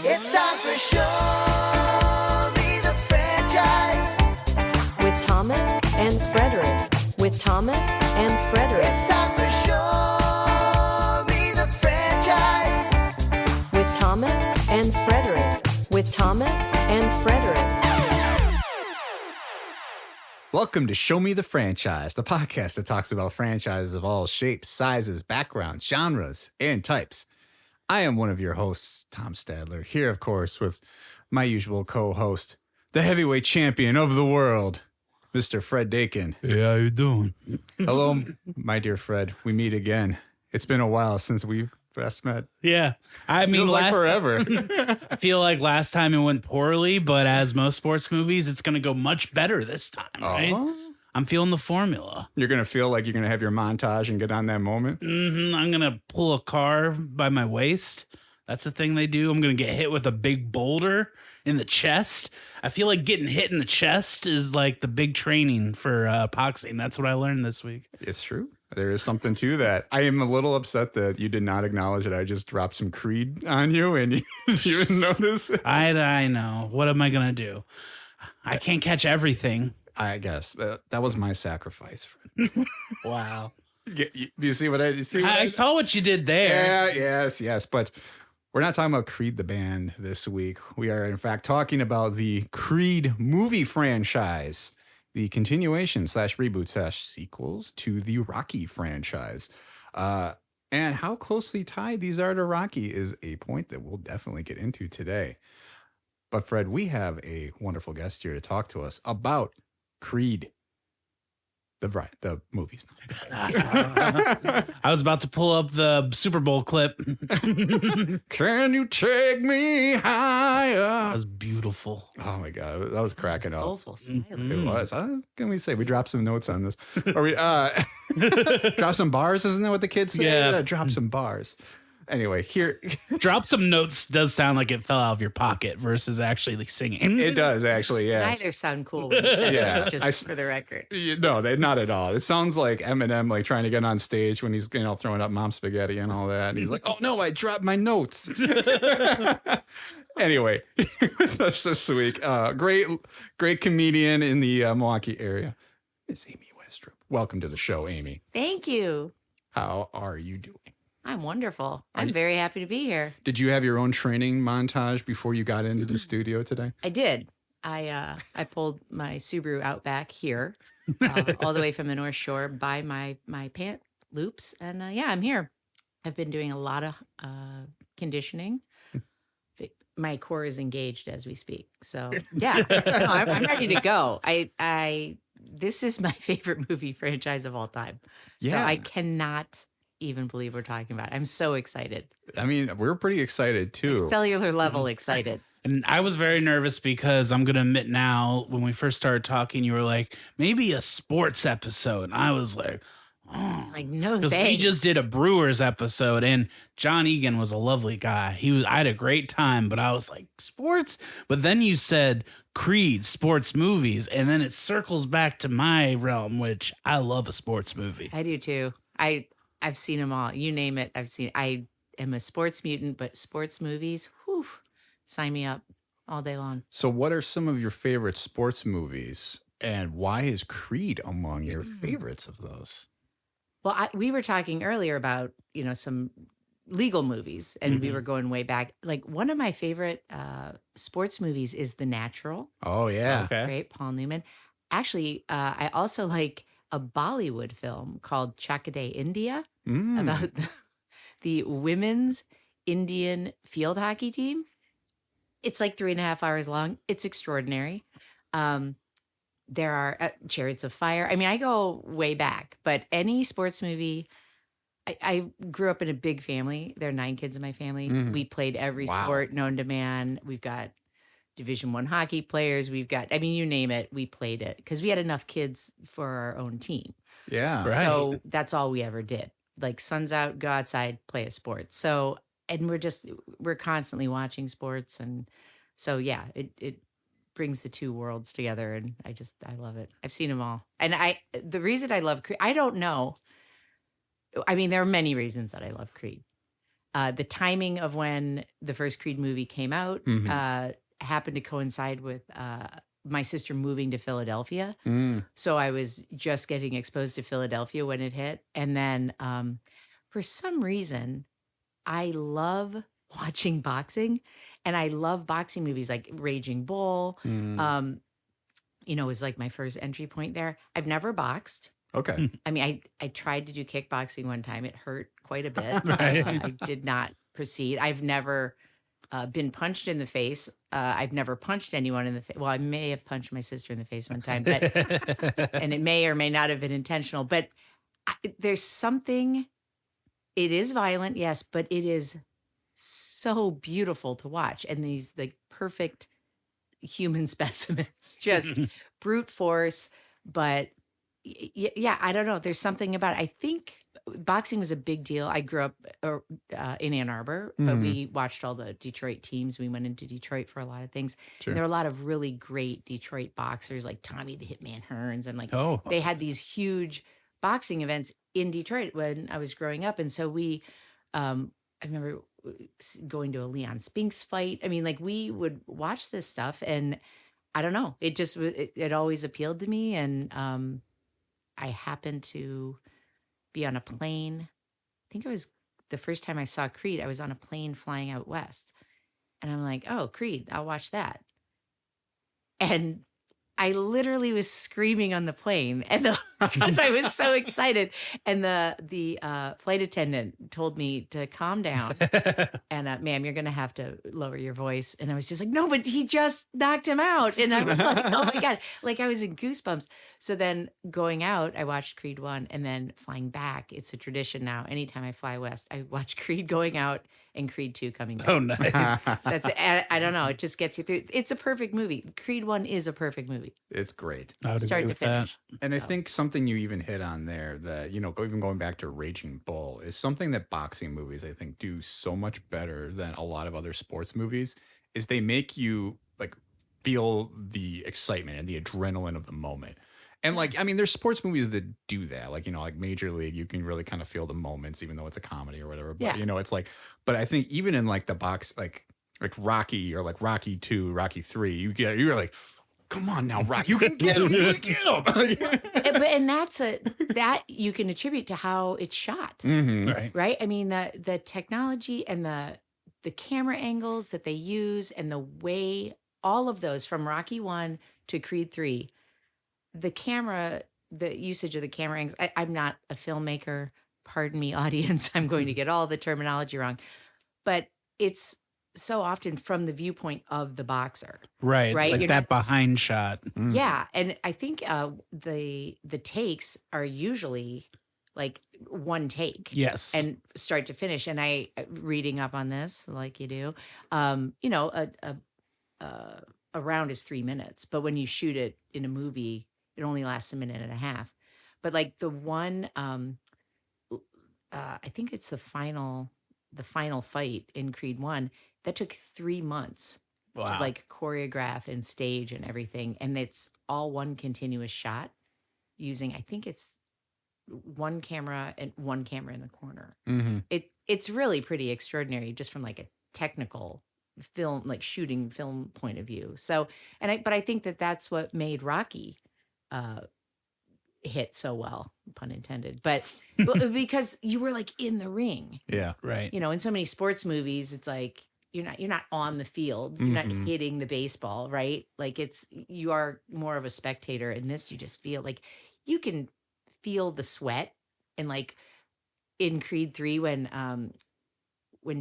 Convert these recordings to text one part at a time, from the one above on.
It's time for Show Me the Franchise. With Thomas and Frederick. With Thomas and Frederick. It's time for Show Me the Franchise. With Thomas and Frederick. With Thomas and Frederick. Welcome to Show Me the Franchise, the podcast that talks about franchises of all shapes, sizes, backgrounds, genres, and types. I am one of your hosts, Tom Stadler, here, of course, with my usual co-host, the heavyweight champion of the world, Mr. Fred Dakin. Hey, how you doing? Hello, my dear Fred. We meet again. It's been a while since we've last met. Yeah, I mean, Feels like forever. I feel like last time it went poorly, but as most sports movies, it's going to go much better this time, right? I'm feeling the formula. You're going to feel like you're going to have your montage and get on that moment? I'm going to pull a car by my waist. That's the thing they do. I'm going to get hit with a big boulder in the chest. I feel like getting hit in the chest is like the big training for boxing. That's what I learned this week. It's true. There is something to that. I am a little upset that you did not acknowledge that I just dropped some Creed on you and you didn't notice. I know. What am I going to do? I can't catch everything. I guess that was my sacrifice. Wow. You see what I see? I saw what you did there. Yeah, yes. But we're not talking about Creed the band this week. We are, in fact, talking about the Creed movie franchise, the continuation / reboot / sequels to the Rocky franchise. And how closely tied these are to Rocky is a point that we'll definitely get into today. But Fred, we have a wonderful guest here to talk to us about Creed. The movies. I was about to pull up the Super Bowl clip. Can you take me higher? That was beautiful. Oh my God, that was cracking up. Soulful silence. It was. What can we say? We dropped some notes on this. Or we drop some bars, isn't that what the kids say? Yeah. Drop some bars. Anyway, here. Drop some notes does sound like it fell out of your pocket versus actually like singing. It does, actually, yeah. Neither sound cool when you say Yeah, that, just for the record. No, not at all. It sounds like Eminem like trying to get on stage when he's throwing up mom spaghetti and all that. And he's like, oh no, I dropped my notes. Anyway, that's this week. Great comedian in the Milwaukee area, Miss Amy Westrup. Welcome to the show, Amy. Thank you. How are you doing? I'm wonderful. I'm very happy to be here. Did you have your own training montage before you got into the studio today? I did. I pulled my Subaru Outback here, all the way from the North Shore by my pant loops. And I'm here. I've been doing a lot of conditioning. My core is engaged as we speak. So yeah, no, I'm ready to go. This is my favorite movie franchise of all time. Yeah. So I cannot even believe we're talking about it. I'm so excited. I mean, we're pretty excited too. Cellular level excited. And I was very nervous because I'm going to admit now, when we first started talking, you were like, maybe a sports episode. And I was like, oh. Like, no Because thanks. we just did a Brewers episode and John Egan was a lovely guy. I had a great time, but I was like, sports? But then you said Creed, sports movies, and then it circles back to my realm, which I love a sports movie. I do too. I've seen them all. You name it. I am a sports mutant, but sports movies, whew, sign me up all day long. So what are some of your favorite sports movies and why is Creed among your favorites of those? Well, we were talking earlier about, some legal movies and we were going way back. Like one of my favorite sports movies is The Natural. Oh, yeah. Okay. Right? Paul Newman. Actually, I also like a Bollywood film called Chakade India about the women's Indian field hockey team. It's like 3.5 hours long. It's extraordinary. There are Chariots of Fire. I mean, I go way back, but any sports movie, I grew up in a big family. There are 9 kids in my family. We played every sport known to man. We've got Division I hockey players. We've got, you name it, we played it because we had enough kids for our own team. Yeah. Right. So that's all we ever did. Like sun's out, go outside, play a sport. So, and we're constantly watching sports. And so, yeah, it brings the two worlds together. And I love it. I've seen them all. And the reason I love Creed, I don't know. There are many reasons that I love Creed. The timing of when the first Creed movie came out happened to coincide with my sister moving to Philadelphia. So I was just getting exposed to Philadelphia when it hit. And then for some reason, I love watching boxing, and I love boxing movies like Raging Bull. You know, was like my first entry point there. I've never boxed. Okay. I mean, I tried to do kickboxing one time. It hurt quite a bit. Right. I did not proceed. I've never been punched in the face. I've never punched anyone in the face. Well, I may have punched my sister in the face one time, but and it may or may not have been intentional. But there's something. It is violent, yes, but it is so beautiful to watch, and these like perfect human specimens, just brute force. But yeah, I don't know. There's something about it. I think boxing was a big deal. I grew up in Ann Arbor, but we watched all the Detroit teams. We went into Detroit for a lot of things. Sure. And there were a lot of really great Detroit boxers like Tommy the Hitman Hearns. And like they had these huge boxing events in Detroit when I was growing up. And so we, I remember going to a Leon Spinks fight. I mean, like we would watch this stuff, and I don't know. It just, it always appealed to me. And I happened to be on a plane. I think it was the first time I saw Creed. I was on a plane flying out west, and I'm like, oh, Creed, I'll watch that. And I literally was screaming on the plane, and because I was so excited. And the flight attendant told me to calm down, and ma'am, you're gonna have to lower your voice. And I was just like, no, but he just knocked him out, and I was like, oh my god, like I was in goosebumps. So then going out, I watched Creed 1, and then flying back. It's a tradition now. Anytime I fly west, I watch Creed going out and Creed 2 coming back. Oh, nice. That's I don't know. It just gets you through. It's a perfect movie. Creed 1 is a perfect movie. It's great. I would Start agree to with that. finish. And I think something you even hit on there that, you know, even going back to Raging Bull is something that boxing movies, I think, do so much better than a lot of other sports movies is they make you like feel the excitement and the adrenaline of the moment. And like, I mean, there's sports movies that do that. Like, you know, like Major League, you can really kind of feel the moments, even though it's a comedy or whatever. But, you know, it's like, but I think even in like the box, like Rocky or like Rocky 2, Rocky 3, you're like, come on now, Rocky, you can get him. You can get him. And that you can attribute to how it's shot, Right. right? I mean, the technology and the camera angles that they use and the way all of those from Rocky 1 to Creed 3, the usage of the camera angles. I'm not a filmmaker. Pardon me, audience. I'm going to get all the terminology wrong, but it's so often from the viewpoint of the boxer. Right. Right? Like You're that not- behind shot. Yeah, and I think the takes are usually like one take. Yes. And start to finish. And I reading up on this like you do. You know, a round is 3 minutes, but when you shoot it in a movie, it only lasts a minute and a half. But like the one, I think it's the final fight in Creed 1 that took 3 months. Wow. Like choreograph and stage and everything, and it's all one continuous shot using, I think it's one camera and one camera in the corner. It's really pretty extraordinary just from like a technical film, like shooting film point of view. So, but I think that's what made Rocky hit so well, pun intended, but because you were like in the ring. Yeah. Right. You know, in so many sports movies, it's like you're not on the field, you're not hitting the baseball, right? Like you are more of a spectator. In this, you just feel like you can feel the sweat. And like in Creed 3, when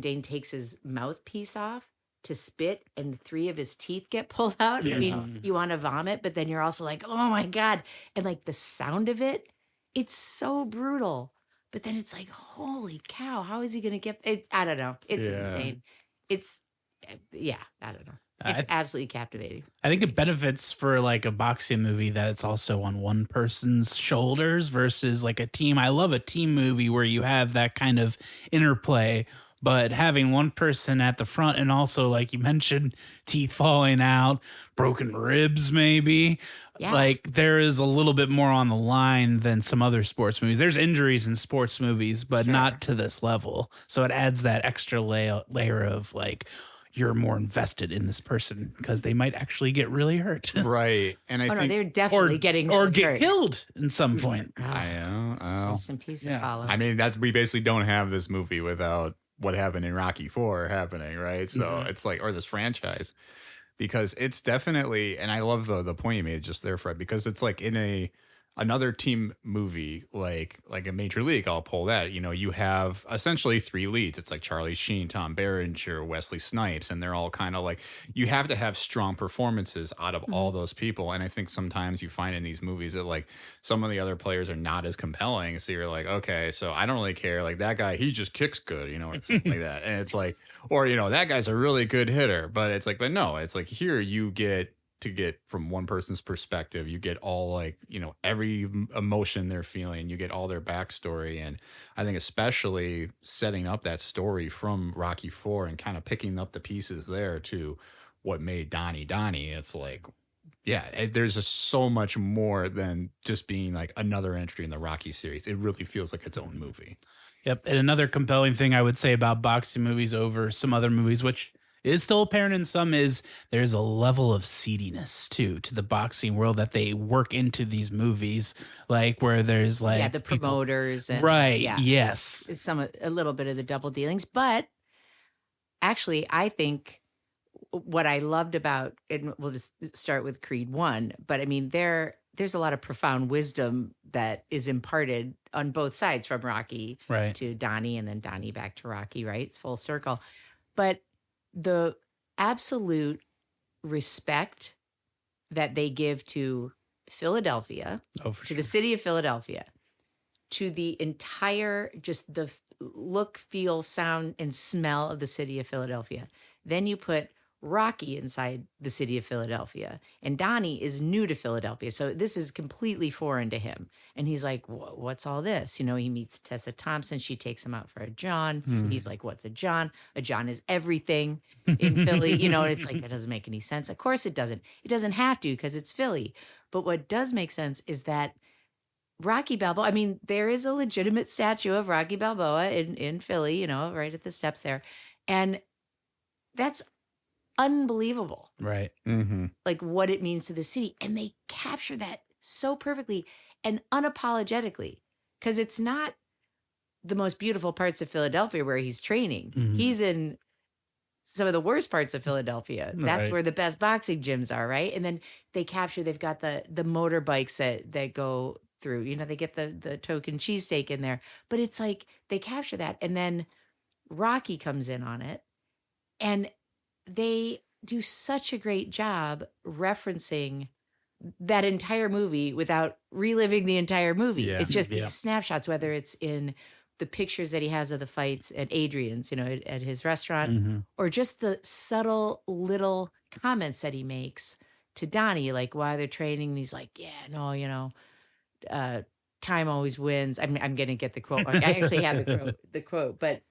Dane takes his mouthpiece off to spit and 3 of his teeth get pulled out. I mean, you want to vomit, but then you're also like, oh my God. And like the sound of it, it's so brutal. But then it's like, holy cow, how is he going to get it? I don't know. It's insane. I don't know. It's absolutely captivating. I think it benefits for like a boxing movie that it's also on one person's shoulders versus like a team. I love a team movie where you have that kind of interplay. but having one person at the front and also, like you mentioned, teeth falling out, broken ribs, maybe. Yeah. Like there is a little bit more on the line than some other sports movies. There's injuries in sports movies, but not to this level. So it adds that extra layer of like, you're more invested in this person because they might actually get really hurt. Right. And I Oh, no, think they're definitely getting or hurt. get killed in some point. Rest in peace, Apollo. I mean, we basically don't have this movie without what happened in Rocky IV happening, right? So it's like, or this franchise, because it's definitely, and I love the point you made just there, Fred, because it's like in another team movie, like a Major League, I'll pull that. You know, you have essentially 3 leads. It's like Charlie Sheen, Tom Berenger, Wesley Snipes, and they're all kind of like, you have to have strong performances out of all those people. And I think sometimes you find in these movies that like some of the other players are not as compelling. So you're like, okay, so I don't really care. Like that guy, he just kicks good, you know, or something like that. And it's like, or, you know, that guy's a really good hitter, but it's like, but no, it's like here you get from one person's perspective, you get all like, you know, every emotion they're feeling, you get all their backstory. And I think especially setting up that story from Rocky IV and kind of picking up the pieces there to what made Donnie, it's like, yeah, there's just so much more than just being like another entry in the Rocky series. It really feels like its own movie. Yep. And another compelling thing I would say about boxing movies over some other movies, which is still apparent in some, is there's a level of seediness too to the boxing world that they work into these movies, like where there's like the promoters and right. yeah. Yes. It's a little bit of the double dealings, but actually I think what I loved about, and we'll just start with Creed 1, but I mean there's a lot of profound wisdom that is imparted on both sides, from Rocky Right. to Donnie and then Donnie back to Rocky, right? It's full circle. But the absolute respect that they give to Philadelphia, to the city of Philadelphia, to the entire, just the look, feel, sound, and smell of the city of Philadelphia. Then you put Rocky inside the city of Philadelphia, and Donnie is new to Philadelphia, so this is completely foreign to him. And he's like, "What's all this?" You know, he meets Tessa Thompson. She takes him out for a John. He's like, "What's a John? A John is everything in Philly." You know, and it's like, that doesn't make any sense. Of course it doesn't. It doesn't have to, because it's Philly. But what does make sense is that Rocky Balboa, I mean, there is a legitimate statue of Rocky Balboa in Philly, you know, right at the steps there. And that's unbelievable. Right. Mm-hmm. Like what it means to the city. And they capture that so perfectly and unapologetically, because it's not the most beautiful parts of Philadelphia where he's training. He's in some of the worst parts of Philadelphia. That's Right. where the best boxing gyms are, right? And then they've got the motorbikes that go through, you know, they get the token cheesesteak in there. But it's like they capture that. And then Rocky comes in on it. And they do such a great job referencing that entire movie without reliving the entire movie. Yeah. It's just Yeah. these snapshots, whether it's in the pictures that he has of the fights at Adrian's, you know, at his restaurant, or just the subtle little comments that he makes to Donnie, like while they're training. And he's like, "Yeah, no, you know, time always wins." I'm going to get the quote. I actually have the quote, but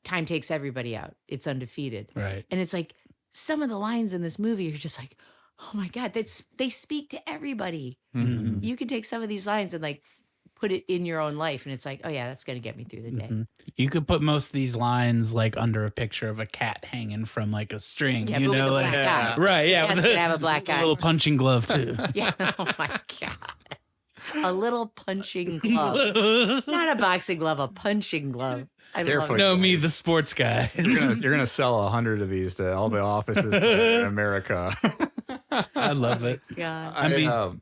time takes everybody out. It's undefeated. Right. And it's like some of the lines in this movie are just like, oh my God, they speak to everybody. You can take some of these lines and like put it in your own life. And it's like, oh yeah, that's going to get me through the day. You could put most of these lines like under a picture of a cat hanging from like a string. Yeah, you but with know, a like black eye. right? Yeah, Cat's with gonna have a black eye. little punching glove too. Yeah. Oh my God. A little punching glove. Not a boxing glove, a punching glove. I love Careful. it. No, me, the sports guy. You're gonna sell 100 of these to all the offices in America. I love it. God.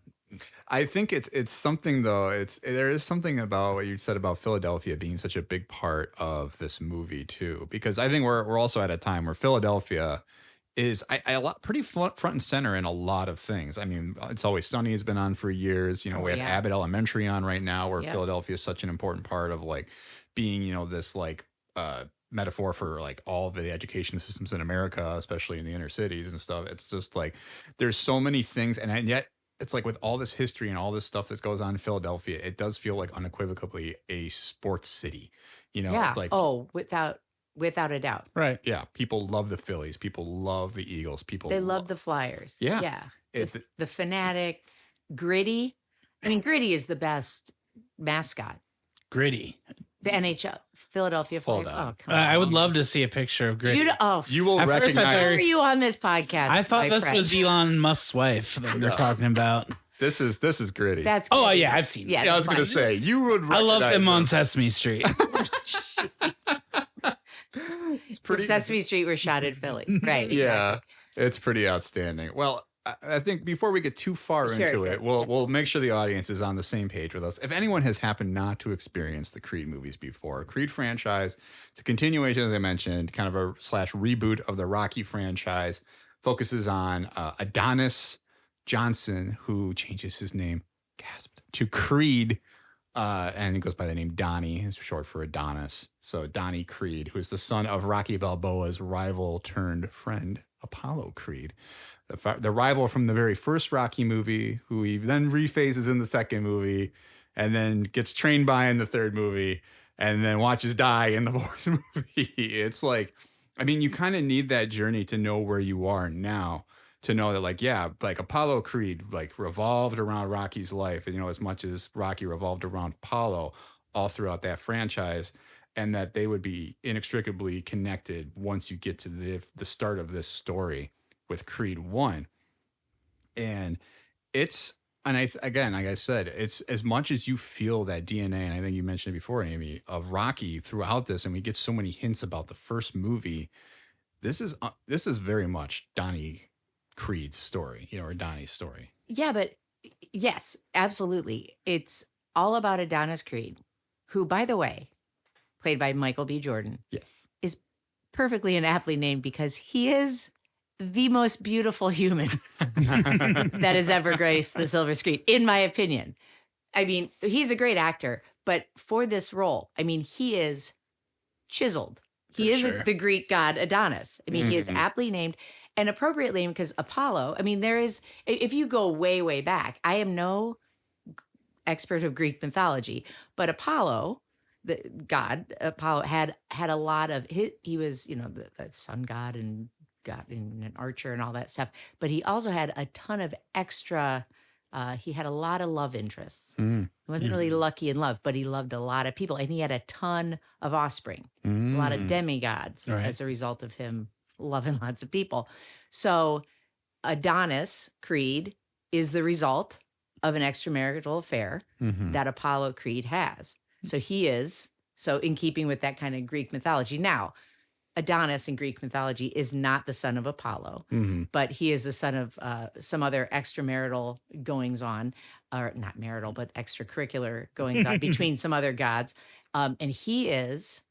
I think it's something though. There is something about what you said about Philadelphia being such a big part of this movie too, because I think we're also at a time where Philadelphia is pretty front and center in a lot of things. I mean, It's Always Sunny has been on for years. You know, we have yeah. Abbott Elementary on right now, where Yep. Philadelphia is such an important part of like being, you know, this like metaphor for like all of the education systems in America, especially in the inner cities and stuff. It's just like there's so many things, and yet it's like with all this history and all this stuff that goes on in Philadelphia, it does feel like unequivocally a sports city. You know, Yeah. it's like Oh, without without a doubt. Right. Yeah, people love the Phillies. People love the Eagles. People They love the Flyers. Yeah. Yeah. It- The fanatic, Gritty. I mean, Gritty is the best mascot. Gritty. The NHL, Philadelphia Flyers. Hold on. Oh, come on. I would love to see a picture of Gritty. You will At first I recognize. thought- Why are you on this podcast? I thought my this friend? was Elon Musk's wife that they're talking about. This is gritty. That's Oh, Gritty. yeah, I've seen it. Yeah, yeah, I was that's gonna fine. say you would. I love recognize him on him. Sesame Street. It's pretty. Sesame Street were shot in Philly. Right. Yeah, it's pretty outstanding. Well, I think before we get too far Sure, into sure. it, we'll make sure the audience is on the same page with us. If anyone has happened not to experience the Creed movies before, Creed franchise, it's a continuation, as I mentioned, kind of a / reboot of the Rocky franchise, focuses on Adonis Johnson, who changes his name, gasped, to Creed, and he goes by the name Donnie. It's short for Adonis. So Donnie Creed, who is the son of Rocky Balboa's rival turned friend, Apollo Creed. The rival from the very first Rocky movie, who he then rephases in the second movie, and then gets trained by in the third movie, and then watches die in the fourth movie. It's like, I mean, you kind of need that journey to know where you are now, to know that, like, yeah, like Apollo Creed, like, revolved around Rocky's life, and, you know, as much as Rocky revolved around Apollo all throughout that franchise, and that they would be inextricably connected once you get to the start of this story with Creed 1. And it's, and again, like I said, it's as much as you feel that DNA, and I think you mentioned it before, Amy, of Rocky throughout this, and we get so many hints about the first movie. This is very much Donnie Creed's story, you know, or Donnie's story. Yeah, but yes, absolutely. It's all about Adonis Creed, who, by the way, played by Michael B. Jordan, Yes. is perfectly and aptly named because he is the most beautiful human that has ever graced the silver screen, in my opinion. I mean, he's a great actor, but for this role, I mean, he is chiseled. He is sure. the Greek god Adonis. I mean, he is Mhm. aptly named and appropriately named because Apollo, I mean, there is, if you go way, way back, I am no expert of Greek mythology, but Apollo, the god Apollo, had a lot of, he was, you know, the sun god and an archer and all that stuff, but he also had a ton of extra, he had a lot of love interests. Mm. He wasn't really lucky in love, but he loved a lot of people, and he had a ton of offspring, a lot of demigods Right. as a result of him loving lots of people. So Adonis Creed is the result of an extramarital affair Mhm. that Apollo Creed has. So he is, so in keeping with that kind of Greek mythology. Now, Adonis in Greek mythology is not the son of Apollo, Mhm. but he is the son of some other extramarital goings on, or not marital, but extracurricular goings on between some other gods. And he is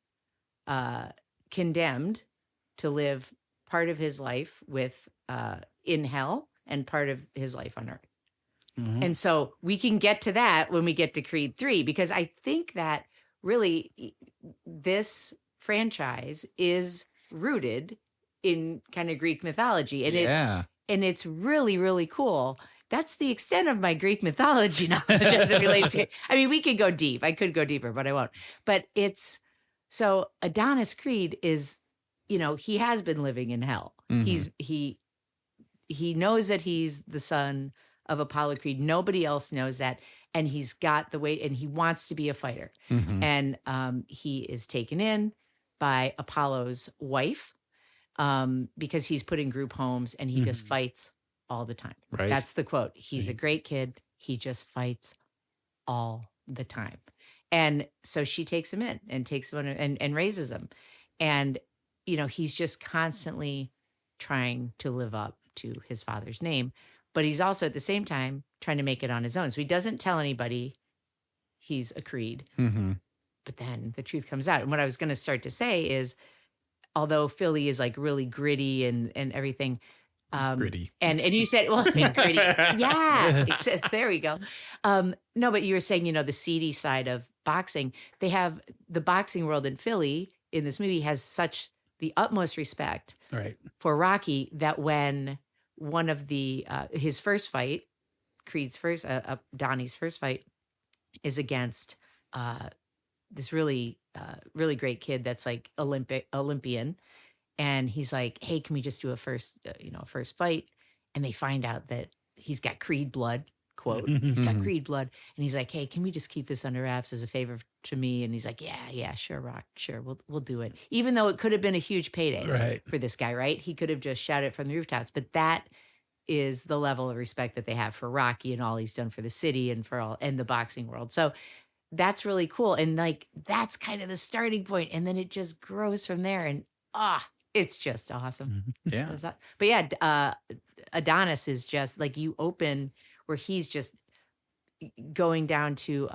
condemned to live part of his life with in hell and part of his life on earth. Mhm. And so we can get to that when we get to Creed 3, because I think that really this franchise is rooted in kind of Greek mythology. And Yeah. it's really, really cool. That's the extent of my Greek mythology knowledge as it relates to, I mean, we could go deep. I could go deeper, but I won't. But it's, so Adonis Creed is, you know, he has been living in hell. Mhm. He knows that he's the son of Apollo Creed. Nobody else knows that. And he's got the weight, and he wants to be a fighter. Mhm. And he is taken in by Apollo's wife because he's put in group homes, and he just fights all the time. Right. That's the quote. He's a great kid. He just fights all the time. And so she takes him in and takes him in and raises him. And, you know, he's just constantly trying to live up to his father's name, but he's also at the same time trying to make it on his own. So he doesn't tell anybody he's a Creed, Mhm. but then the truth comes out. And what I was going to start to say is, although Philly is like really gritty and everything, Gritty. and you said, well, gritty, yeah, there we go. No, but you were saying, you know, the seedy side of boxing. They have the boxing world in Philly in this movie has such the utmost respect Right. for Rocky that when one of the his first fight, Creed's first, Donnie's first fight, is against this really really great kid that's like Olympian. And he's like, hey, can we just do a first fight? And they find out that he's got Creed blood, quote, he's got Creed blood. And he's like, hey, can we just keep this under wraps as a favor to me? And he's like, yeah, sure, Rock, sure, we'll do it. Even though it could have been a huge payday for this guy, right? He could have just shouted from the rooftops. But that is the level of respect that they have for Rocky and all he's done for the city and and the boxing world. So that's really cool. And like, that's kind of the starting point. And then it just grows from there. And it's just awesome. Yeah. But yeah, Adonis is just like, you open where he's just going down to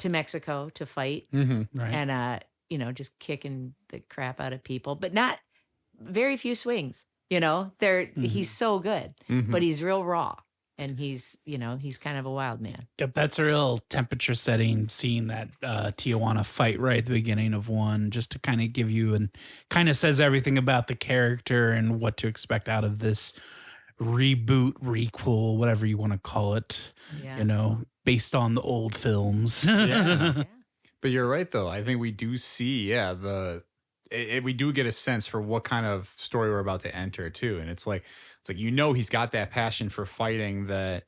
Mexico to fight and just kicking the crap out of people, but not very few swings. He's so good, but he's real raw. And he's kind of a wild man. Yep, that's a real temperature setting scene, that Tijuana fight right at the beginning of one, just to kind of give you, and kind of says everything about the character and what to expect out of this reboot, requel, whatever you want to call it, based on the old films. Yeah. But you're right, though. I think we do see, we do get a sense for what kind of story we're about to enter, too. And it's like he's got that passion for fighting, that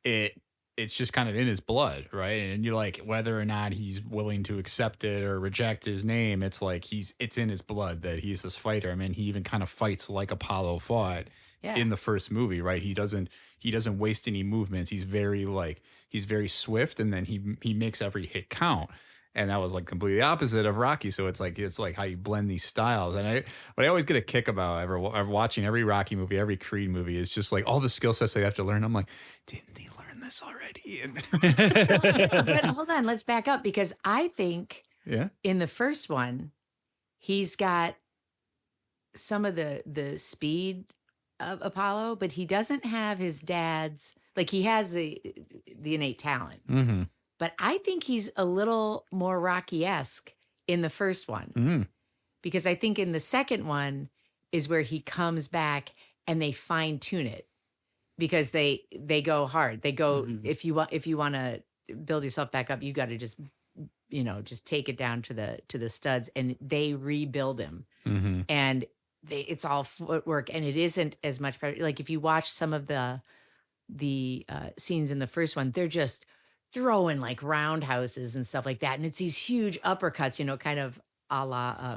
it's just kind of in his blood, right? And you're like, whether or not he's willing to accept it or reject his name, it's like it's in his blood that he's this fighter. I mean, he even kind of fights like Apollo fought in the first movie, right? He doesn't waste any movements. He's very swift, and then he makes every hit count. And that was like completely opposite of Rocky. So it's like how you blend these styles. And what I always get a kick about ever watching every Rocky movie, every Creed movie, is just like all the skill sets they have to learn. I'm like, didn't they learn this already? But hold on, let's back up, because I think in the first one, he's got some of the speed of Apollo, but he doesn't have his dad's, like he has the innate talent. Mm-hmm. But I think he's a little more Rocky-esque in the first one. Because I think in the second one is where he comes back and they fine tune it, because they go hard. They go, if you want to build yourself back up, you got to just take it down to the studs, and they rebuild him. And it's all footwork, and it isn't as much pressure. Like if you watch some of the scenes in the first one, they're just throwing like roundhouses and stuff like that. And it's these huge uppercuts, kind of a la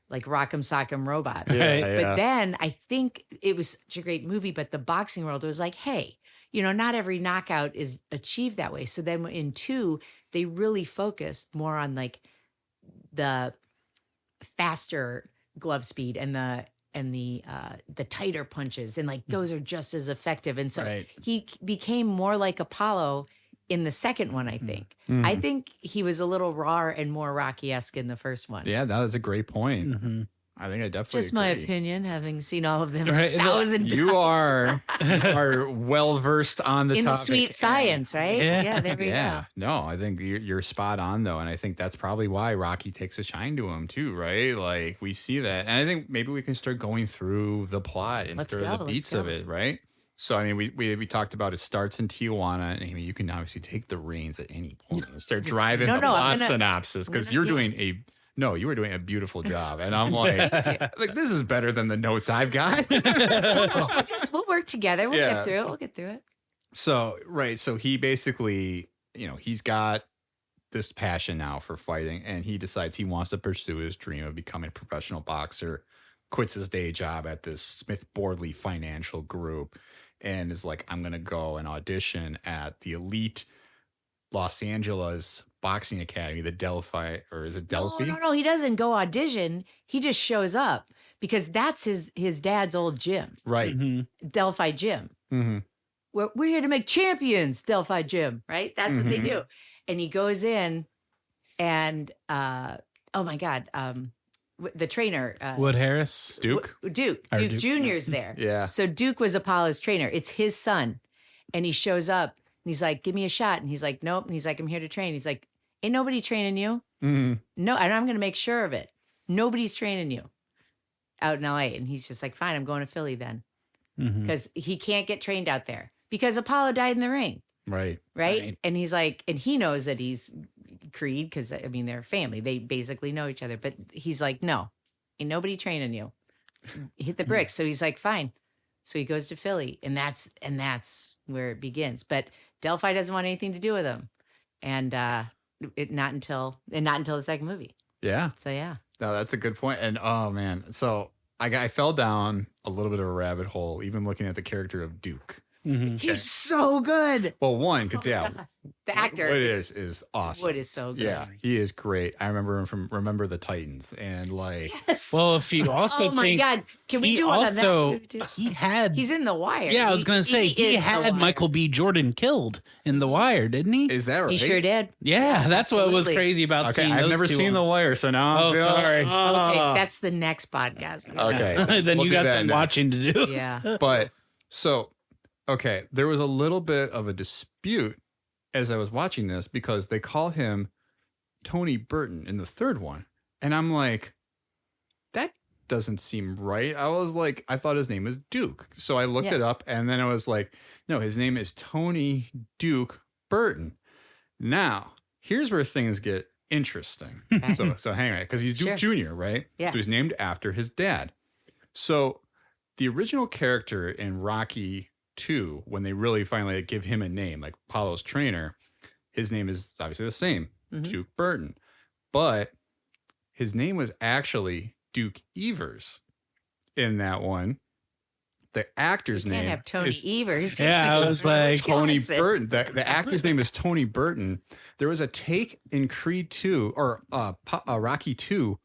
like Rock'em Sock'em Robots. But then I think it was such a great movie, but the boxing world was like, hey, not every knockout is achieved that way. So then in 2, they really focused more on like the faster glove speed and the tighter punches, and like those are just as effective. And so he became more like Apollo in the second one, I think. I think he was a little rawer and more Rocky-esque in the first one. Yeah, that was a great point. I think I definitely Just my opinion, having seen all of them Right. 1,000 You are well versed on the in topic. the sweet science, right? Yeah. There we go. No, I think you're spot on, though. And I think that's probably why Rocky takes a shine to him, too, right? Like, we see that. And I think maybe we can start going through the plot and through the beats of it, right? So, I mean, we talked about it starts in Tijuana. And I mean, you can obviously take the reins at any point and start driving the plot synopsis, because you were doing a beautiful job. And I'm like, this is better than the notes I've got. We'll work together. We'll get through it. We'll get through it. So, right. So he basically, he's got this passion now for fighting, and he decides he wants to pursue his dream of becoming a professional boxer, quits his day job at this Smith Bordley financial group, and is like, I'm going to go and audition at the elite Los Angeles boxing academy, the Delphi, or is it Delphi? No. He doesn't go audition. He just shows up because that's his dad's old gym. Right. Delphi Gym. We're here to make champions, Delphi Gym, right? That's what they do. And he goes in and, oh my God, the trainer. Wood Harris? Duke Jr.'s there. Yeah. So Duke was Apollo's trainer. It's his son. And he shows up and he's like, give me a shot. And he's like, nope. And he's like, I'm here to train. He's like, ain't nobody training you. No, and I'm going to make sure of it. Nobody's training you out in LA. And he's just like, fine, I'm going to Philly then. Because he can't get trained out there because Apollo died in the ring. Right. And he's like, and he knows that he's Creed, because I mean they're family. They basically know each other. But he's like, no, ain't nobody training you. Hit the bricks. So he's like, fine. So he goes to Philly, and that's where it begins. But Delphi doesn't want anything to do with him, and not until the second movie. Yeah. So yeah. No, that's a good point. And oh man, so I fell down a little bit of a rabbit hole, even looking at the character of Duke. He's so good. Well, one, because The actor Wood is awesome. Wood is so good. Yeah, he is great. I remember him from Remember the Titans, and like, Yes. Well, if you also oh my think God. Can we he do one on that also movie, too? he had He's in The Wire. yeah, I was gonna say he is The had Wire. Michael B. Jordan killed in The Wire, didn't he? is that right? He sure did. Yeah, that's what was absolutely. crazy about Okay, seeing I've those never two seen The on- Wire, so now Oh, I'm feeling- sorry. Okay, that's the next podcast. Okay, then we'll you do got that some next. watching to do. Yeah. But so, okay, there was a little bit of a dispute as I was watching this because they call him Tony Burton in the third one. And I'm like, that doesn't seem right. I was like, I thought his name was Duke. So I looked Yeah. it up and then I was like, no, his name is Tony Duke Burton. Now, here's where things get interesting. So hang on, because he's Duke Jr., right? Yeah. So he's named after his dad. So the original character in Rocky 2, when they really finally give him a name, like Apollo's trainer, his name is obviously the same, Duke Burton. But his name was actually Duke Evers in that one. The actor's You can't name have Tony is Evers. Yeah, I was like, Tony Wisconsin. Burton. The actor's name is Tony Burton. There was a take in Creed 2 or Rocky 2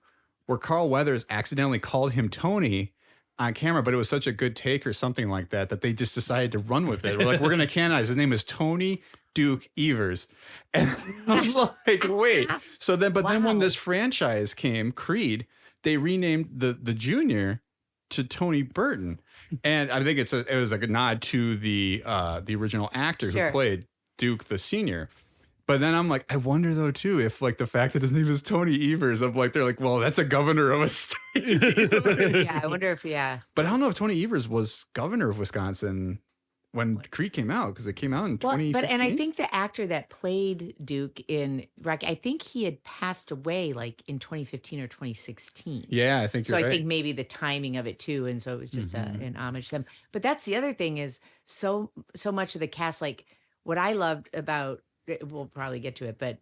where Carl Weathers accidentally called him Tony on camera, but it was such a good take or something like that that they just decided to run with it. We're like, we're going to canonize. His name is Tony Duke Evers. And I was like, wait. So then, but then when Wow. this franchise came, Creed, they renamed the junior to Tony Burton. And I think it was like a nod to the original actor Sure. who played Duke the senior. But then I'm like, I wonder though too if like the fact that his name is Tony Evers, I'm like, they're like, well, that's a governor of a state. Yeah, I wonder if But I don't know if Tony Evers was governor of Wisconsin when Creed came out, because it came out in Well, 2016. but and I think the actor that played Duke in Rocky, I think he had passed away like in 2015 or 2016. Yeah, I think So you're I right. think maybe the timing of it too, and so it was just an homage to them. But that's the other thing is so much of the cast. Like what I loved about, we'll probably get to it, but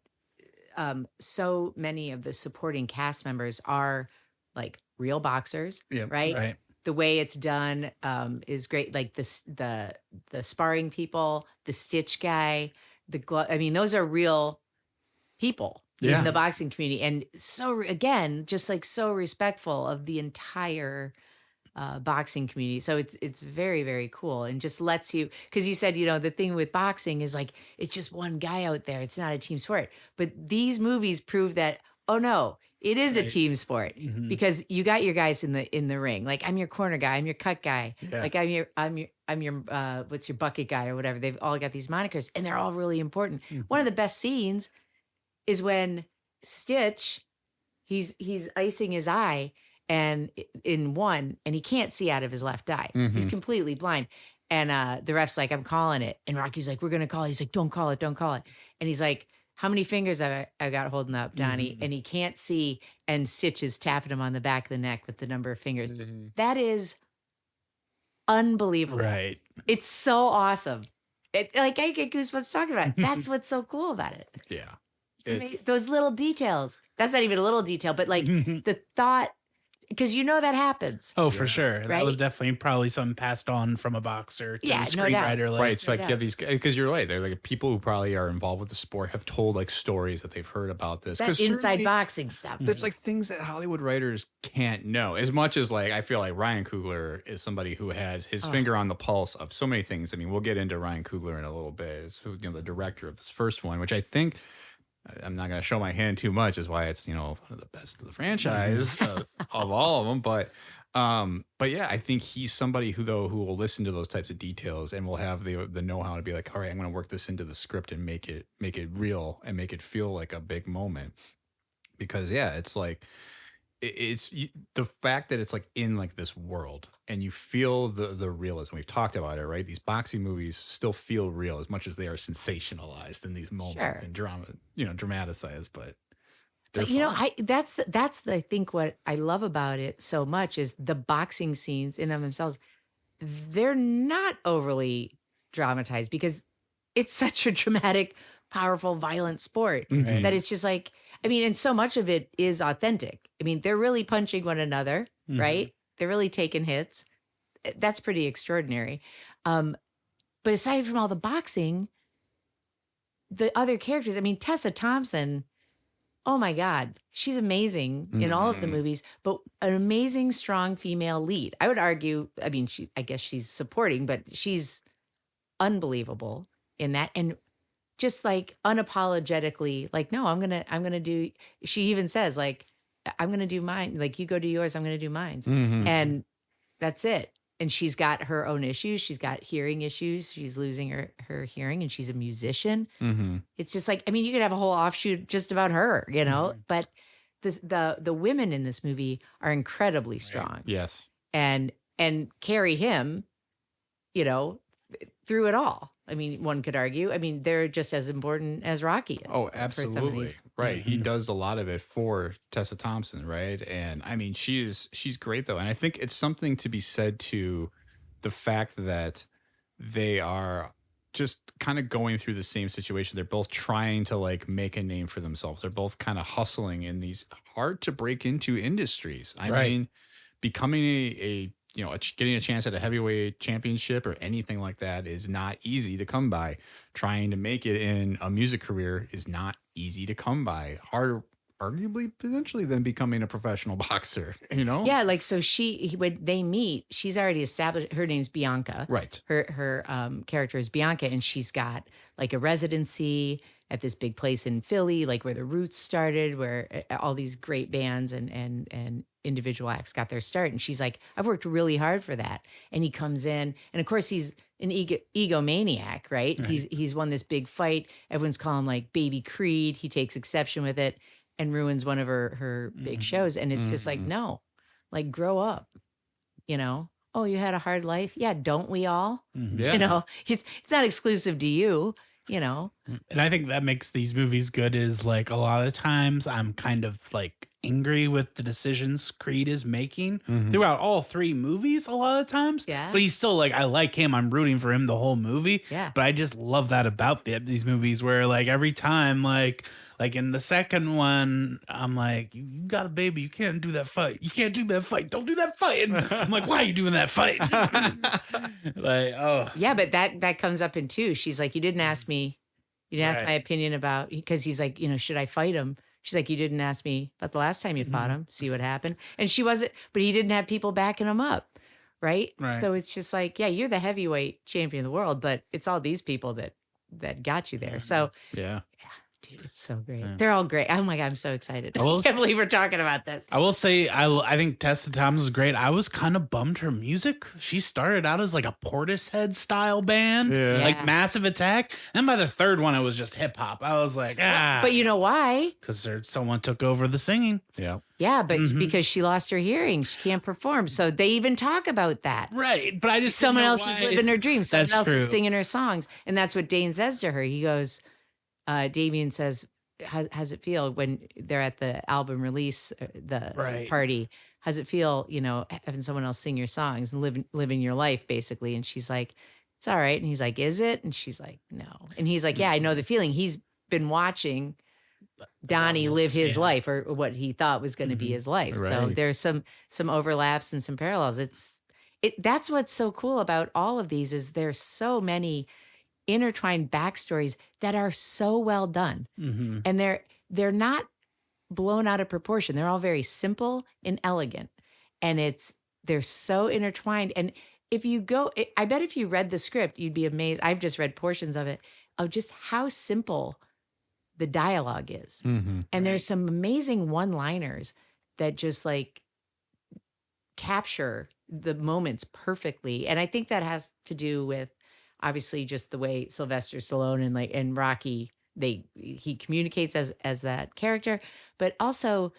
so many of the supporting cast members are like real boxers, Yeah, right? Right. The way it's done is great. Like the sparring people, the stitch guy, the glove. I mean, those are real people Yeah. in the boxing community, and so again, just like so respectful of the entire boxing community. So it's very, very cool, and just lets you, because you said, the thing with boxing is like it's just one guy out there. It's not a team sport. But these movies prove that, oh no, it is a team sport, because you got your guys in the ring. Like I'm your corner guy, I'm your cut guy, Yeah. like I'm your what's your bucket guy or whatever. They've all got these monikers, and they're all really important. One of the best scenes is when Stitch, he's icing his eye, and he can't see out of his left eye. He's completely blind. And the ref's like, I'm calling it. And Rocky's like, we're going to call it. He's like, don't call it. And he's like, how many fingers have I got holding up, Donnie? And he can't see. And Stitch is tapping him on the back of the neck with the number of fingers. That is unbelievable. Right. It's so awesome. I get goosebumps talking about it. That's what's so cool about it. Yeah. It's amazing. Those little details. That's not even a little detail, but like the thought, because that happens. Oh, for sure. That Right? was definitely probably something passed on from a boxer to Yeah, a no doubt. screenwriter. Like, Right. It's like doubt. you have these, because you're right. They're like people who probably are involved with the sport have told like stories that they've heard about this. That 'Cause inside certainly boxing stuff. It's like things that Hollywood writers can't know. As much as like I feel like Ryan Coogler is somebody who has his finger on the pulse of so many things. I mean, we'll get into Ryan Coogler in a little bit, as who, the director of this first one, which I think I'm not going to show my hand too much, is why it's one of the best of the franchise of all of them. But yeah, I think he's somebody who will listen to those types of details and will have the know-how to be like, all right, I'm going to work this into the script and make it real and make it feel like a big moment. Because yeah, it's like the fact that it's like in like this world and you feel the realism. We've talked about it, right? These boxing movies still feel real as much as they are sensationalized in these moments Sure. and dramatized, but But that's I think what I love about it so much is the boxing scenes in of themselves. They're not overly dramatized because it's such a dramatic, powerful, violent sport that it's just like, I mean, and so much of it is authentic. I mean, they're really punching one another, right? They're really taking hits. That's pretty extraordinary. But aside from all the boxing, the other characters, I mean, Tessa Thompson, oh my God, she's amazing in all of the movies, but an amazing, strong female lead. I would argue, I mean, I guess she's supporting, but she's unbelievable in that. And just like unapologetically, like, no, I'm gonna do, she even says, like, I'm gonna do mine. Like, you go do yours, I'm gonna do mine. And that's it. And she's got her own issues. She's got hearing issues. She's losing her hearing, and she's a musician. It's just like, I mean, you could have a whole offshoot just about her, you know. But the women in this movie are incredibly strong, yes. and carry him, you know, through it all. I mean, one could argue. I mean, they're just as important as Rocky is. Oh, for some of absolutely. these. Right. He does a lot of it for Tessa Thompson, right? And I mean, she's great though. And I think it's something to be said to the fact that they are just kind of going through the same situation. They're both trying to like make a name for themselves. They're both kind of hustling in these hard to break into industries. I mean, becoming getting a chance at a heavyweight championship or anything like that is not easy to come by. Trying to make it in a music career is not easy to come by. Harder, arguably, potentially, than becoming a professional boxer, you know? Yeah, like, so when they meet, she's already established, her name's Bianca. Right. Her character is Bianca, and she's got like a residency at this big place in Philly, like where the Roots started, where all these great bands and individual acts got their start. And she's like, I've worked really hard for that. And he comes in, and of course he's an egomaniac, right? He's won this big fight. Everyone's calling him like Baby Creed. He takes exception with it and ruins one of her big shows. And it's just like, no, like, grow up, you know? Oh, you had a hard life? Yeah, don't we all? Yeah. You know, it's not exclusive to you, you know? And I think that makes these movies good is like a lot of times I'm kind of like angry with the decisions Creed is making throughout all three movies a lot of times. Yeah. But he's still like, I like him. I'm rooting for him the whole movie. Yeah. But I just love that about these movies where like every time like in the second one, I'm like, you got a baby. You can't do that fight. You can't do that fight. Don't do that fight. And I'm like, why are you doing that fight? Like, oh. Yeah, but that comes up in two. She's like, you didn't ask me. You didn't ask my opinion about, because he's like, you know, should I fight him? She's like, you didn't ask me about the last time you fought him. See what happened. And she wasn't, but he didn't have people backing him up. Right. So it's just like, yeah, you're the heavyweight champion of the world, but it's all these people that got you there. So Yeah. dude, it's so great. They're all great. Oh my God, I'm so excited. I will can't believe we're talking about this. I will say, I think Tessa Thompson is great. I was kind of bummed her music. She started out as like a Portishead style band, like Yeah. Massive Attack. And by the third one, it was just hip hop. I was like, But you know why? because someone took over the singing. Yeah. Yeah, but because she lost her hearing, she can't perform. So they even talk about that. Right. But I just Someone didn't know else is why. living her dreams. Someone That's else true. is singing her songs. And that's what Dane says to her. He goes, Damien says, how's it feel when they're at the album release, the Right. party? How's it feel, you know, having someone else sing your songs and living your life, basically? And she's like, it's all right. And he's like, is it? And she's like, no. And he's like, yeah, I know the feeling. He's been watching Donnie live his life, or what he thought was going to be his life. So Right. there's some overlaps and some parallels. That's what's so cool about all of these is there's so many intertwined backstories that are so well done. And they're not blown out of proportion. They're all very simple and elegant. And they're so intertwined. And if you go, I bet if you read the script, you'd be amazed. I've just read portions of it, of just how simple the dialogue is. And there's some amazing one-liners that just like capture the moments perfectly. And I think that has to do with obviously just the way Sylvester Stallone and Rocky, he communicates as that character, but also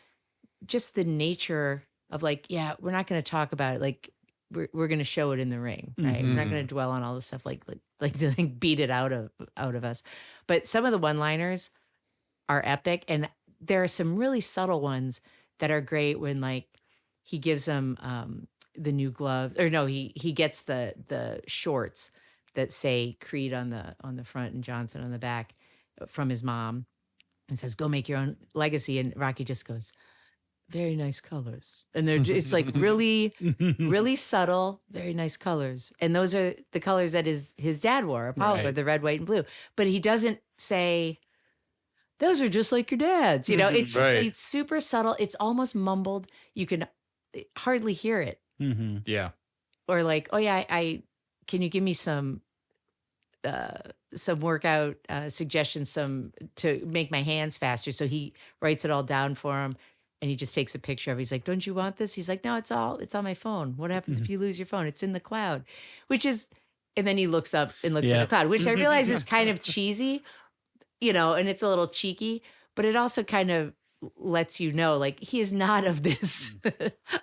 just the nature of like, yeah, we're not going to talk about it. Like we're going to show it in the ring, right? We're not going to dwell on all this stuff like to like beat it out of us. But some of the one-liners are epic, and there are some really subtle ones that are great when like he gives them the new gloves, or no, he gets the shorts that say Creed on the front and Johnson on the back from his mom, and says, "Go make your own legacy." And Rocky just goes, "Very nice colors," and it's like really, really subtle, very nice colors, and those are the colors that his dad wore, Apollo, Right. the red, white, and blue. But he doesn't say, "Those are just like your dad's." You know, it's just, Right. it's super subtle. It's almost mumbled. You can hardly hear it, Yeah. or like, "Oh yeah, I can you give me some workout suggestions, some to make my hands faster." So he writes it all down for him, and he just takes a picture of it. He's like, "Don't you want this?" He's like, "No, it's on my phone. What happens if you lose your phone? It's in the cloud," which is, and then he looks up and looks at the cloud, which I realize is kind of cheesy, you know, and it's a little cheeky, but it also kind of lets you know, like, he is not of this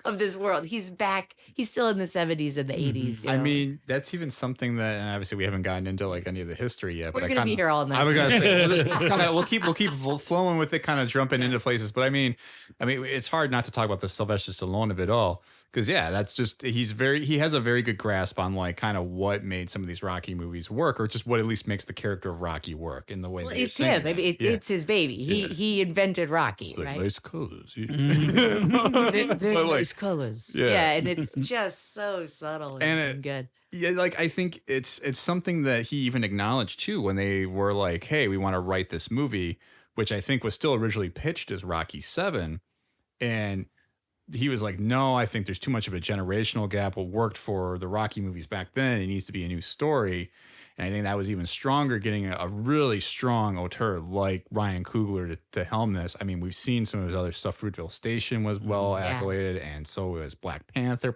of this world. He's back. He's still in the 70s and the 80s. You I know? mean, that's even something that, and obviously we haven't gotten into like any of the history yet. We're But gonna be here all night. I was gonna say we'll keep flowing with it, kind of jumping into places. But I mean, it's hard not to talk about the Sylvester Stallone of it all, because that's just he has a very good grasp on like kind of what made some of these Rocky movies work, or just what at least makes the character of Rocky work in the way that It's you're saying him. I mean, it. Yeah. it's his baby. He invented Rocky, It's like right? nice colors. Very But, like, nice colors. yeah. Yeah, and it's just so subtle and good. Yeah, like I think it's something that he even acknowledged too when they were like, "Hey, we want to write this movie," which I think was still originally pitched as Rocky 7, and he was like, "No, I think there's too much of a generational gap. What worked for the Rocky movies back then, it needs to be a new story." And I think that was even stronger, getting a really strong auteur like Ryan Coogler to helm this. I mean, we've seen some of his other stuff. Fruitvale Station was well Yeah. accoladed, and so was Black Panther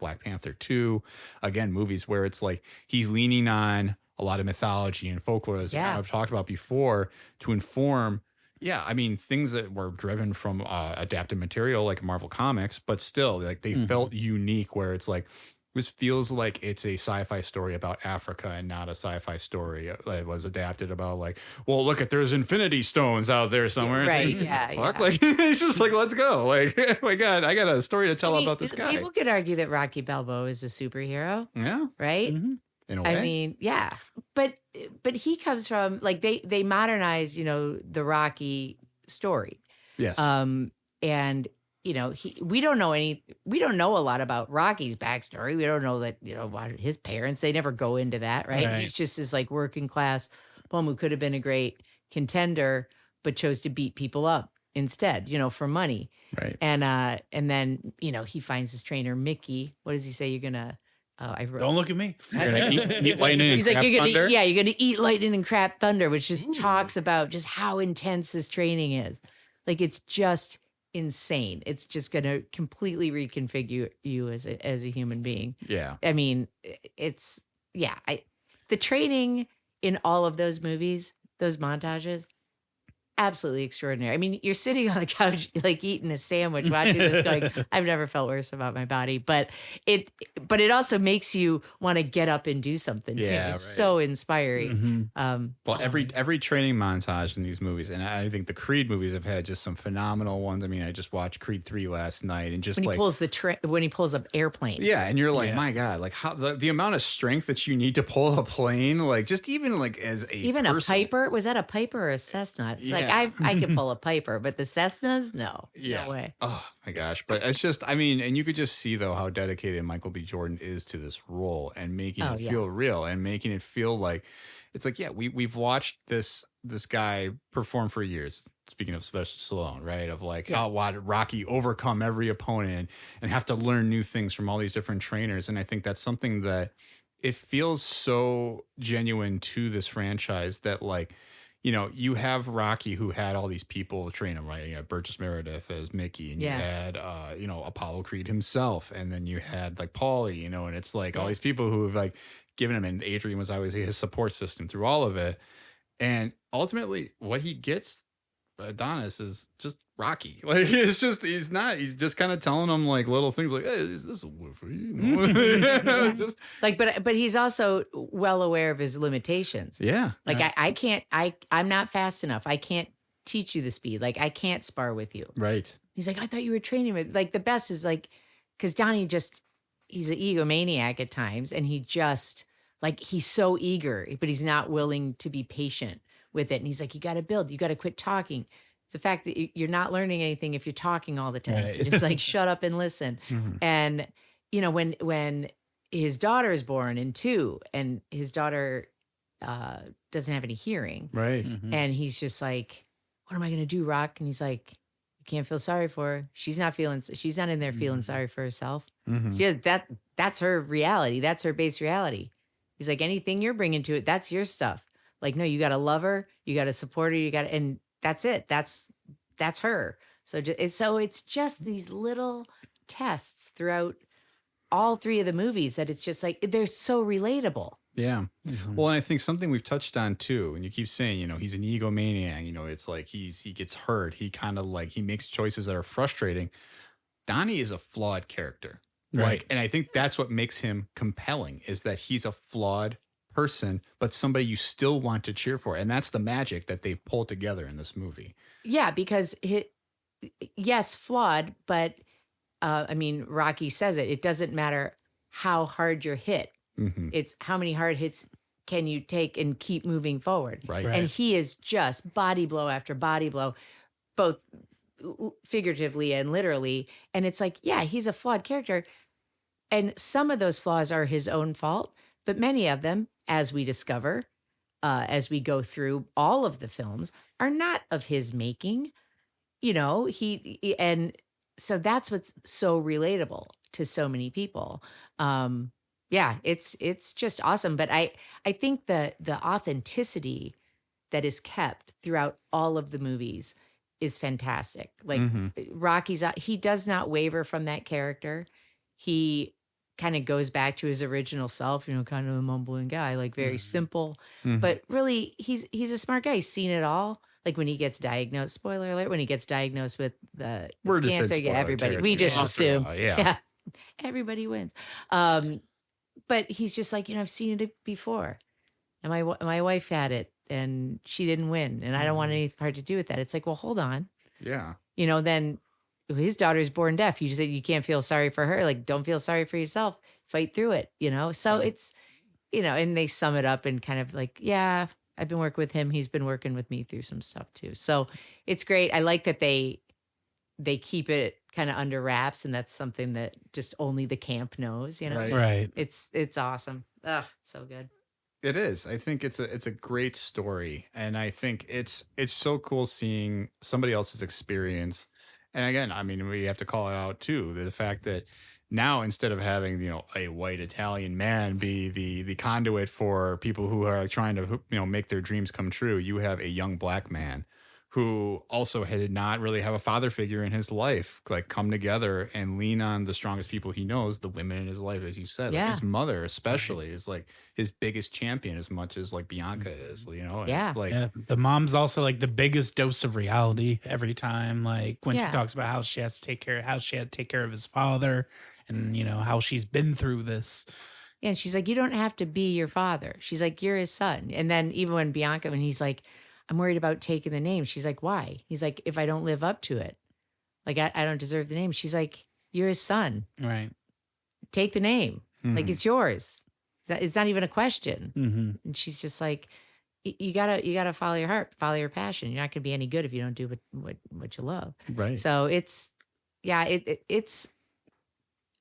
2. Again, movies where it's like he's leaning on a lot of mythology and folklore, as I've talked about before, to inform. Yeah, I mean, things that were driven from adapted material like Marvel Comics, but still, like they felt unique, where it's like, this feels like it's a sci-fi story about Africa and not a sci-fi story that was adapted about like, well, look at, there's infinity stones out there somewhere. Right, It's like, yeah, fuck, yeah. like it's just like, let's go. Like, oh my God, I got a story to tell I mean, about this guy. People could argue that Rocky Balboa is a superhero, Yeah, right? in a way. I mean, yeah, but he comes from like they modernized, you know, the Rocky story, yes. and you know, we don't know a lot about Rocky's backstory. We don't know that, you know, about his parents. They never go into that, right? Right. He's just this like working class bum who could have been a great contender, but chose to beat people up instead, you know, for money. Right. And then, you know, he finds his trainer, Mickey. What does he say? You're gonna, I wrote. Don't look at me. You're gonna eat lightning and He's like, crap you're thunder? gonna eat lightning and crap thunder, which just talks about just how intense this training is. Like, it's just insane. It's just gonna completely reconfigure you as a human being. Yeah. I mean, the training in all of those movies, those montages, absolutely extraordinary. I mean, you're sitting on the couch, like eating a sandwich, watching this going, I've never felt worse about my body, but it also makes you want to get up and do something. too. Yeah, It's right. so inspiring. Well, every training montage in these movies, and I think the Creed movies have had just some phenomenal ones. I mean, I just watched Creed 3 last night, and just when he like, pulls when he pulls up airplane. yeah, and you're like, Yeah. my God, like how the amount of strength that you need to pull a plane, like just even like as a Even person. a Piper, was that a Piper or a Cessna? It's like Yeah. I could pull a Piper, but the Cessnas, no, Yeah. no way. Oh my gosh. But it's just, I mean, and you could just see though how dedicated Michael B. Jordan is to this role and making Oh, it yeah. feel real and making it feel like it's like, yeah, we've watched this guy perform for years. Speaking of Sylvester Stallone, right? Of like how Rocky overcome every opponent and have to learn new things from all these different trainers. And I think that's something that it feels so genuine to this franchise that like, you know, you have Rocky who had all these people train him, right? You had Burgess Meredith as Mickey, and Yeah. you had, you know, Apollo Creed himself, and then you had like Paulie, you know, and it's like all these people who have like given him, and Adrian was always his support system through all of it. And ultimately, what he gets Adonis is just Rocky. Like he's just kind of telling him like little things like, hey, is this a woofy? Just Like, but he's also well aware of his limitations. yeah. Like I'm not fast enough. I can't teach you the speed. Like I can't spar with you. Right. He's like, I thought you were training with, like, the best is like, because Donnie he's an egomaniac at times, and he just, like, he's so eager, but he's not willing to be patient with it. And he's like, you got to build, you got to quit talking. It's the fact that you're not learning anything if you're talking all the time. Right. It's like, shut up and listen. And, you know, when his daughter is born in 2, and his daughter doesn't have any hearing, Right. and he's just like, what am I going to do, Rock? And he's like, you can't feel sorry for her. She's not in there feeling sorry for herself. She has, that's her reality. That's her base reality. He's like, anything you're bringing to it, that's your stuff. Like, no, you got to love her. You got to support her. And that's it. That's her. So it's just these little tests throughout all 3 of the movies that it's just like, they're so relatable. Yeah. Well, and I think something we've touched on too, and you keep saying, you know, he's an egomaniac, you know, it's like he gets hurt. He kind of like, he makes choices that are frustrating. Donnie is a flawed character. Right. Like, and I think that's what makes him compelling, is that he's a flawed person, but somebody you still want to cheer for. And that's the magic that they've pulled together in this movie. Yeah, because yes, flawed, but I mean, Rocky says it. It doesn't matter how hard you're hit. It's how many hard hits can you take and keep moving forward. Right. And he is just body blow after body blow, both figuratively and literally. And it's like, yeah, he's a flawed character. And some of those flaws are his own fault, but many of them, as we discover, as we go through all of the films, are not of his making. You know, and so that's what's so relatable to so many people. Yeah, it's just awesome. But I think the authenticity that is kept throughout all of the movies is fantastic. Like Rocky's, he does not waver from that character. He kind of goes back to his original self, you know, kind of a mumbling guy, like very simple, but really he's a smart guy. He's seen it all. Like when he gets diagnosed, spoiler alert, when he gets diagnosed with the We're just in cancer, spoiler everybody, we territory. just Yeah. assume, Yeah. everybody wins. But he's just like, you know, I've seen it before, and my wife had it, and she didn't win, and I don't want any part to do with that. It's like, well, hold on, Yeah. you know. Then his daughter's born deaf. You said you can't feel sorry for her. Like, don't feel sorry for yourself. Fight through it, you know. So it's, you know, and they sum it up and kind of like, yeah, I've been working with him. He's been working with me through some stuff too. So it's great. I like that they keep it kind of under wraps, and that's something that just only the camp knows, you know. Right. Right. It's awesome. Ugh, so good. It is. I think it's a great story, and I think it's so cool seeing somebody else's experience. And again, I mean, we have to call it out too, the fact that now instead of having, you know, a white Italian man be the conduit for people who are trying to, you know, make their dreams come true, you have a young black man who also did not really have a father figure in his life, like come together and lean on the strongest people he knows, the women in his life, as you said. Yeah. Like his mother especially is like his biggest champion as much as like Bianca is, you know? And Yeah. it's like, Yeah, the mom's also like the biggest dose of reality every time. Like when Yeah. she talks about how she has to take care of his father, and you know how she's been through this. Yeah, and she's like, you don't have to be your father. She's like, you're his son. And then even when Bianca, when he's like, I'm worried about taking the name. She's like, why? He's like, if I don't live up to it, like I don't deserve the name. She's like, you're his son. Right. Take the name. Like it's yours. It's not even a question. Mm-hmm. And she's just like, you gotta follow your heart, follow your passion. You're not gonna be any good if you don't do what you love. right. So it's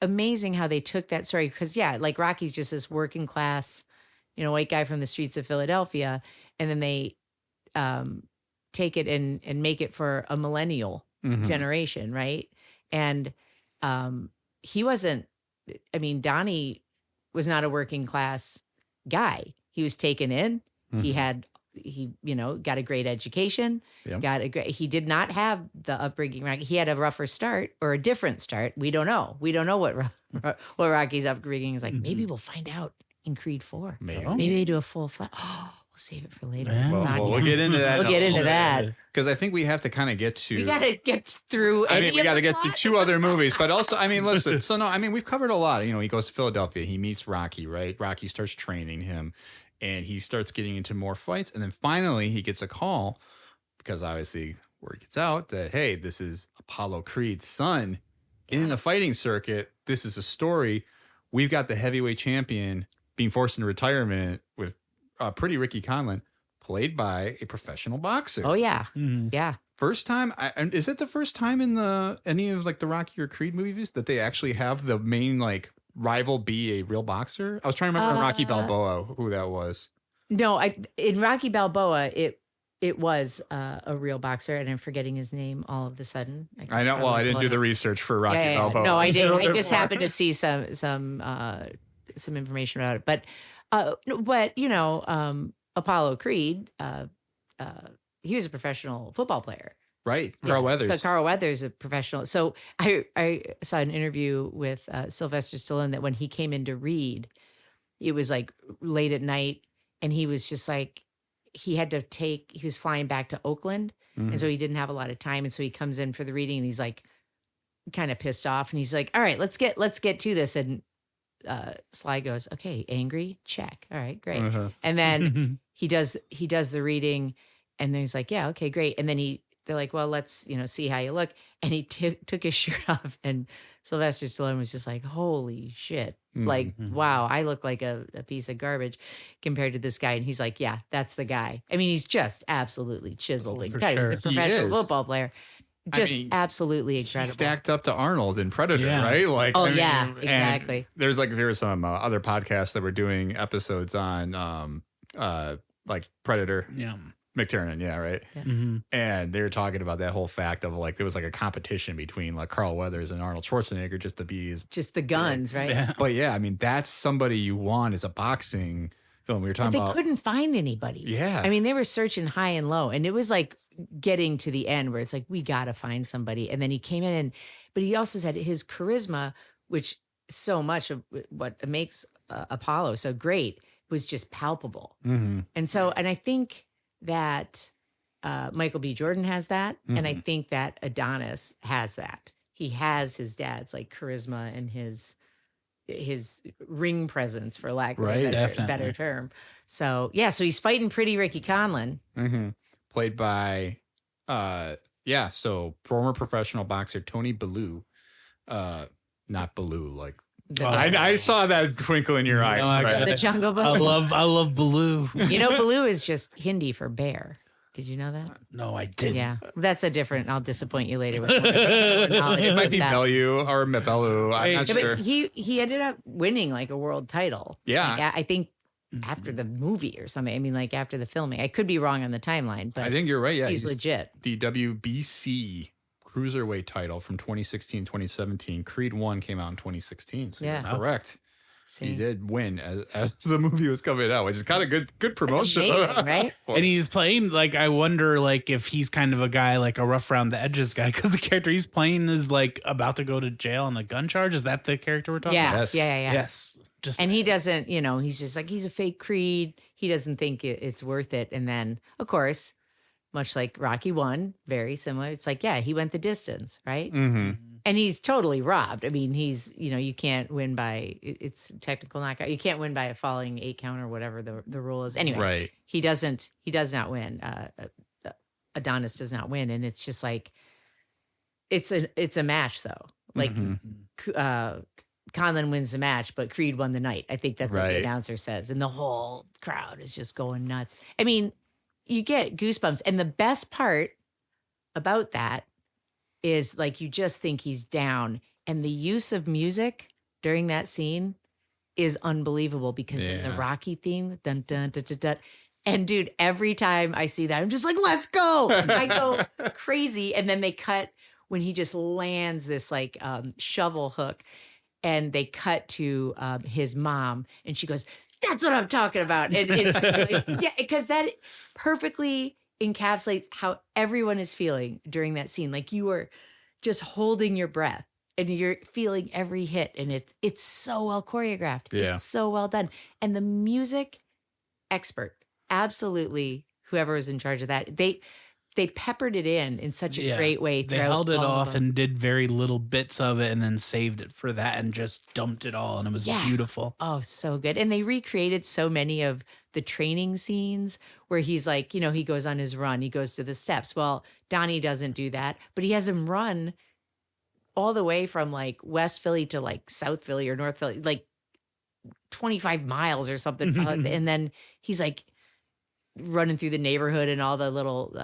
amazing how they took that story, because like Rocky's just this working class, you know, white guy from the streets of Philadelphia, and then they take it and make it for a millennial generation, right? And he wasn't. I mean, Donnie was not a working class guy. He was taken in. He you know, got a great education. Yep. He did not have the upbringing. He had a rougher start or a different start. We don't know. We don't know what Rocky's upbringing is like. Maybe we'll find out in Creed 4. Maybe. Maybe they do a full flat. Oh, we'll save it for later. Yeah. We'll get into that. We'll get into that. Because I think we have to kind of get to. We got to get through. I mean, we got to get through to 2 other movies, but also, I mean, listen. So no, I mean, we've covered a lot. You know, he goes to Philadelphia. He meets Rocky, right? Rocky starts training him, and he starts getting into more fights. And then finally, he gets a call because obviously word gets out that hey, this is Apollo Creed's son in the fighting circuit. This is a story. We've got the heavyweight champion being forced into retirement with pretty Ricky Conlan, played by a professional boxer. Oh yeah, yeah. First time, and is it the first time in any of like the Rocky or Creed movies that they actually have the main like rival be a real boxer? I was trying to remember in Rocky Balboa who that was. No, in Rocky Balboa it was a real boxer, and I'm forgetting his name all of a sudden. I know. Well, I didn't do the research for Rocky Balboa. No, I didn't. I just happened to see some information about it. But you know, Apollo Creed, he was a professional football player. Right. Carl Weathers. So Carl Weathers is a professional. So I saw an interview with Sylvester Stallone that when he came in to read, it was like late at night, and he was just like, he was flying back to Oakland, and so he didn't have a lot of time. And so he comes in for the reading, and he's like kind of pissed off, and he's like, all right, let's get to this. And Sly goes, okay, angry, check. All right, great. And then he does the reading, and then he's like, yeah, okay, great. And then they're like, well, let's, see how you look. And he took his shirt off, and Sylvester Stallone was just like, holy shit. Like, wow, I look like a piece of garbage compared to this guy. And he's like, yeah, that's the guy. I mean, he's just absolutely chiseled. for He's sure. a professional is. football player. Just absolutely incredible. Stacked up to Arnold in Predator, Yeah. right? Like, Oh, I mean, yeah, and exactly. There were some other podcasts that were doing episodes on like Predator. Yeah. McTiernan, yeah, right. Mm-hmm. And they were talking about that whole fact of like there was like a competition between like Carl Weathers and Arnold Schwarzenegger just to be his. Just the guns, right? Yeah. But yeah, I mean that's somebody you want as a boxing film. We were But talking they about. couldn't find anybody. Yeah. I mean, they were searching high and low, and it was like getting to the end where it's like, we got to find somebody. And then he came in, but he also said his charisma, which so much of what makes Apollo so great, was just palpable. Mhm. And I think that Michael B. Jordan has that. And I think that Adonis has that. He has his dad's like charisma and his ring presence, for lack of Right, a better term. So yeah, so he's fighting pretty Ricky Conlan. Played by, so former professional boxer Tony Bellew. Not Bellew, like. I saw that twinkle in your eye. No, I got The it. Jungle Book. I love Baloo. Baloo is just Hindi for bear. Did you know that? No, I didn't. Yeah, that's a different. I'll disappoint you later with more knowledge It might about be that. Bellew or Bellew. I'm not Yeah, but sure. he ended up winning like a world title. Yeah. Like, I think after the movie or something. I mean, like after the filming. I could be wrong on the timeline, but I think you're right. Yeah, he's legit. The WBC cruiserweight title from 2016, 2017. Creed 1 came out in 2016. So Yeah. you're correct. See? He did win as the movie was coming out, which is kind of good promotion. Amazing, right? And he's playing like, I wonder like if he's kind of a guy like a rough around the edges guy, because the character he's playing is like about to go to jail on a gun charge. Is that the character we're talking Yeah, about? yeah. Yes. Just And he doesn't, he's just like, he's a fake Creed. He doesn't think it's worth it. And then, of course, much like Rocky 1, very similar. It's like, yeah, he went the distance, right? Mm-hmm. And he's totally robbed. I mean, he's, you can't win by, it's technical knockout. You can't win by a falling 8 count or whatever the rule is. Anyway, Right. he does not win. Adonis does not win. And it's just like, it's a match though. Like, Conlan wins the match, but Creed won the night. I think that's what Right. the announcer says. And the whole crowd is just going nuts. I mean, you get goosebumps. And the best part about that is like, you just think he's down. And the use of music during that scene is unbelievable because then the Yeah. Rocky theme, dun, dun, dun, dun, dun. And dude, every time I see that, I'm just like, let's go. I go crazy. And then they cut when he just lands this like shovel hook, and they cut to his mom, and she goes, "That's what I'm talking about." And it's just like, yeah, because that perfectly encapsulates how everyone is feeling during that scene. Like you are just holding your breath and you're feeling every hit, and it's so well choreographed. Yeah. It's so well done. And the music expert absolutely whoever was in charge of that. They peppered it in such a great way. They held it all of off them. and did very little bits of it and then saved it for that and just dumped it all. And it was beautiful. Oh, so good. And they recreated so many of the training scenes where he's like, you know, he goes on his run, he goes to the steps. Well, Donnie doesn't do that, but he has him run all the way from like West Philly to like South Philly or North Philly, like 25 miles or something. And then he's like running through the neighborhood and all the little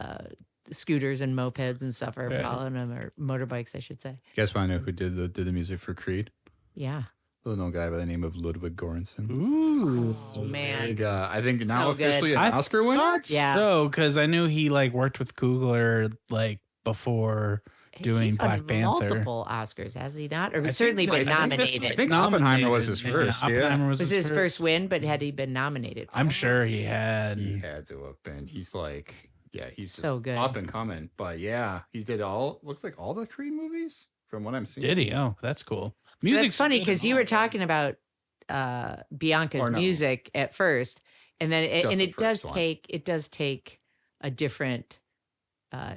scooters and mopeds and stuff are following him, or motorbikes, I should say. Guess what? I know who did the music for Creed? Yeah. Little known guy by the name of Ludwig Göransson. Ooh. Oh, man. Big, I think now So good. officially an Oscar winner. Thought Yeah. so, because I knew he like worked with Coogler like before doing He's won Black Panther. multiple Oscars, has he not? Or think certainly that- been I think this nominated. I think Oppenheimer was his first. Yeah, Oppenheimer was was his first win, but had he been nominated? I'm sure he had. he had to have been. He's like, yeah, he's So good. up and coming. But yeah, he did looks like all the Creed movies from what I'm seeing. Did he? Oh, that's cool. So Music's that's funny good because and you all, were talking about Bianca's Or no. music at first, and then Just and the it does first one. take a different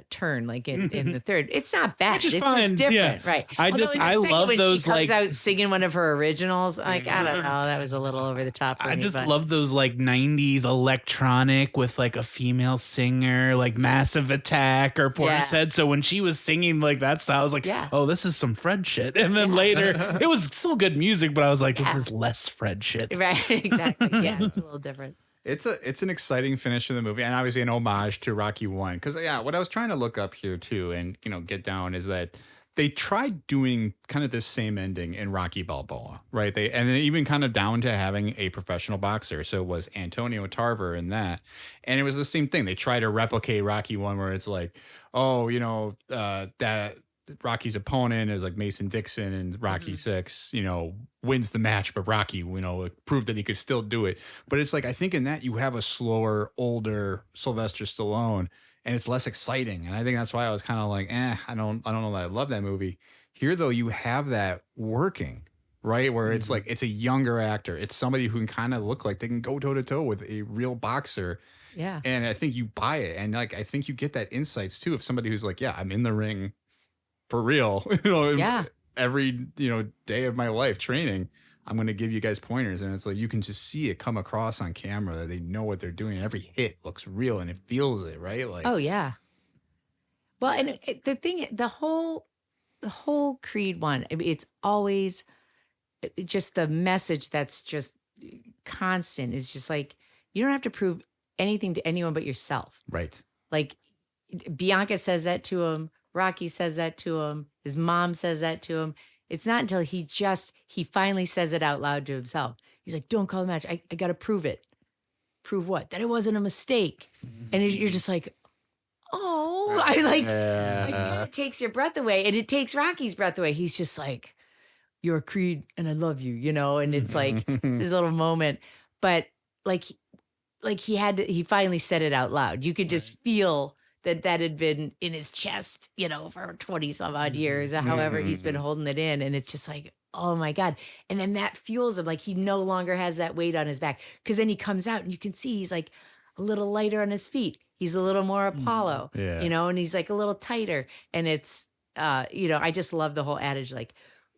turn, like in the third. It's not bad. Which is it's fine, just different, yeah. right? I Although just- in the I second love one, those, she comes like- out singing one of her originals. Like, I don't know, that was a little over the top for I me. just but love those like 90s electronic with like a female singer, like Massive Attack or Portishead. So when she was singing like that style, I was like, Yeah. oh, this is some Fred shit. And then later, it was still good music, but I was like, this is less Fred shit. Right, exactly. Yeah, it's a little different. It's an exciting finish to the movie, and obviously an homage to Rocky 1. Because what I was trying to look up here too, and get down, is that they tried doing kind of this same ending in Rocky Balboa, right? And then even kind of down to having a professional boxer. So it was Antonio Tarver in that, and it was the same thing. They try to replicate Rocky 1, where it's like, oh, that Rocky's opponent is like Mason Dixon, and Rocky 6, wins the match, but Rocky, proved that he could still do it. But it's like, I think in that you have a slower, older Sylvester Stallone, and it's less exciting. And I think that's why I was kind of like, I don't know that I love that movie. Here, though, you have that working, right? Where it's like, it's a younger actor. It's somebody who can kind of look like they can go toe to toe with a real boxer. Yeah. And I think you buy it. And like, I think you get that insights too, of somebody who's like, yeah, I'm in the ring for real, Yeah. every, day of my life training, I'm going to give you guys pointers. And it's like, you can just see it come across on camera that they know what they're doing. Every hit looks real and it feels it, right? Like, Oh yeah. Well, and the whole Creed one, I mean, it's always just the message that's just constant is just like, you don't have to prove anything to anyone but yourself. right. Like Bianca says that to him. Rocky says that to him. His mom says that to him. It's not until he finally says it out loud to himself. He's like, don't call the match. I got to prove it. Prove what? That it wasn't a mistake. And you're just like, oh, like, it kind of takes your breath away. And it takes Rocky's breath away. He's just like, you're a Creed and I love you, and it's like this little moment. But like he finally said it out loud. You could just feel that had been in his chest, for 20 some odd years, or however he's been holding it in. And it's just like, oh my God. And then that fuels him. Like he no longer has that weight on his back. Cause then he comes out and you can see he's like a little lighter on his feet. He's a little more Apollo, Yeah. and he's like a little tighter. And it's, I just love the whole adage, like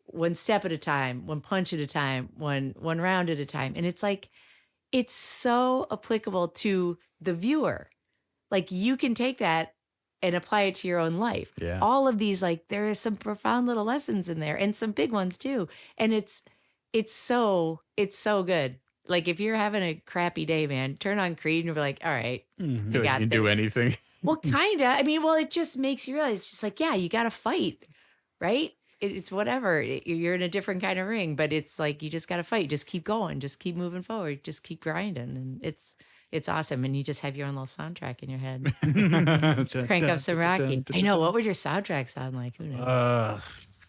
one step at a time, one punch at a time, one round at a time. And it's like, it's so applicable to the viewer. Like you can take that and apply it to your own life. Yeah. All of these, like there are some profound little lessons in there and some big ones too. And it's so good. Like if you're having a crappy day, man, turn on Creed and you'll be like, all right, You you got can do this. anything. Well, kind of. I mean, it just makes you realize, it's just like, yeah, you got to fight, right? It's whatever. You're in a different kind of ring, but it's like, you just got to fight. Just keep going. Just keep moving forward. Just keep grinding. And it's awesome. And you just have your own little soundtrack in your head. Crank up some Rocky. I know. What would your soundtrack sound like? Who knows?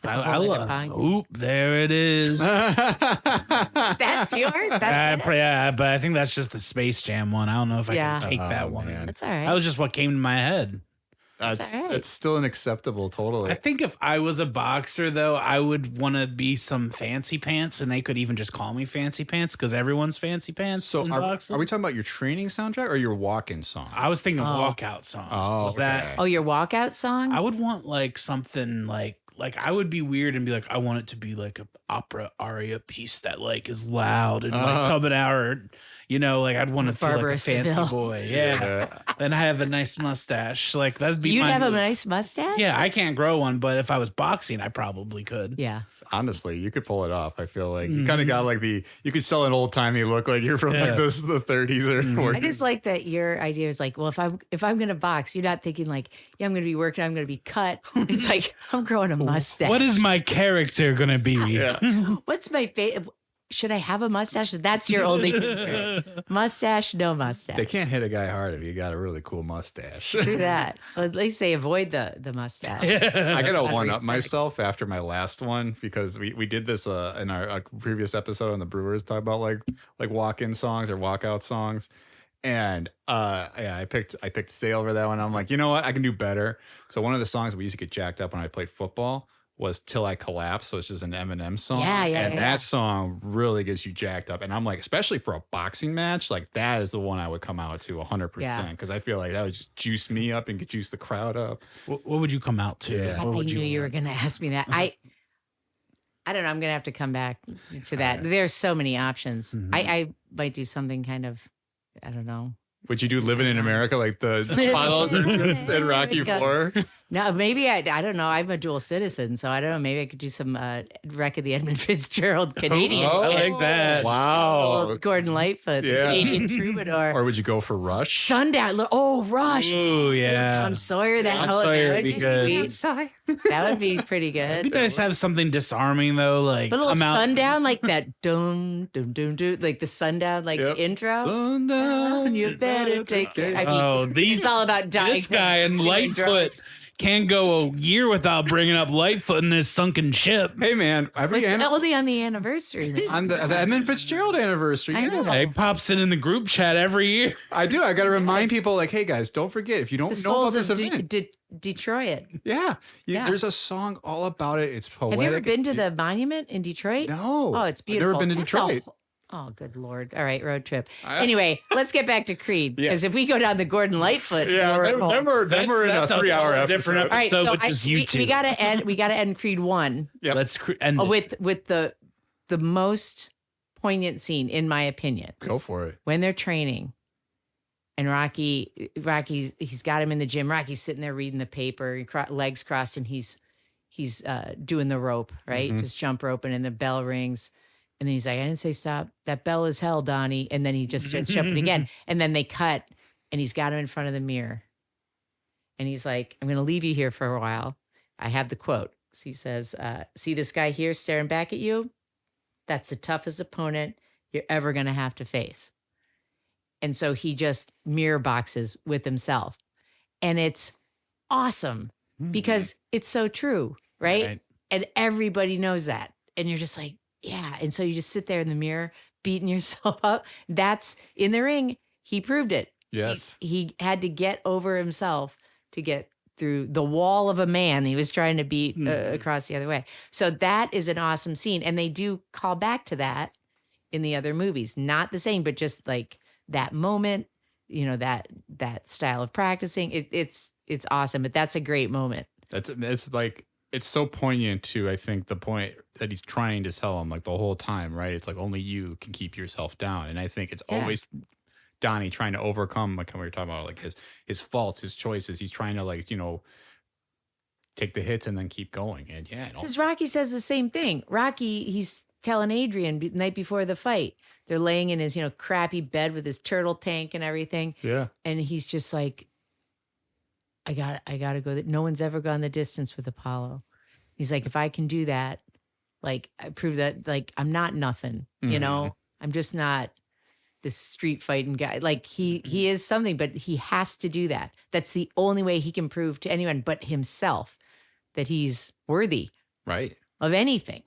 I whole other love. podcast. Oop, there it is. That's yours? That's it? Yeah, but I think that's just the Space Jam one. I don't know if I Yeah. can take that Oh, one. man. That's all right. That was just what came to my head. That's all right. it's still an acceptable totally. I think if I was a boxer, though, I would want to be some fancy pants, and they could even just call me fancy pants because everyone's fancy pants. So in boxing. are we talking about your training soundtrack or your walk-in song? I was thinking walkout song. Oh, was that? Oh, your walkout song? I would want like something like I would be weird and be like, I want it to be like an opera aria piece that like is loud and like coming out, or like I'd want to feel like Barbara a fancy Seville. boy. Yeah. Then I have a nice mustache. Like that'd be You'd my have a move. nice mustache? Yeah, I can't grow one, but if I was boxing, I probably could. Yeah. Honestly, you could pull it off. I feel like you kind of got like you could sell an old timey look like you're from like the 30s or 40s. I just like that your idea is like, well, if I'm gonna box, you're not thinking like, yeah, I'm gonna be working, I'm gonna be cut. It's like I'm growing a mustache. What is my character gonna be? Yeah. What's my favorite? Should I have a mustache? That's your only concern. Mustache, no mustache. They can't hit a guy hard if you got a really cool mustache. True that. Well, at least they avoid the mustache. I gotta one up respect. myself after my last one because we did this in our previous episode on the Brewers, talk about like walk-in songs or walkout songs, and I picked Say over that one. I'm like, you know what, I can do better. So one of the songs we used to get jacked up when I played football was Till I Collapse. So it's just an Eminem song. And that song really gets you jacked up. And I'm like, especially for a boxing match, like that is the one I would come out to 100%. Because I feel like that would just juice me up and get juice the crowd up. What would you come out to? Yeah. I What would knew you were going to ask me that. I don't know. I'm going to have to come back to that. There's so many options. I might do something kind of, I don't know. Would you do Living in America like the Apollos in Rocky There we IV? No, maybe I don't know. I'm a dual citizen, so I don't know. Maybe I could do some Wreck of the Edmund Fitzgerald Canadian. Oh, I like that. Wow. Little Gordon Lightfoot, the Yeah. Canadian troubadour. Or would you go for Rush? Sundown. Oh, Rush. Ooh, yeah. Tom Sawyer. That, Tom Sawyer that would would be be good. sweet. That would be pretty good. It'd be nice to have something disarming though, like But a little come out. sundown, like that, dum dum dum dum, like the sundown, like Yep. intro. Sundown, You better take care. I mean, Oh, these it's all about dying. this guy and doing Lightfoot drugs. can't go a year without bringing up Lightfoot in this sunken ship. Hey man, every It's only on the anniversary. on the Edmund Fitzgerald anniversary. I know. Yes. He pops it in the group chat every year. I do. I got to remind people, like, hey guys, don't forget if you don't The know about souls this of event. Detroit. Yeah. Yeah. There's a song all about it. It's poetic. Have you ever been to the monument in Detroit? No. Oh, it's I've beautiful. never been to That's a Detroit. whole- Oh, good Lord. All right, road trip. I- Anyway, let's get back to Creed. Because Yes. if we go down the Gordon Lightfoot, Yeah, rabbit hole- them are in a That's a 3-hour whole different episode. All right, episode, so which is you two. we gotta end Creed 1 Yep. Let's end it. with the most poignant scene, in my opinion, Go for it. when they're training. And Rocky, he's got him in the gym. Rocky's sitting there reading the paper, legs crossed, and he's doing the rope, right? Just jump roping, and the bell rings. And then he's like, I didn't say stop. That bell is hell, Donnie. And then he just starts jumping again. And then they cut, and he's got him in front of the mirror. And he's like, I'm going to leave you here for a while. I have the quote. He says, see this guy here staring back at you? That's the toughest opponent you're ever going to have to face. And so he just mirror boxes with himself. And it's awesome because it's so true, right? Right. And everybody knows that. And you're just like, yeah. And so you just sit there in the mirror, beating yourself up. That's in the ring. He proved it. Yes. He had to get over himself to get through the wall of a man he was trying to beat across the other way. So that is an awesome scene. And they do call back to that in the other movies. Not the same, but just like that moment, that style of practicing. It's awesome. But that's a great moment. It's like, it's so poignant to, I think, the point that he's trying to tell him like the whole time, right? It's like only you can keep yourself down. And I think it's always Donnie trying to overcome, like we were talking about, like his faults, his choices. He's trying to take the hits and then keep going. And Because Rocky says the same thing. Rocky, he's telling Adrian the night before the fight, they're laying in his, crappy bed with his turtle tank and everything. yeah. And he's just like, I gotta go. No one's ever gone the distance with Apollo. He's like, if I can do that, like I prove that, like I'm not nothing, I'm just not this street fighting guy. Like he is something, but he has to do that. That's the only way he can prove to anyone but himself that he's worthy Right. of anything.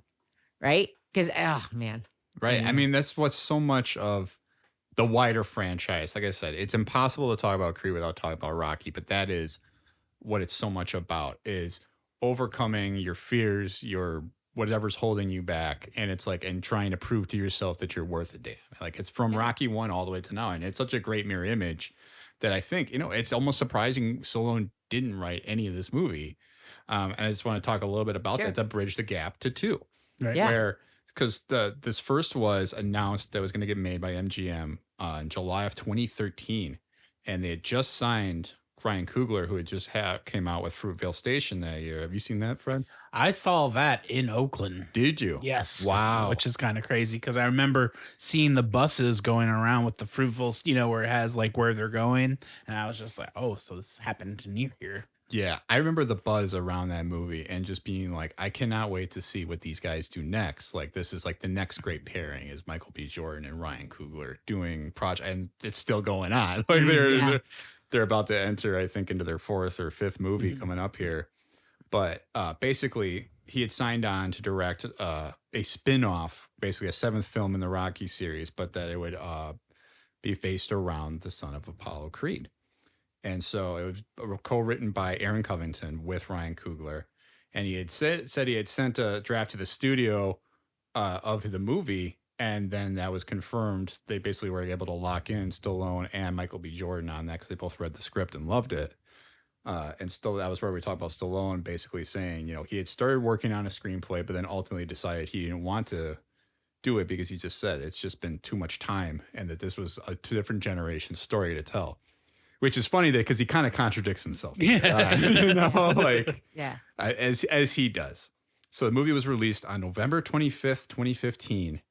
Right. Because, oh man. Right. I mean, that's what's so much of the wider franchise. Like I said, it's impossible to talk about Creed without talking about Rocky, but that is what it's so much about is overcoming your fears, your whatever's holding you back, and it's like and trying to prove to yourself that you're worth a damn. Like it's from Rocky 1 all the way to now, and it's such a great mirror image that I think it's almost surprising Stallone didn't write any of this movie. And I just want to talk a little bit about that to bridge the gap to 2, Right. Yeah. where because this first was announced that was going to get made by MGM in July of 2013, and they had just signed Ryan Coogler, who had just came out with Fruitvale Station that year. Have you seen that, Fred? I saw that in Oakland. Did you? Yes. Wow. Which is kind of crazy because I remember seeing the buses going around with the Fruitfuls, where it has like where they're going. And I was just like, oh, so this happened near here. Yeah, I remember the buzz around that movie and just being like, I cannot wait to see what these guys do next. Like, this is like the next great pairing is Michael B. Jordan and Ryan Coogler doing project, and it's still going on. Like they're about to enter, I think, into their 4th or 5th movie coming up here. But basically, he had signed on to direct a spin-off, basically a 7th film in the Rocky series, but that it would be based around the son of Apollo Creed. And so it was co-written by Aaron Covington with Ryan Coogler. And he had said he had sent a draft to the studio of the movie. And then that was confirmed. They basically were able to lock in Stallone and Michael B. Jordan on that because they both read the script and loved it. And still, that was where we talked about Stallone basically saying, he had started working on a screenplay, but then ultimately decided he didn't want to do it because he just said it's just been too much time and that this was a 2 different generations story to tell. Which is funny because he kind of contradicts himself. Yeah. As he does. So the movie was released on November 25th, 2015,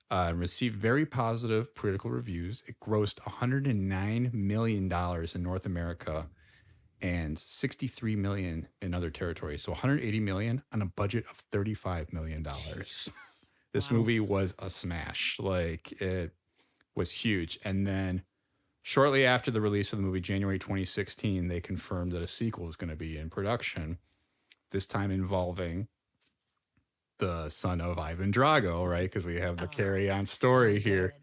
and received very positive critical reviews. It grossed $109 million in North America and $63 million in other territories. So $180 million on a budget of $35 million. This movie was a smash. Like, it was huge. And then shortly after the release of the movie, January 2016, they confirmed that a sequel is going to be in production, this time involving the son of Ivan Drago, right? Because we have the carry-on story here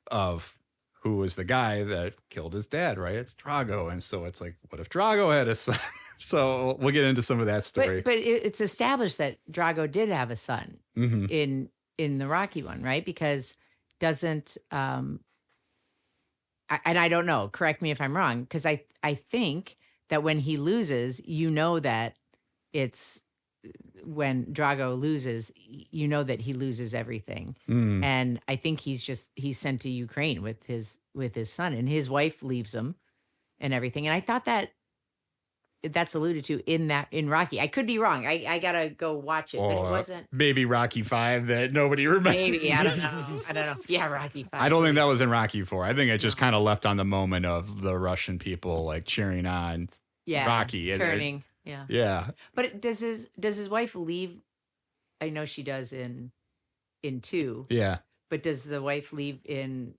of who was the guy that killed his dad, right? It's Drago. And so it's like, what if Drago had a son? So we'll get into some of that story. But it's established that Drago did have a son in the Rocky one, right? Because doesn't... and I don't know, correct me if I'm wrong, because I think that when he loses, that it's when Drago loses, that he loses everything. And I think he's sent to Ukraine with his son, and his wife leaves him and everything. And I thought that's alluded to in Rocky. I could be wrong. I gotta go watch it, but it wasn't. Maybe Rocky 5 that nobody remembers. Maybe I don't know. Yeah, Rocky 5. I don't think that was in Rocky 4. I think it just kind of left on the moment of the Russian people like cheering on Rocky and turning. Yeah. But does his wife leave? I know she does in 2. Yeah. But does the wife leave in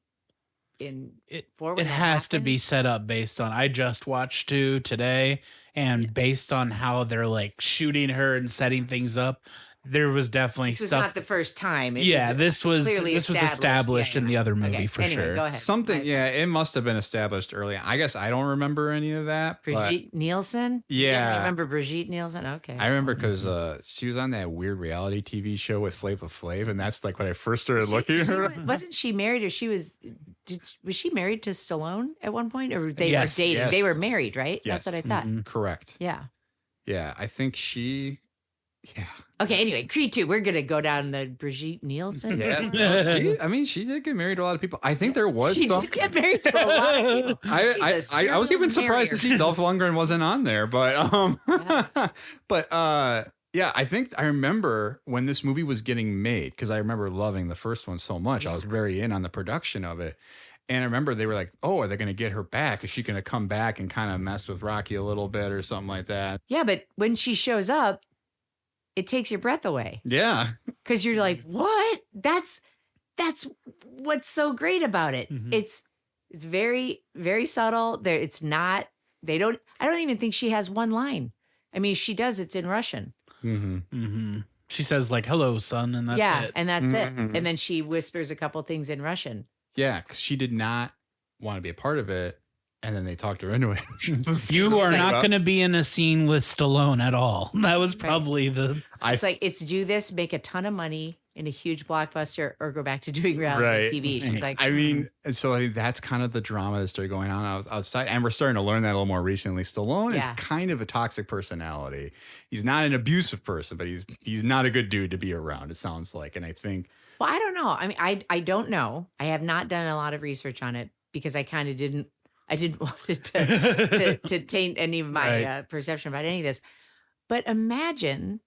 4? It has to be set up based on. I just watched 2 today, and based on how they're like shooting her and setting things up, there was definitely This was stuff. not the first time. This was clearly established in the other movie Okay, for anyway, sure. Go ahead. Something, it must have been established early. I guess I don't remember any of that. But Brigitte Nielsen? Yeah. You remember Brigitte Nielsen? Okay. I remember because she was on that weird reality TV show with Flavor Flav, and that's like when I first started looking at her. Wasn't she married, or was she married to Stallone at one point, or they Yes. were dating? Yes. They were married, right? Yes. That's what I thought. Correct. Yeah. Yeah, I think she. Yeah. Okay. Anyway, Creed 2. We're gonna go down the Brigitte Nielsen. Yeah. She did get married to a lot of people. I think there was She some. did get married to a lot of people. I She's a was even serial surprised to see marrier. Dolph Lundgren wasn't on there, but I think I remember when this movie was getting made because I remember loving the first one so much. I was very in on the production of it. And I remember they were like, "Oh, are they going to get her back? Is she going to come back and kind of mess with Rocky a little bit or something like that?" Yeah, but when she shows up, it takes your breath away Yeah. because you're like, "What? That's what's so great about it. It's very, very subtle. There, it's not. I don't even think she has one line. I mean, if she does, it's in Russian. She says like "Hello, son," and that's it. And that's it. And then she whispers a couple things in Russian. Yeah, because she did not want to be a part of it. And then they talked her into it. You are not going to be in a scene with Stallone at all. That was probably the. It's like, it's do this, make a ton of money in a huge blockbuster, or go back to doing reality TV. It's like, I mean, and so I mean, that's kind of the drama that started going on outside. And we're starting to learn that a little more recently. Stallone is kind of a toxic personality. He's not an abusive person, but he's not a good dude to be around, it sounds like. And I think. well, I don't know. I mean, I don't know. I have not done a lot of research on it because I kind of didn't. I didn't want it to taint any of my perception about any of this. But imagine,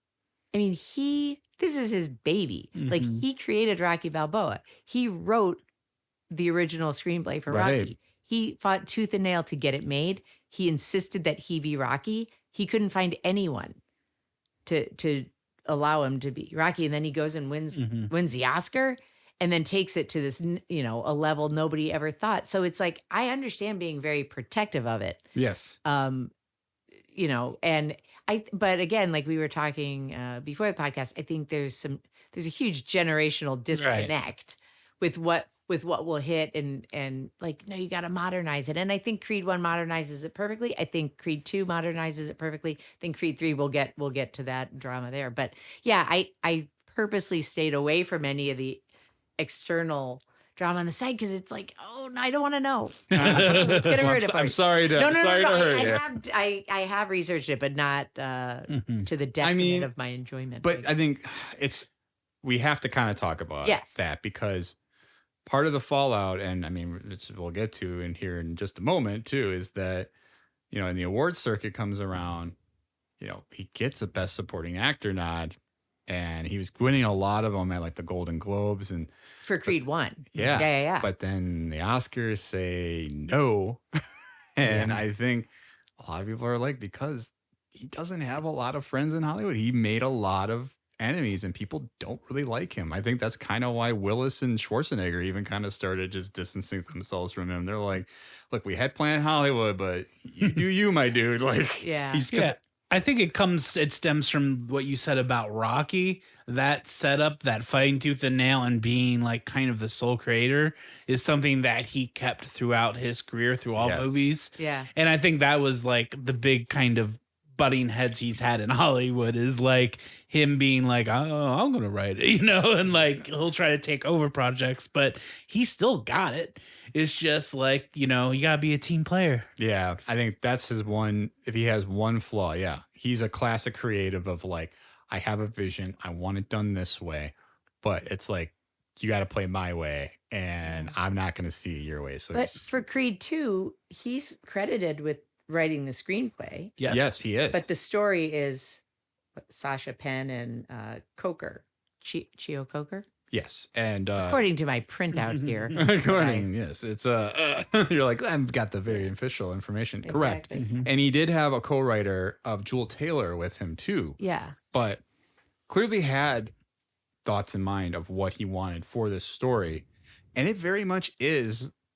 I mean, this is his baby. Like, he created Rocky Balboa. He wrote the original screenplay for Rocky. He fought tooth and nail to get it made. He insisted that he be Rocky. He couldn't find anyone to allow him to be Rocky. And then he goes and wins the Oscar. And then takes it to this, a level nobody ever thought. So it's like, I understand being very protective of it. Yes. And but again, like we were talking before the podcast, I think there's a huge generational disconnect with what will hit and like, no, you got to modernize it. And I think Creed 1 modernizes it perfectly. I think Creed 2 modernizes it perfectly. I think Creed 3 we'll get to that drama there. But yeah, I purposely stayed away from any of the external drama on the side because it's like, oh, I don't want to know. It's gonna hurt it. I'm sorry to hurt you. I have researched it, but not to the detriment of my enjoyment. But I think we have to kind of talk about that because part of the fallout, and I mean, we'll get to in here in just a moment too, is that in the awards circuit comes around, he gets a Best Supporting Actor nod. And he was winning a lot of them at like the Golden Globes and for Creed 1. Yeah. But then the Oscars say no. And I think a lot of people are like, because he doesn't have a lot of friends in Hollywood. He made a lot of enemies and people don't really like him. I think that's kind of why Willis and Schwarzenegger even kind of started just distancing themselves from him. They're like, look, we had Planet Hollywood, but you do you, my dude. Like, I think it stems from what you said about Rocky. That setup, that fighting tooth and nail and being like kind of the sole creator is something that he kept throughout his career, through all movies. Yeah. And I think that was like the big kind of butting heads he's had in Hollywood is like him being like, oh, I'm going to write it, and like he'll try to take over projects, but he still got it. It's just like, you got to be a team player. Yeah. I think that's his one. If he has one flaw, he's a classic creative of like, I have a vision. I want it done this way, but it's like, you got to play my way and I'm not going to see it your way. So, but for Creed 2, he's credited with writing the screenplay. Yes, he is. But the story is Sasha Penn and Coker, Chio Coker. Yes, and according to my printout here. Yes, it's you're like, I've got the very official information. Exactly. Correct. And he did have a co-writer of Jewel Taylor with him too. Yeah. But clearly had thoughts in mind of what he wanted for this story. And it very much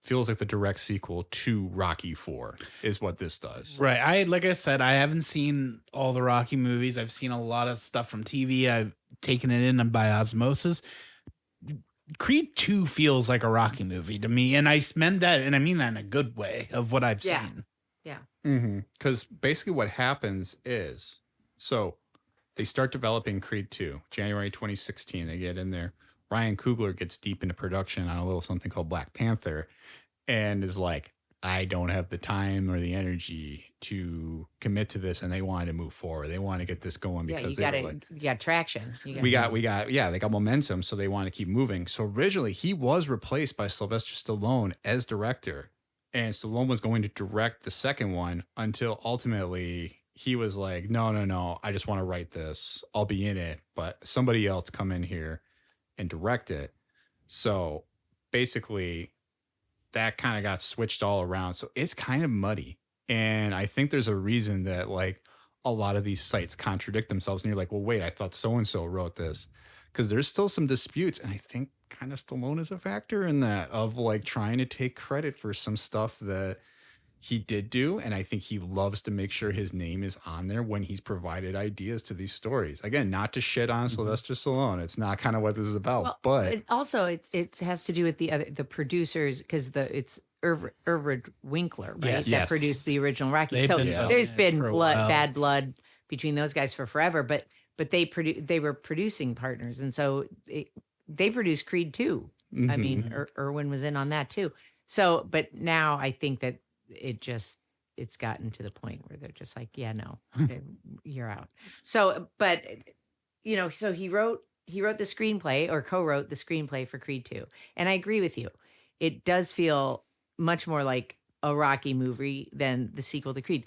feels like the direct sequel to Rocky 4 is what this does. Right. Like I said, I haven't seen all the Rocky movies. I've seen a lot of stuff from TV. I've taken it in by osmosis. Creed 2 feels like a Rocky movie to me. And I mean that in a good way of what I've seen. Yeah. Because basically what happens is, so they start developing Creed 2, January 2016. They get in there. Ryan Coogler gets deep into production on a little something called Black Panther and is like, I don't have the time or the energy to commit to this. And they wanted to move forward. They want to get this going because you got traction. They got momentum. So they want to keep moving. So originally he was replaced by Sylvester Stallone as director, and Stallone was going to direct the second one until ultimately he was like, no, I just want to write this. I'll be in it, but somebody else come in here and direct it. So basically that kind of got switched all around. So it's kind of muddy. And I think there's a reason that like a lot of these sites contradict themselves. And you're like, well, wait, I thought so-and-so wrote this. Because there's still some disputes. And I think kind of Stallone is a factor in that of like trying to take credit for some stuff that he did do. And I think he loves to make sure his name is on there when he's provided ideas to these stories. Again, not to shit on Sylvester Stallone. It's not kind of what this is about. Well, but it has to do with the producers, because it's Irvin Winkler, right? Yes. That Yes. produced the original Rocky. They've So been there's building it been for a while. bad blood between those guys for forever, but they were producing partners, and so they produced Creed 2. I mean, Irwin was in on that too. So, but now I think that it's gotten to the point where they're just like, yeah, no, you're out. So, but so he wrote the screenplay or co-wrote the screenplay for Creed 2. And I agree with you. It does feel much more like a Rocky movie than the sequel to Creed.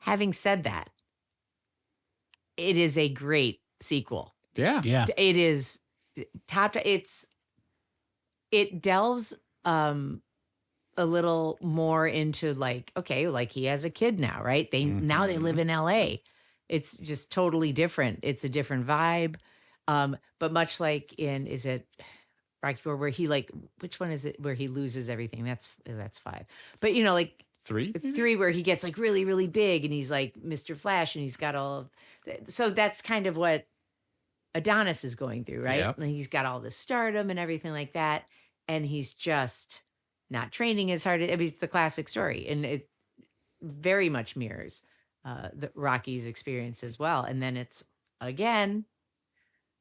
Having said that, it is a great sequel. Yeah. Yeah. It is it delves a little more into like, okay, like he has a kid now, right? Now they live in LA. It's just totally different. It's a different vibe. But much like is it Rocky IV where he which one is it where he loses everything? That's 5. But like 3? 3 where he gets like really, really big and he's like Mr. Flash and he's got all of so that's kind of what Adonis is going through, right? Yep. And he's got all this stardom and everything like that. And he's just not training as hard. I mean, it's the classic story. And it very much mirrors the Rocky's experience as well. And then it's, again,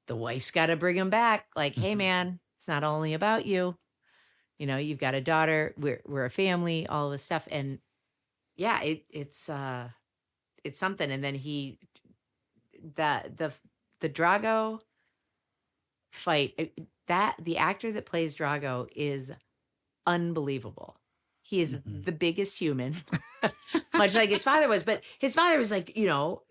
the wife's got to bring him back. Like, hey, man, it's not only about you. You've got a daughter. We're a family, all this stuff. And yeah, it's something. And then the Drago fight, the actor that plays Drago is unbelievable. He is the biggest human, much like his father was. But his father was like, Dolph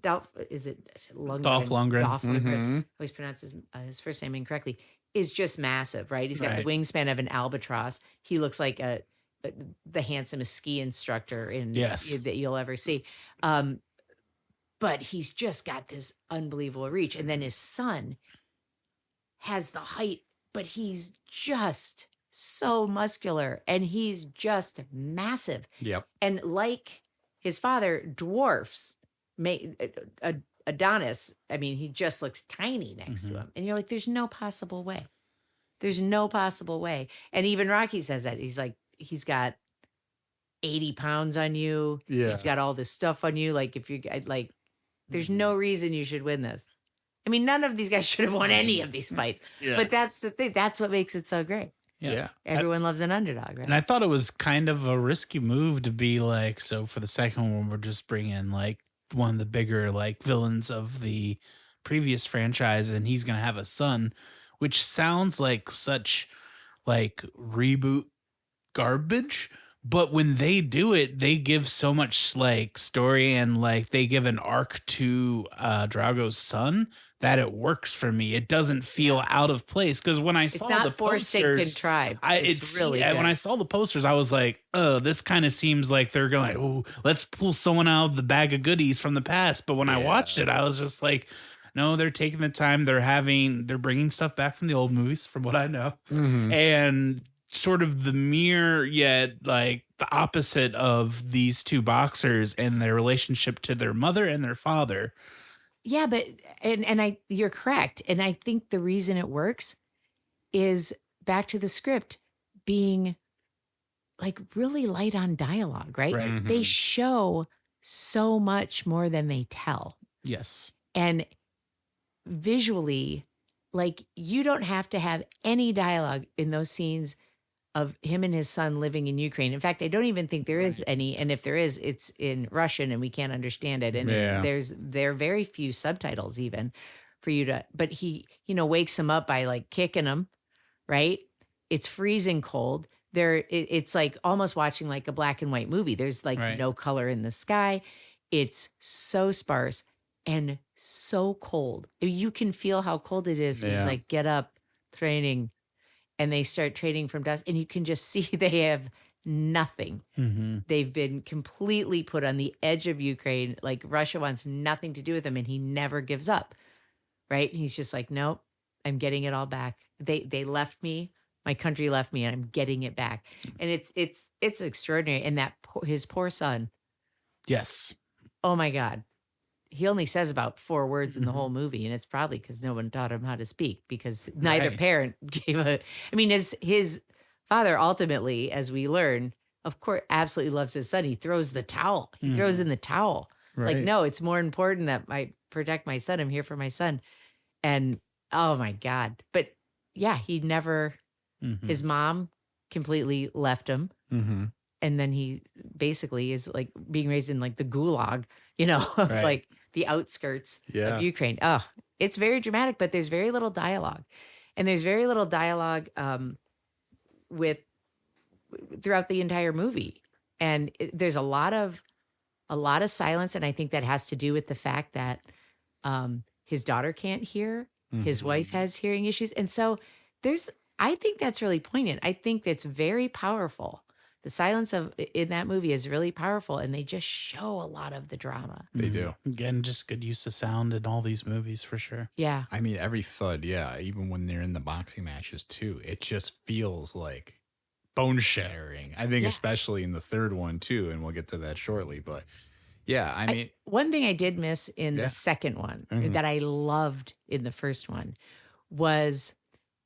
Lundgren? Dolph Lundgren. Dolph Lundgren. I always pronounce his first name incorrectly. Is just massive, right? He's got the wingspan of an albatross. He looks like the handsomest ski instructor that you'll ever see. But he's just got this unbelievable reach. And then his son has the height, but he's just so muscular and he's just massive. Yep. And like his father, dwarfs Adonis. I mean, he just looks tiny next to him. And you're like, there's no possible way. There's no possible way. And even Rocky says that. He's like, he's got 80 pounds on you. Yeah. He's got all this stuff on you. Like, if you like, there's no reason you should win this. I mean, none of these guys should have won any of these fights. Yeah. But that's the thing. That's what makes it so great. Yeah. Everyone loves an underdog, right? And I thought it was kind of a risky move to be like, so for the second one, we're just bringing like one of the bigger like villains of the previous franchise, and he's gonna have a son, which sounds like such like reboot garbage. But when they do it, they give so much like story and like they give an arc to Drago's son that it works for me. It doesn't feel out of place because when I saw It's not the forced and posters, contrived. it's really when good. I saw the posters, I was like, oh, this kind of seems like they're going, oh, let's pull someone out of the bag of goodies from the past. But when I watched it, I was just like, no, they're taking the time. They're bringing stuff back from the old movies, from what I know, and sort of the mirror, yet like the opposite of these two boxers and their relationship to their mother and their father. Yeah, but you're correct. And I think the reason it works is back to the script being like really light on dialogue, right? Right. They show so much more than they tell. Yes. And visually, like you don't have to have any dialogue in those scenes of him and his son living in Ukraine. In fact, I don't even think there is any. And if there is, it's in Russian and we can't understand it. And there are very few subtitles even for you to, but he, wakes him up by like kicking him, right? It's freezing cold. It's like almost watching like a black and white movie. There's like no color in the sky. It's so sparse and so cold. You can feel how cold it is. He's like, get up, training. And they start trading from dusk, and you can just see they have nothing. They've been completely put on the edge of Ukraine. Like Russia wants nothing to do with them, and he never gives up. Right? And he's just like, nope, I'm getting it all back. They left me, my country left me, and I'm getting it back. And it's extraordinary. And his poor son. Yes. Oh my God. He only says about 4 words in the whole movie, and it's probably because no one taught him how to speak because neither parent gave I mean, his father ultimately, as we learn, of course, absolutely loves his son. He throws the towel. He throws in the towel. Like, Right. no, it's more important that I protect my son. I'm here for my son. And oh my God. But yeah, he never, his mom completely left him. Mm-hmm. And then he basically is like being raised in like the gulag, you know, of Right. like the outskirts Yeah. of Ukraine. Oh, it's very dramatic, but there's very little dialogue. And there's very little dialogue with throughout the entire movie. And there's a lot of silence. And I think that has to do with the fact that his daughter can't hear, his wife has hearing issues. And so I think that's really poignant. I think that's very powerful. The silence in that movie is really powerful, and they just show a lot of the drama. They do. Again, just good use of sound in all these movies for sure. Yeah. I mean, every thud, yeah, even when they're in the boxing matches too, it just feels like bone shattering. I think Yeah. especially in the third one too, and we'll get to that shortly. But yeah, I mean, One thing I did miss in Yeah. the second one Mhm. that I loved in the first one was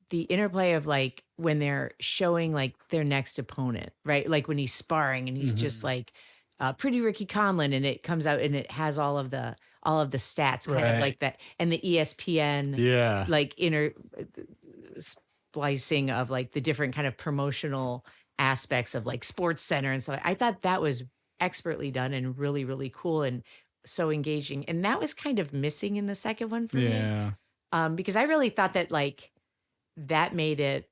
the interplay of like when they're showing like their next opponent, right? Like when he's sparring and he's just like pretty Ricky Conlon, and it comes out and it has all of the stats kind of Right. like that, and the ESPN yeah, like inner splicing of like the different kind of promotional aspects of like Sports Center and stuff. I thought that was expertly done and really, really cool and so engaging. And that was kind of missing in the second one for me. yeah, Because I really thought that like that made it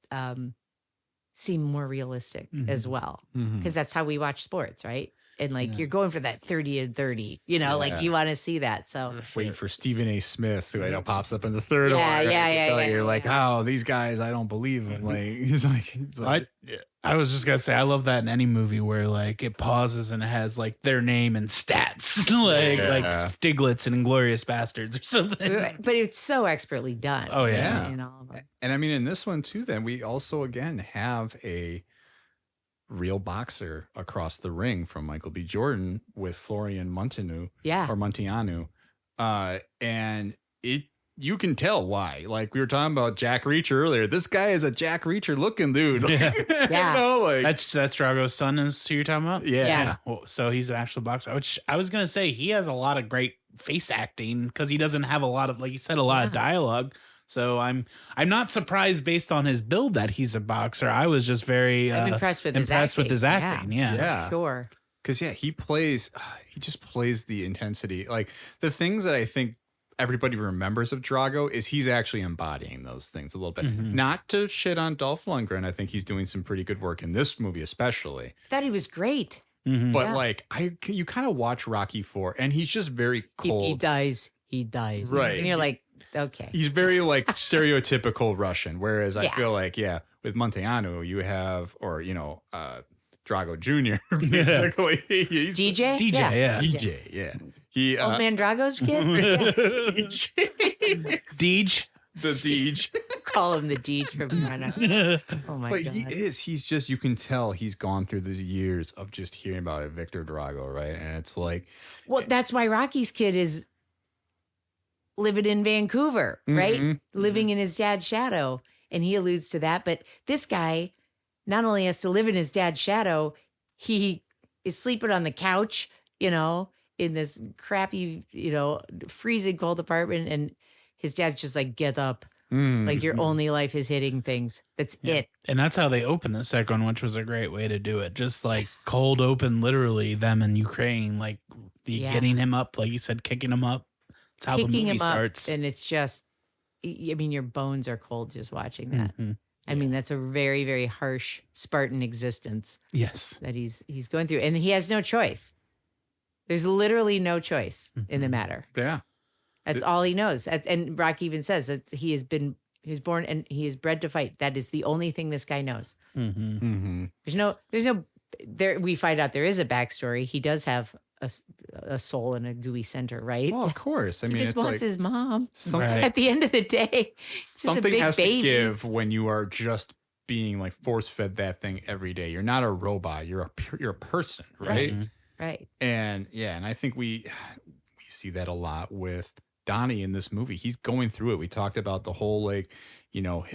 seem more realistic as well. Mhm. Because that's how we watch sports, right? And like you're going for that 30 and 30, you know, like you want to see that. So waiting for Stephen A. Smith, who I know pops up in the third Yeah, one. right, yeah, to yeah, tell yeah, you, you're like, yeah. oh, these guys, I don't believe them. Like he's like, I was just gonna say I love that in any movie where like it pauses and it has like their name and stats, like Stiglitz and Inglorious Bastards or something. but it's so expertly done. Oh, yeah. In all of them. And I mean, in this one too, then we also again have a real boxer across the ring from Michael B. Jordan with Florian Munteanu. Yeah. Or Montianu. And you can tell why. Like we were talking about Jack Reacher earlier. This guy is a Jack Reacher looking dude. Yeah. Yeah. You know, like That's Drago's son is who you're talking about? yeah. Yeah. Well, so he's an actual boxer, which I was gonna say he has a lot of great face acting because he doesn't have a lot of, like you said, a lot of dialogue. So I'm not surprised based on his build that he's a boxer. I was just very I'm impressed with his acting. Yeah. Yeah. Sure. Because yeah, he just plays the intensity. Like the things that I think everybody remembers of Drago is he's actually embodying those things a little bit. Not to shit on Dolph Lundgren. I think he's doing some pretty good work in this movie, especially. Thought he was great. But Yeah. like you kind of watch Rocky IV, and he's just very If cold. he dies, he dies. Right. And you're like, okay. He's very like stereotypical Russian. Whereas I Yeah. feel like, yeah, with Monteanu, you have, or, Drago Jr. basically. He's DJ? DJ, yeah. DJ, yeah. He, Old Man Drago's kid? Yeah. Deej. the Deej. Call him the Deej from Rana. Oh my But God. he's just, you can tell he's gone through these years of just hearing about it, Victor Drago, right? And it's like, Well, that's why Rocky's kid is living in Vancouver, right? Living in his dad's shadow. And he alludes to that. But this guy not only has to live in his dad's shadow, he is sleeping on the couch, in this crappy, freezing cold apartment. And his dad's just like, get up. Like your only life is hitting things. That's it. And that's how they opened the second one, which was a great way to do it. Just like cold open, literally them in Ukraine, like Yeah. getting him up, like you said, kicking him up. That's how the Picking movie him up. starts. And it's just, I mean, your bones are cold just watching that. Mhm. I mean, that's a very, very harsh Spartan existence Yes. that he's going through, and he has no choice. There's literally no choice in the matter. yeah. That's all he knows. And Brock even says that he was born and he is bred to fight. That is the only thing this guy knows. Mm-hmm. We find out there is a backstory. He does have a soul in a gooey center, right? Well, of course. I He mean, just it's wants like his mom. something, Right. At the end of the day, it's just a something big has baby. to give when you are just being like force fed that thing every day. You're not a robot. You're a person, right? Right. And yeah, and I think we see that a lot with Donnie in this movie. He's going through it. We talked about the whole him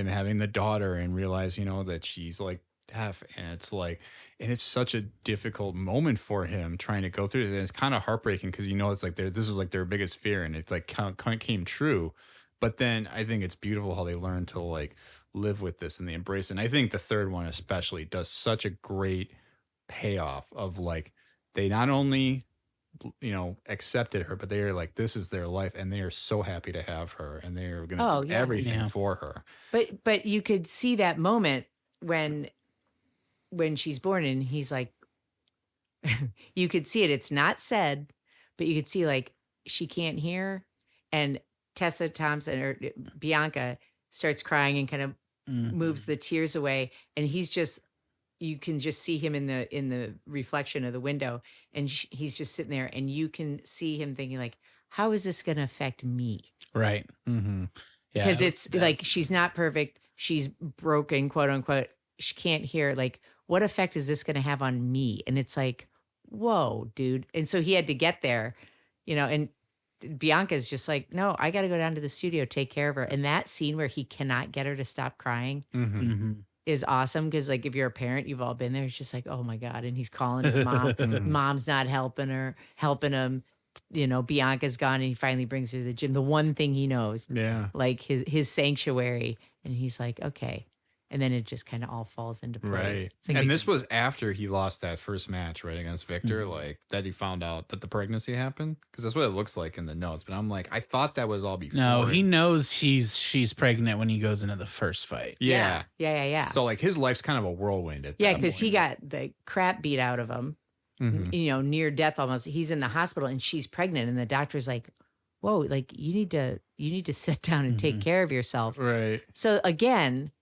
having the daughter and realize that she's like deaf, and it's like, and it's such a difficult moment for him trying to go through it. And it's kind of heartbreaking because it's like this was like their biggest fear, and it's like kind of came true. But then I think it's beautiful how they learn to like live with this and they embrace it. And I think the third one especially does such a great payoff of like they not only accepted her, but they are like, this is their life, and they are so happy to have her, and they are going to do everything for her. But you could see that moment when she's born, and he's like, you could see it. It's not said, but you could see like she can't hear, and Tessa Thompson or Bianca starts crying and kind of moves the tears away, and he's just. You can just see him in the reflection of the window, and he's just sitting there, and you can see him thinking like, how is this going to affect me? Right. Mm-hmm. Yeah. Because it's like, she's not perfect. She's broken, quote unquote. She can't hear. Like, what effect is this going to have on me? And it's like, whoa, dude. And so he had to get there, and Bianca's just like, no, I got to go down to the studio, take care of her. And that scene where he cannot get her to stop crying. Is awesome because like if you're a parent, you've all been there. It's just like, oh my God. And he's calling his mom. Mom's not helping him. Bianca's gone, and he finally brings her to the gym. The one thing he knows. Yeah. Like his sanctuary. And he's like, okay. And then it just kind of all falls into place. Right. It's like And this was after he lost that first match, right, against Victor, like that he found out that the pregnancy happened, because that's what it looks like in the notes. But I'm like, I thought that was all before. No, he knows she's pregnant when he goes into the first fight. Yeah. Yeah. So like his life's kind of a whirlwind at Yeah, that because he point. got the crap beat out of him, near death almost. He's in the hospital and she's pregnant, and the doctor's like, whoa, like you need to sit down and take care of yourself. Right. So again,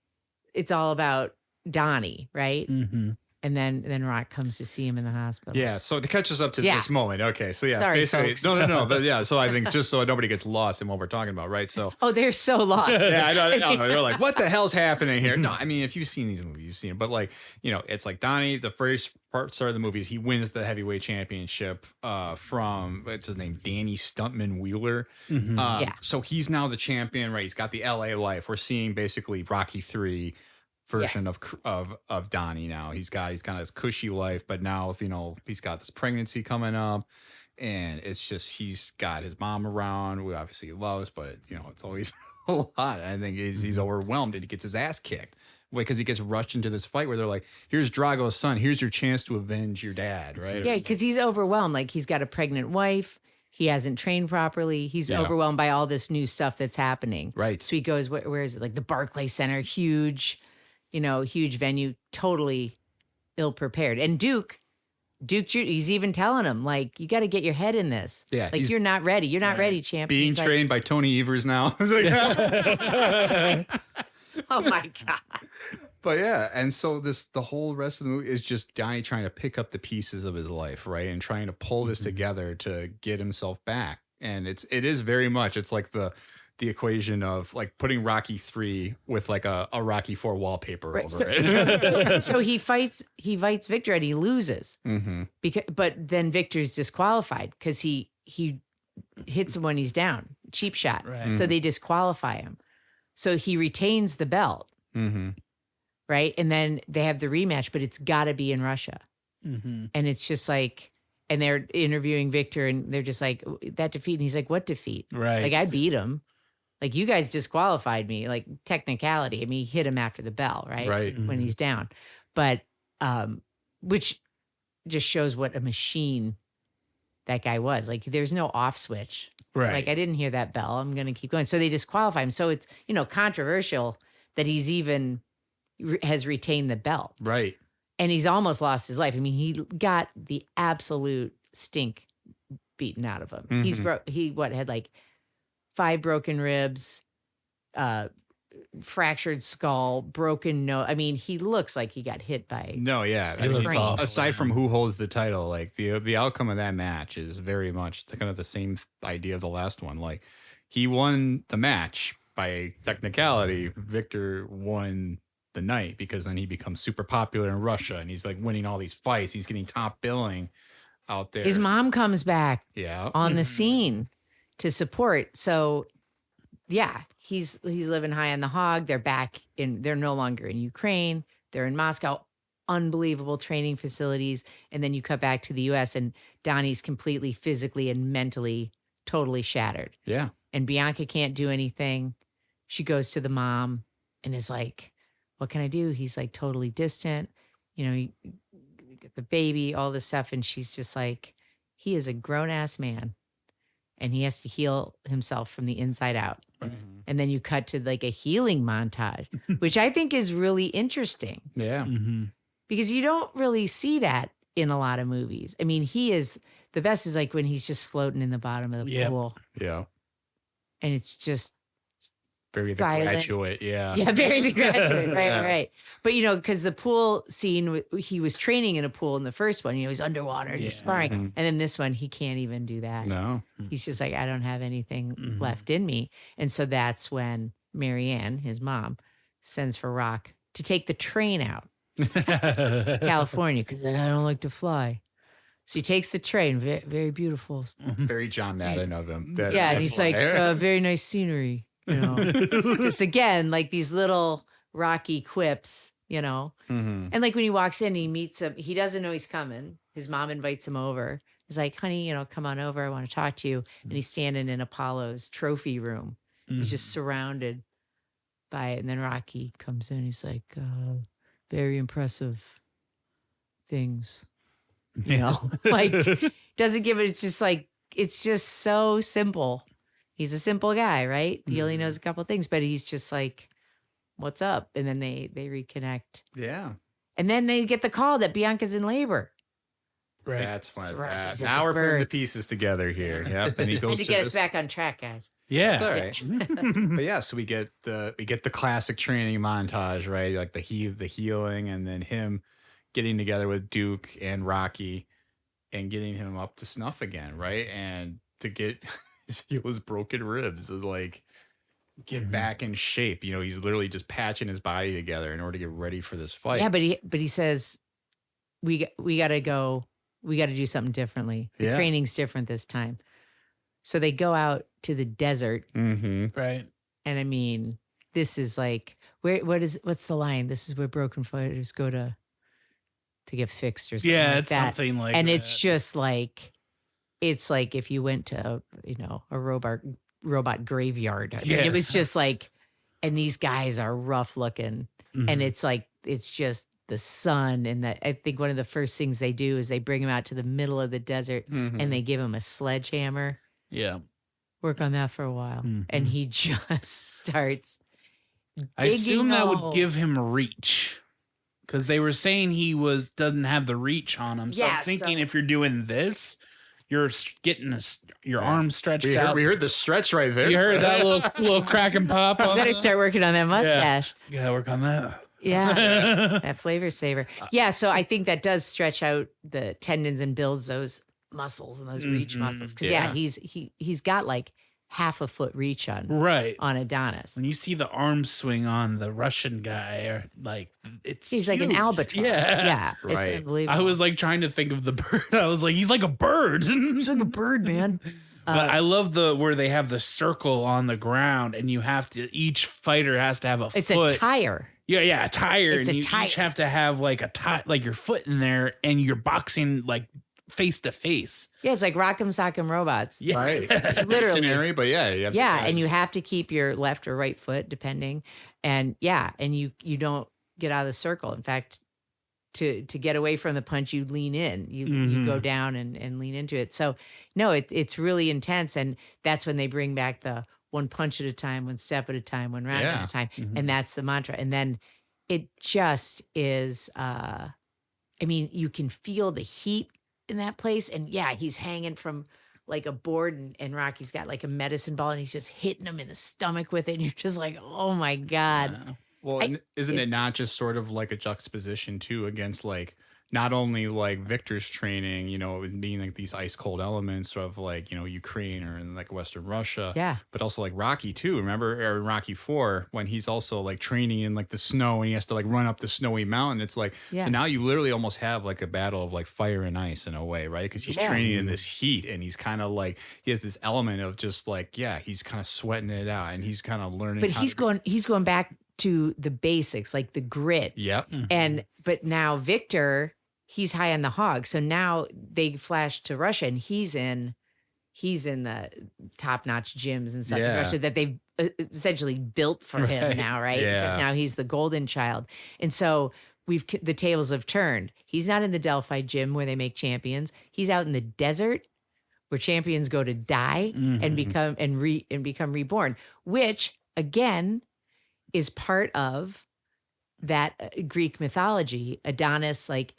it's all about Donnie, right? Mm-hmm. And then Rock comes to see him in the hospital. Yeah. So to catch us up to Yeah. this moment. Okay. So yeah, Sorry, basically, folks. no. But yeah. So I think just so nobody gets lost in what we're talking about, right? So Oh, they're so lost. yeah, I know. They're like, what the hell's happening here? No, I mean, if you've seen these movies, you've seen it. But like, it's like Donnie, the first start of the movie is he wins the heavyweight championship from, what's his name? Danny Stuntman Wheeler. Yeah. So he's now the champion, right? He's got the LA life. We're seeing basically Rocky 3 version of Donnie now. He's got his cushy life, but now he's got this pregnancy coming up, and it's just he's got his mom around, who obviously he loves, but it's always a lot. I think he's overwhelmed, and he gets his ass kicked because he gets rushed into this fight where they're like, here's Drago's son, here's your chance to avenge your dad, right? Yeah, because he's overwhelmed. Like he's got a pregnant wife. He hasn't trained properly. He's overwhelmed by all this new stuff that's happening. Right. So he goes, where is it? Like the Barclay Center, huge venue, totally ill prepared. And Duke, he's even telling him, like, you got to get your head in this. Yeah, Like, you're not ready. You're not ready, champ. Being He's like, trained by Tony Evers now. oh my God. But yeah, and so the whole rest of the movie is just Donnie trying to pick up the pieces of his life, right, and trying to pull this together to get himself back. And it is very much, it's like the equation of like putting Rocky 3 with like a Rocky 4 wallpaper over it. So he fights Victor and he loses. But then Victor's disqualified because he hits him when he's down. Cheap shot. Right. So they disqualify him. So he retains the belt. Right. And then they have the rematch, but it's got to be in Russia. And it's just like, and they're interviewing Victor and they're just like, that defeat. And he's like, what defeat? Right. Like, I beat him. Like, you guys disqualified me. Like, technicality. I mean, he hit him after the bell, right? Right. When he's down. But, which just shows what a machine that guy was. Like, there's no off switch. Right. Like, I didn't hear that bell. I'm going to keep going. So they disqualify him. So it's, controversial that he's even has retained the belt. Right. And he's almost lost his life. I mean, he got the absolute stink beaten out of him. He had like 5 broken ribs, fractured skull, broken nose. I mean, he looks like he got hit by. No, yeah. It looks awful, aside yeah. from who holds the title, like the outcome of that match is very much kind of the same idea of the last one. Like, he won the match by technicality. Victor won the night because then he becomes super popular in Russia and he's like winning all these fights. He's getting top billing out there. His mom comes back Yeah. on the scene to support. So, yeah, he's living high on the hog. They're no longer in Ukraine. They're in Moscow. unbelievable training facilities. And then you cut back to the US and Donnie's completely physically and mentally totally shattered. Yeah. And Bianca can't do anything. She goes to the mom and is like, what can I do? He's like totally distant. You know, you get the baby, all this stuff. And she's just like, he is a grown ass man and he has to heal himself from the inside out. Mm-hmm. And then you cut to like a healing montage, which I think is really interesting Yeah. Mm-hmm. because you don't really see that in a lot of movies. I mean, the best is like when he's just floating in the bottom of the Yep. pool Yeah. and it's just Very the silent. graduate. Yeah. Yeah, very the graduate. Right, Yeah. right. But, you know, because the pool scene, he was training in a pool in the first one. You know, he's underwater and he's Yeah. sparring. Mhm. And then this one, he can't even do that. No. He's just like, I don't have anything left in me. And so that's when Marianne, his mom, sends for Rock to take the train out California because I don't like to fly. So he takes the train, very, very beautiful. Very John Madden of him. That- Yeah, and that he's like, flyer. very nice scenery, you know. Just again, like these little Rocky quips, you know. Mhm. And like when he walks in, he meets him. He doesn't know he's coming. His mom invites him over. He's like, honey, you know, come on over. I want to talk to you. And he's standing in Apollo's trophy room. He's just surrounded by it. And then Rocky comes in. He's like, very impressive things. You know, like doesn't give it. It's just like, it's just so simple. He's a simple guy, right? He only knows a couple of things, but he's just like, what's up? And then they reconnect. Yeah. And then they get the call that Bianca's in labor. Right. That's when Right. He's at now the we're putting the birth. pieces together here. Yep. Then he I goes had to to get us this- back on track, guys. Yeah. It's all right. But yeah, so we get the classic training montage, right? Like the healing, and then him getting together with Duke and Rocky and getting him up to snuff again, right? And to get his broken ribs, like get back in shape. You know, he's literally just patching his body together in order to get ready for this fight. Yeah, but he says we got to go. We got to do something differently. The Yeah. training's different this time. So they go out to the desert, Mm-hmm. Right. and I mean, this is like what's the line? This is where broken fighters go to get fixed or something. Yeah, like it's that. something like and that. it's just like it's like if you went to a robot graveyard. I mean, Yeah. it was just like, and these guys are rough looking, and it's like it's just the sun, and that I think one of the first things they do is they bring him out to the middle of the desert Mm-hmm. and they give him a sledgehammer. Yeah. Work on that for a while, and he just starts. I assume digging a that hole. would give him reach because they were saying he doesn't have the reach on him. So Yeah, I'm thinking so- if you're doing this, you're getting your arm stretched out. We heard the stretch right there. You heard that little crack and pop on Better that? start working on that mustache. You gotta work on that. Yeah, that flavor saver. Yeah, so I think that does stretch out the tendons and builds those muscles and those reach muscles. Because Yeah. he's got like half a foot reach on Right. Adonis. When you see the arm swing on the Russian guy, or like it's He's like an huge. albatross. Yeah. Yeah, Right. it's unbelievable. I was like trying to think of the bird. I was like, he's like a bird. He's like a bird, man. But I love where they have the circle on the ground, and you have to. Each fighter has to have a It's foot. a tire. Yeah, a tire, It's and a you tire. each have to have like a tie, like your foot in there, and you're boxing like face to face. Yeah, it's like Rock'em Sock'em Robots. Yeah, Right. Literally. Dictionary, but yeah. You have to Yeah, kind and of- you have to keep your left or right foot, depending. And yeah, and you don't get out of the circle. In fact, to get away from the punch, you lean in. You go down and lean into it. So no, it's really intense, and that's when they bring back the one punch at a time, one step at a time, one round Yeah. at a time, and that's the mantra. And then it just is. I mean, you can feel the heat in that place, and yeah, he's hanging from like a board, and Rocky's got like a medicine ball, and he's just hitting him in the stomach with it, and you're just like, oh my god. Well, I- and isn't it not just sort of like a juxtaposition too against like not only like Victor's training, you know, being like these ice cold elements of like, you know, Ukraine or in like Western Russia, Yeah. but also like Rocky too. Remember or Rocky 4 when he's also like training in like the snow and he has to like run up the snowy mountain. It's like Yeah. so now you literally almost have like a battle of like fire and ice in a way, right? Because he's Yeah. training in this heat and he's kind of like he has this element of just like he's kind of sweating it out and he's kind of learning. But how he's to- going back to the basics, like the grit. Yep. But now Victor, he's high on the hog. So now they flash to Russia, and he's in the top-notch gyms and stuff in Yeah. Russia that they've essentially built for him Right. now, right? Yeah. Because now he's the golden child. And so the tables have turned. He's not in the Delphi gym where they make champions. He's out in the desert where champions go to die and become reborn, which again is part of that Greek mythology. Adonis, like,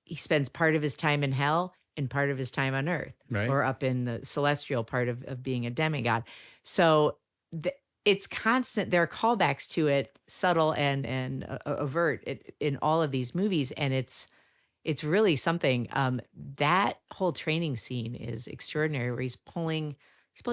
he spends part of his time in hell and part of his time on earth, Right. or up in the celestial part of being a demigod. So it's constant. There are callbacks to it, subtle and overt, in all of these movies, and it's really something. That whole training scene is extraordinary, where he's pulling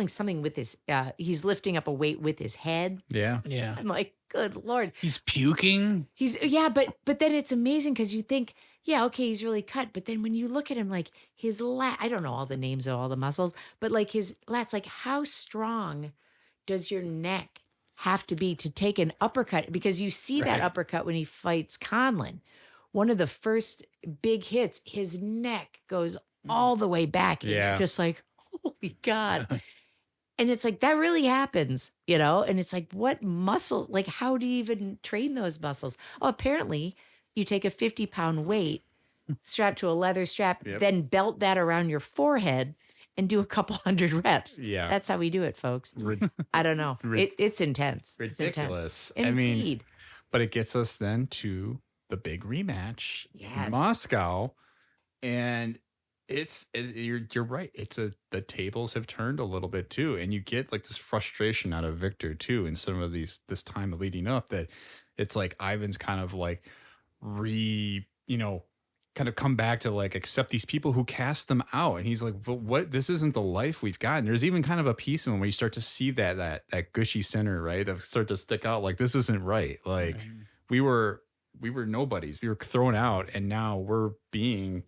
something with his. He's lifting up a weight with his head. Yeah. Yeah. I'm like, good Lord. He's puking. But then it's amazing because you think, yeah, okay, he's really cut. But then when you look at him, like his I don't know all the names of all the muscles, but like his lats, like how strong does your neck have to be to take an uppercut? Because you see that uppercut when he fights Conlon. One of the first big hits, his neck goes all the way back. And Yeah. you're just like, holy God. And it's like, that really happens, And it's like, what muscles? Like, how do you even train those muscles? Oh, apparently you take a 50-pound weight strapped to a leather strap, then belt that around your forehead and do a couple hundred reps. Yeah. That's how we do it, folks. I don't know. It's intense. It's intense. Ridiculous. Indeed. But it gets us then to the big rematch in Yes. Moscow, and you're right. The tables have turned a little bit too, and you get like this frustration out of Victor too in some of this time leading up, that it's like Ivan's kind of like kind of come back to like accept these people who cast them out, and he's like, but what? This isn't the life we've gotten. There's even kind of a piece in him where you start to see that gushy center, right, that start to stick out. Like, this isn't right. Like we were nobodies. We were thrown out, and now we're being,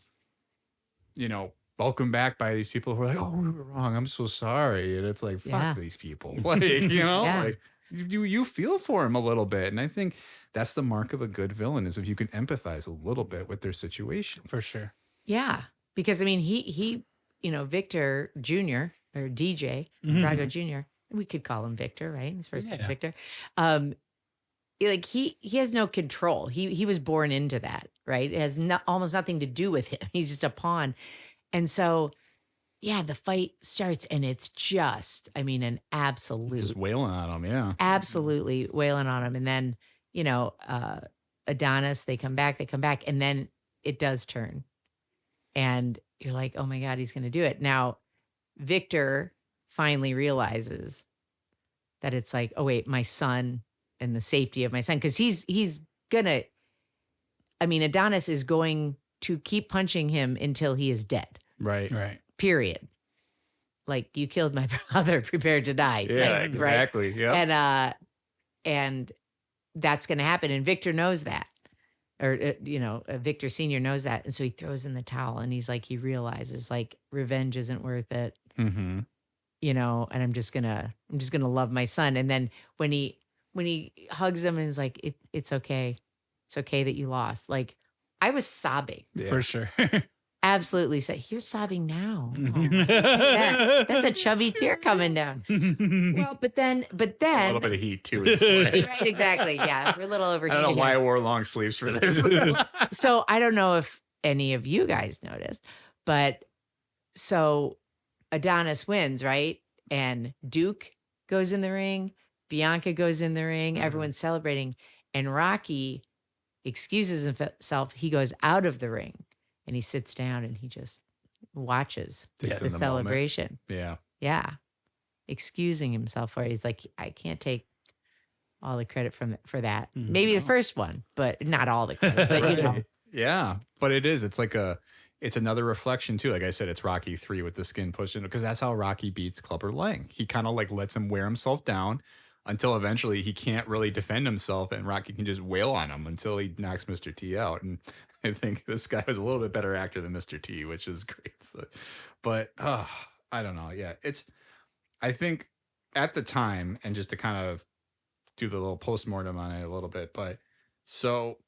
welcomed back by these people who are like, oh, we were wrong. I'm so sorry. And it's like, fuck Yeah. these people. Like, Yeah. like you feel for him a little bit. And I think that's the mark of a good villain, is if you can empathize a little bit with their situation. For sure. Yeah. Because, I mean, he Victor Jr. or DJ, Drago Jr., we could call him Victor, right? His first name's Victor. Like he has no control. He was born into that, right? It has almost nothing to do with him. He's just a pawn. And so, yeah, the fight starts, and it's just, I mean, an absolute, Just wailing on him. Yeah. absolutely wailing on him. And then, Adonis, they come back, and then it does turn. And you're like, oh my God, he's going to do it. Now, Victor finally realizes that it's like, oh wait, my son and the safety of my son. Cause he's gonna, I mean, Adonis is going to keep punching him until he is dead. Right. Right. Period. Like, you killed my brother, prepare to die. Yeah, Right? exactly. Yeah. And that's going to happen. And Victor knows that, or, Victor Sr. knows that. And so he throws in the towel, and he's like, he realizes like revenge isn't worth it, Mm-hmm. and I'm just going to love my son. And then when he hugs him and is like, it's okay. It's okay that you lost. Like, I was sobbing. Yeah. For sure. Absolutely. You're sobbing now. Oh, that's a chubby tear coming down. Well, but then, A little bit of heat too. in sweat. right, exactly. Yeah, we're a little I overheated. don't know why I here. wore long sleeves for this. So I don't know if any of you guys noticed, but so Adonis wins, right? And Duke goes in the ring, Bianca goes in the ring, everyone's celebrating, and Rocky excuses himself. He goes out of the ring, and he sits down, and he just watches Takes the in the moment. celebration. Yeah. Yeah. Excusing himself for it. He's like, I can't take all the credit for that. Maybe the first one, but not all the credit. But Yeah. But it's another reflection too. Like I said, it's Rocky 3 with the skin pushed in, because that's how Rocky beats Clubber Lang. He kind of like lets him wear himself down until eventually he can't really defend himself, and Rocky can just wail on him until he knocks Mr. T out. And I think this guy was a little bit better actor than Mr. T, which is great. So, but I don't know. Yeah, I think at the time, and just to kind of do the little postmortem on it a little bit. But so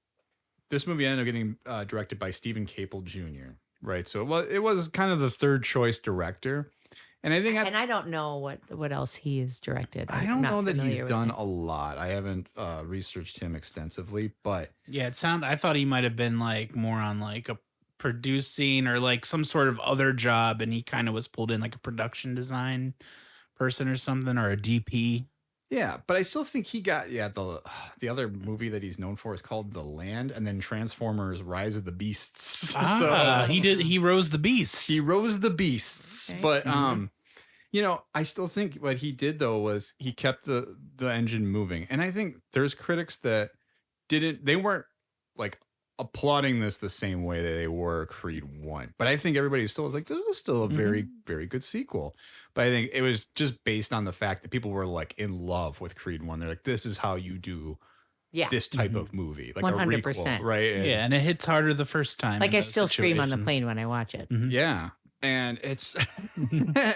this movie ended up getting directed by Stephen Capel Jr., right? So it was kind of the third choice director. And I think And I don't know what else he has directed. I I'm don't not know that he's familiar with done it. a lot. I haven't researched him extensively, but Yeah, I thought he might have been like more on like a producing or like some sort of other job, and he kind of was pulled in like a production design person or something, or a DP. yeah, but I still think he got the other movie that he's known for is called The Land, and then Transformers: Rise of the Beasts. He rose the beast. He rose the beasts, Okay. but I still think what he did though was he kept the engine moving, and I think there's critics that they weren't like applauding this the same way that they were Creed 1, but I think everybody still was like, this is still a very very good sequel. But I think it was just based on the fact that people were like in love with Creed 1. They're like, this is how you do Yeah. this type of movie, like 100%. a requel, right? And Yeah, and it hits harder the first time. Like in I those still scream on the situations. plane when I watch it. yeah. And it's,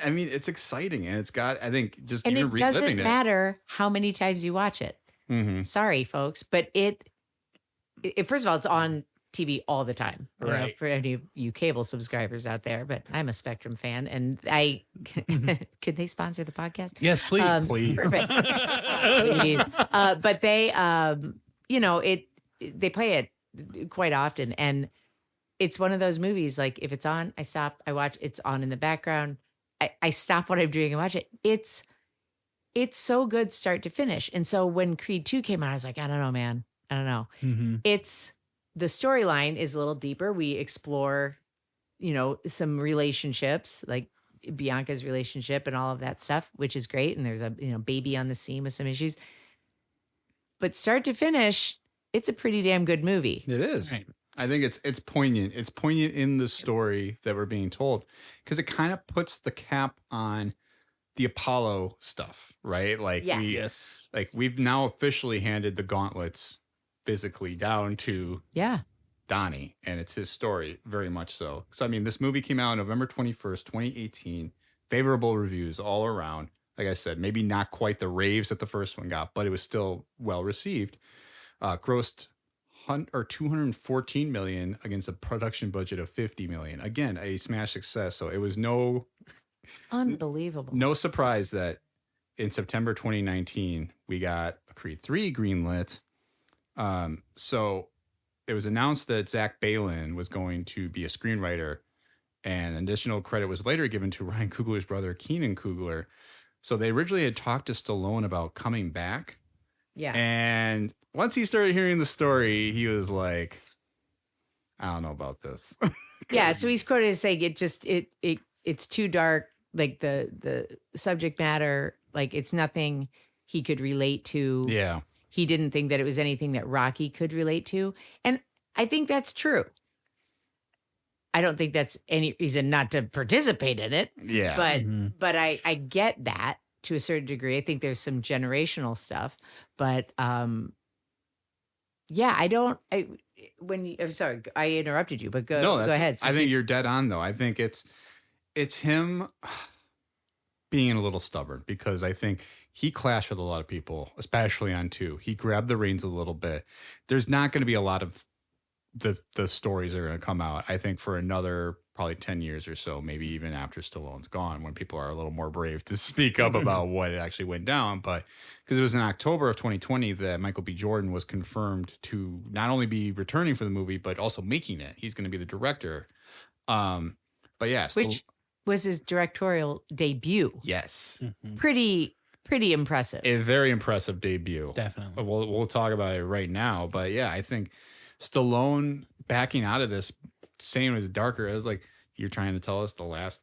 I mean, it's exciting, and it's got, I think, just And even it reliving doesn't it. matter how many times you watch it. Mhm. Sorry, folks, but it first of all, it's on TV all the time. You know, Right. for any of you cable subscribers out there, but I'm a Spectrum fan, and could they sponsor the podcast? Yes, please. Please. Perfect. Please. But they, they play it quite often, and it's one of those movies. Like if it's on, I stop, I watch. It's on in the background. I stop what I'm doing and watch it. It's so good, start to finish. And so when Creed 2 came out, I was like, I don't know, man. I don't know. It's the storyline is a little deeper. We explore, some relationships, like Bianca's relationship and all of that stuff, which is great. And there's a baby on the scene with some issues. But start to finish, it's a pretty damn good movie. It is. Right. I think it's poignant. It's poignant in the story that we're being told, because it kind of puts the cap on the Apollo stuff, right? Like Yeah. Yes. we've now officially handed the gauntlets physically down to Yeah. Donnie, and it's his story, very much so. So I mean, this movie came out on November 21st, 2018. Favorable reviews all around. Like I said, maybe not quite the raves that the first one got, but it was still well received. Grossed $214 million against a production budget of $50 million. Again, a smash success. So it was no Unbelievable. surprise that in September 2019 we got a Creed 3 greenlit. So it was announced that Zach Balin was going to be a screenwriter, and additional credit was later given to Ryan Coogler's brother, Keenan Coogler. So they originally had talked to Stallone about coming back. Yeah. And once he started hearing the story, he was like, I don't know about this. Yeah. So he's quoted as saying it's too dark. Like the subject matter, like it's nothing he could relate to. Yeah. He didn't think that it was anything that Rocky could relate to. And I think that's true. I don't think that's any reason not to participate in it. Yeah. But I get that to a certain degree. I think there's some generational stuff, but yeah, I'm sorry, I interrupted you, but go ahead. So I think you're dead on though. I think it's him being a little stubborn, because I think he clashed with a lot of people, especially on 2. He grabbed the reins a little bit. There's not going to be a lot of the stories that are going to come out, I think, for another probably 10 years or so, maybe even after Stallone's gone, when people are a little more brave to speak up about what actually went down. But because it was in October of 2020 that Michael B. Jordan was confirmed to not only be returning for the movie, but also making it. He's going to be the director. But yeah. which was his directorial debut. yes. Pretty impressive. A very impressive debut. Definitely. We'll talk about it right now. But yeah, I think Stallone backing out of this, saying it was darker. I was like, you're trying to tell us the last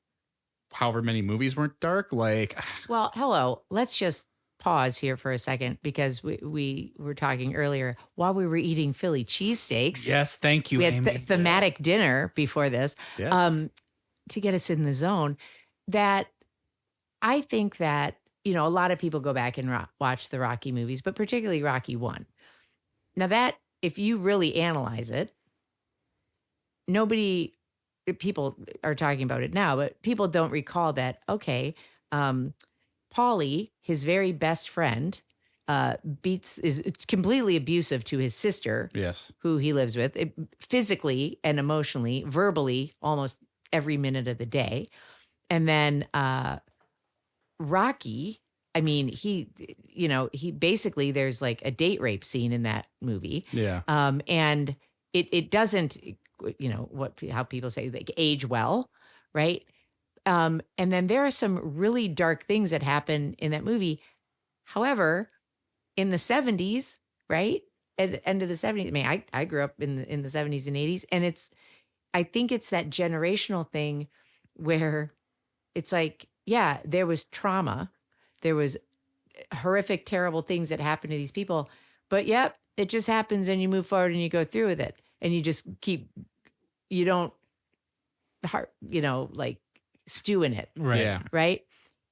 however many movies weren't dark? Like, Well, hello. Let's just pause here for a second, because we were talking earlier while we were eating Philly cheesesteaks. Yes, thank you, We had Amy. thematic dinner before this. yes. To get us in the zone, that I think that, a lot of people go back and watch the Rocky movies, but particularly Rocky 1. Now that, if you really analyze it, people are talking about it now, but people don't recall that, okay, Paulie, his very best friend, is completely abusive to his sister, Yes. who he lives with, physically and emotionally, verbally, almost every minute of the day. And then Rocky, I mean, he basically, there's like a date rape scene in that movie. Yeah. And it doesn't, how people say, like, age well, right? And then there are some really dark things that happen in that movie. However, in the 70s, right? At the end of the 70s, I mean, I grew up in the 70s and 80s, and I think it's that generational thing where it's like, yeah, there was trauma. There was horrific, terrible things that happened to these people. But yep, it just happens and you move forward and you go through with it. And you just you don't, like stew in it. Right. Yeah. Right.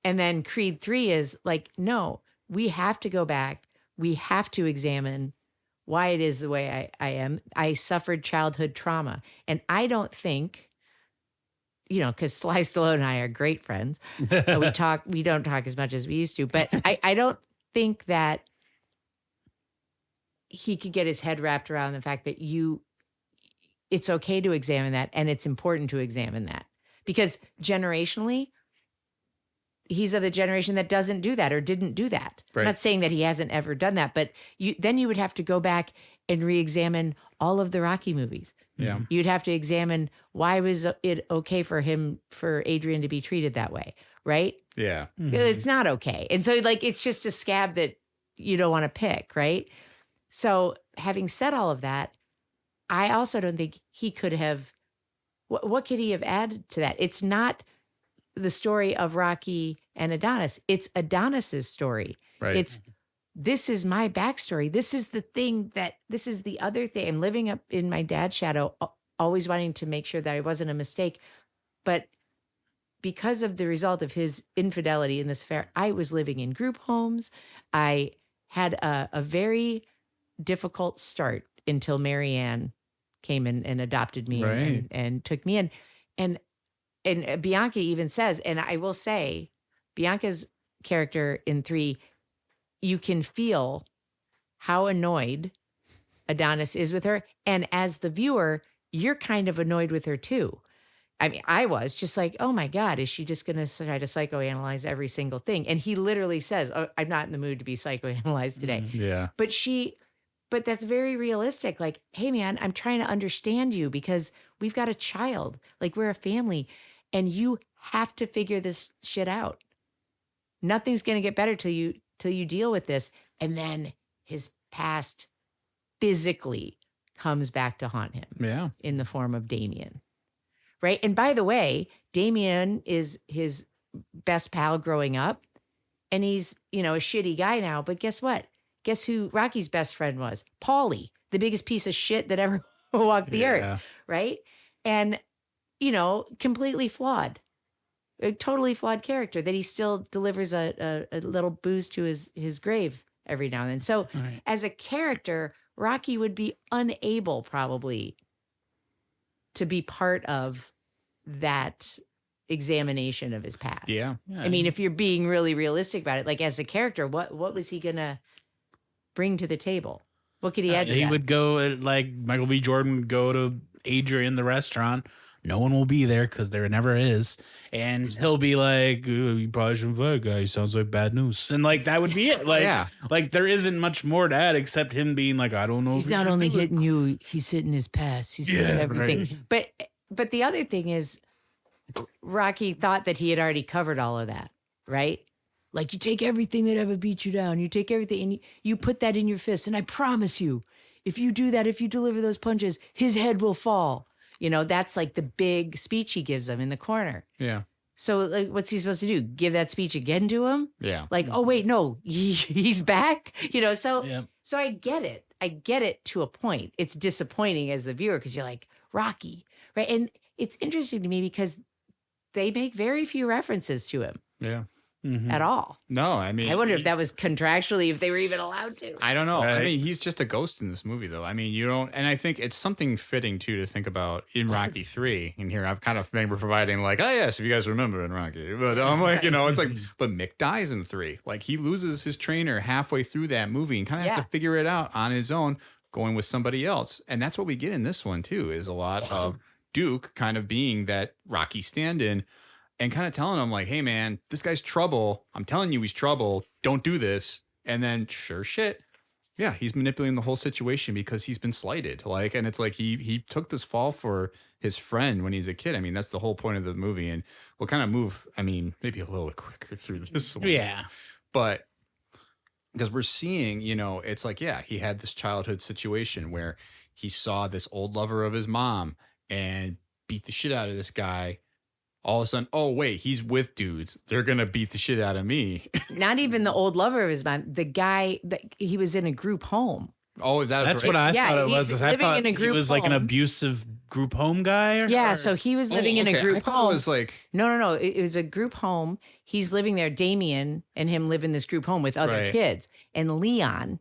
And then Creed 3 is like, no, we have to go back. We have to examine why it is the way I am. I suffered childhood trauma. And I don't think, because Sly Stallone and I are great friends. We don't talk as much as we used to, but I don't think that he could get his head wrapped around the fact that it's okay to examine that. And it's important to examine that because generationally, he's of the generation that doesn't do that or didn't do that. Right. I'm not saying that he hasn't ever done that, but then you would have to go back and re-examine all of the Rocky movies. Yeah. You'd have to examine why was it okay for Adrian to be treated that way, right? Yeah. It's not okay. And so like it's just a scab that you don't want to pick, right? So having said all of that, I also don't think he could have what could he have added to that? It's not the story of Rocky and Adonis. It's Adonis's story. Right. This is my backstory. This is the other thing. I'm living up in my dad's shadow, always wanting to make sure that I wasn't a mistake. But because of the result of his infidelity in this affair, I was living in group homes. I had a very difficult start until Marianne came and adopted me Right. and took me in. And Bianca even says, and I will say, Bianca's character in 3, you can feel how annoyed Adonis is with her. And as the viewer, you're kind of annoyed with her too. I mean, I was just like, oh my God, is she just going to try to psychoanalyze every single thing? And he literally says, oh, I'm not in the mood to be psychoanalyzed today. Yeah. But that's very realistic. Like, hey man, I'm trying to understand you because we've got a child, like we're a family and you have to figure this shit out. Nothing's going to get better till you deal with this. And then his past physically comes back to haunt him. Yeah. In the form of Damien. Right. And by the way, Damien is his best pal growing up. And he's, a shitty guy now. But guess what? Guess who Rocky's best friend was? Paulie, the biggest piece of shit that ever walked the earth. Right. And, completely flawed. A totally flawed character that he still delivers a little booze to his grave every now and then. So as a character, Rocky would be unable probably to be part of that examination of his past. Yeah. I mean, if you're being really realistic about it, like as a character, what was he going to bring to the table? What could he add to He that? would go, like Michael B. Jordan would go to Adrian, the restaurant. No one will be there because there never is. And he'll be like, you probably shouldn't fight a guy. He sounds like bad news. And like, that would be it. Like, like there isn't much more to add except him being like, I don't know. He's not only hitting you, he's hitting his past. He's hitting everything. Right. But the other thing is, Rocky thought that he had already covered all of that, right? Like you take everything that ever beat you down, you take everything and you put that in your fist. And I promise you, if you do that, if you deliver those punches, his head will fall. That's like the big speech he gives them in the corner. Yeah. So like, what's he supposed to do? Give that speech again to him? Yeah. Like, oh wait, no, he's back. So Yeah. so I get it. I get it to a point. It's disappointing as the viewer because you're like, Rocky, right? And it's interesting to me because they make very few references to him. Yeah. at all. No, I mean, I wonder if that was contractually, if they were even allowed to. I don't know. I Right. mean, he's just a ghost in this movie, though. I mean, you don't, and I think it's something fitting too to think about in Rocky 3. And here I've kind of maybe providing like, oh yes, if you guys remember in Rocky, but I'm like, it's like, but Mick dies in 3. Like he loses his trainer halfway through that movie and kind of has Yeah. to figure it out on his own, going with somebody else. And that's what we get in this one too, is a lot of Duke kind of being that Rocky stand-in. And kind of telling him like, hey man, this guy's trouble. I'm telling you he's trouble. Don't do this. And then sure shit. Yeah, he's manipulating the whole situation because he's been slighted. Like, and it's like he took this fall for his friend when he's a kid. I mean, that's the whole point of the movie. And we'll kind of move, I mean, maybe a little quicker through this one. Yeah. But because we're seeing, it's like, yeah, he had this childhood situation where he saw this old lover of his mom and beat the shit out of this guy. All of a sudden, oh, wait, he's with dudes. They're going to beat the shit out of me. Not even the old lover of his mom. The guy that he was in a group home. Oh, is that That's right? what I Yeah, thought it he's was. I living thought in a he group was like an home. abusive group home guy. Yeah, so he was living in a okay. group I thought home. it was like, No. It was a group home. He's living there. Damien and him live in this group home with other Right. kids. And Leon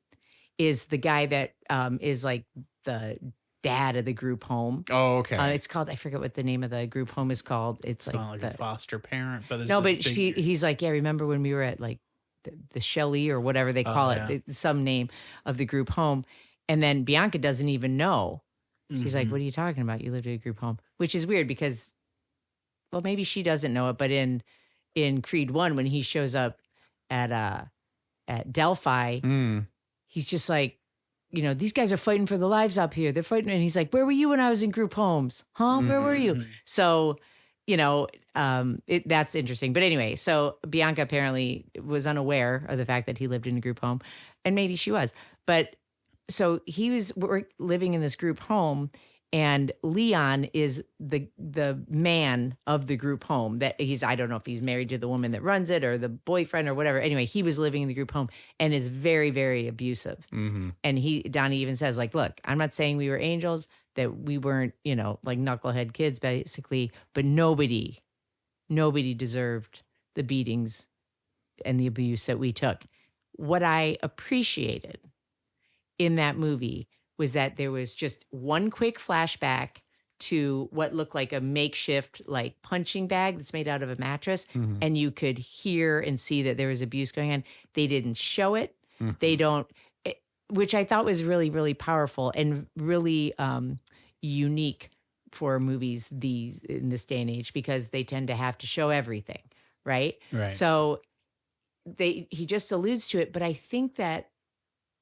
is the guy that is like the dad of the group home. oh, okay. It's called, I forget what the name of the group home is called. It's, It's not like a the, foster parent, but no, but he's like, yeah, remember when we were at like the Shelley or whatever they call yeah. it, some name of the group home. And then Bianca doesn't even know. He's like, what are you talking about? You lived in a group home, which is weird because, well, maybe she doesn't know it, but in Creed 1, when he shows up at Delphi, he's just like, these guys are fighting for their lives up here. They're fighting. And he's like, where were you when I was in group homes? Huh? Where were you? So, that's interesting. But anyway, so Bianca apparently was unaware of the fact that he lived in a group home, and maybe she was. But so he was living in this group home, and Leon is the man of the group home. That I don't know if he's married to the woman that runs it or the boyfriend or whatever. Anyway, he was living in the group home and is very, very abusive. Mm-hmm. And Donnie even says, like, look, I'm not saying we were angels, that we weren't, like knucklehead kids, basically, but nobody deserved the beatings and the abuse that we took. What I appreciated in that movie was that there was just one quick flashback to what looked like a makeshift like punching bag that's made out of a mattress, and you could hear and see that there was abuse going on. They didn't show it. They don't, which I thought was really, really powerful and really unique for movies in this day and age, because they tend to have to show everything, right? Right. So he just alludes to it, but I think that,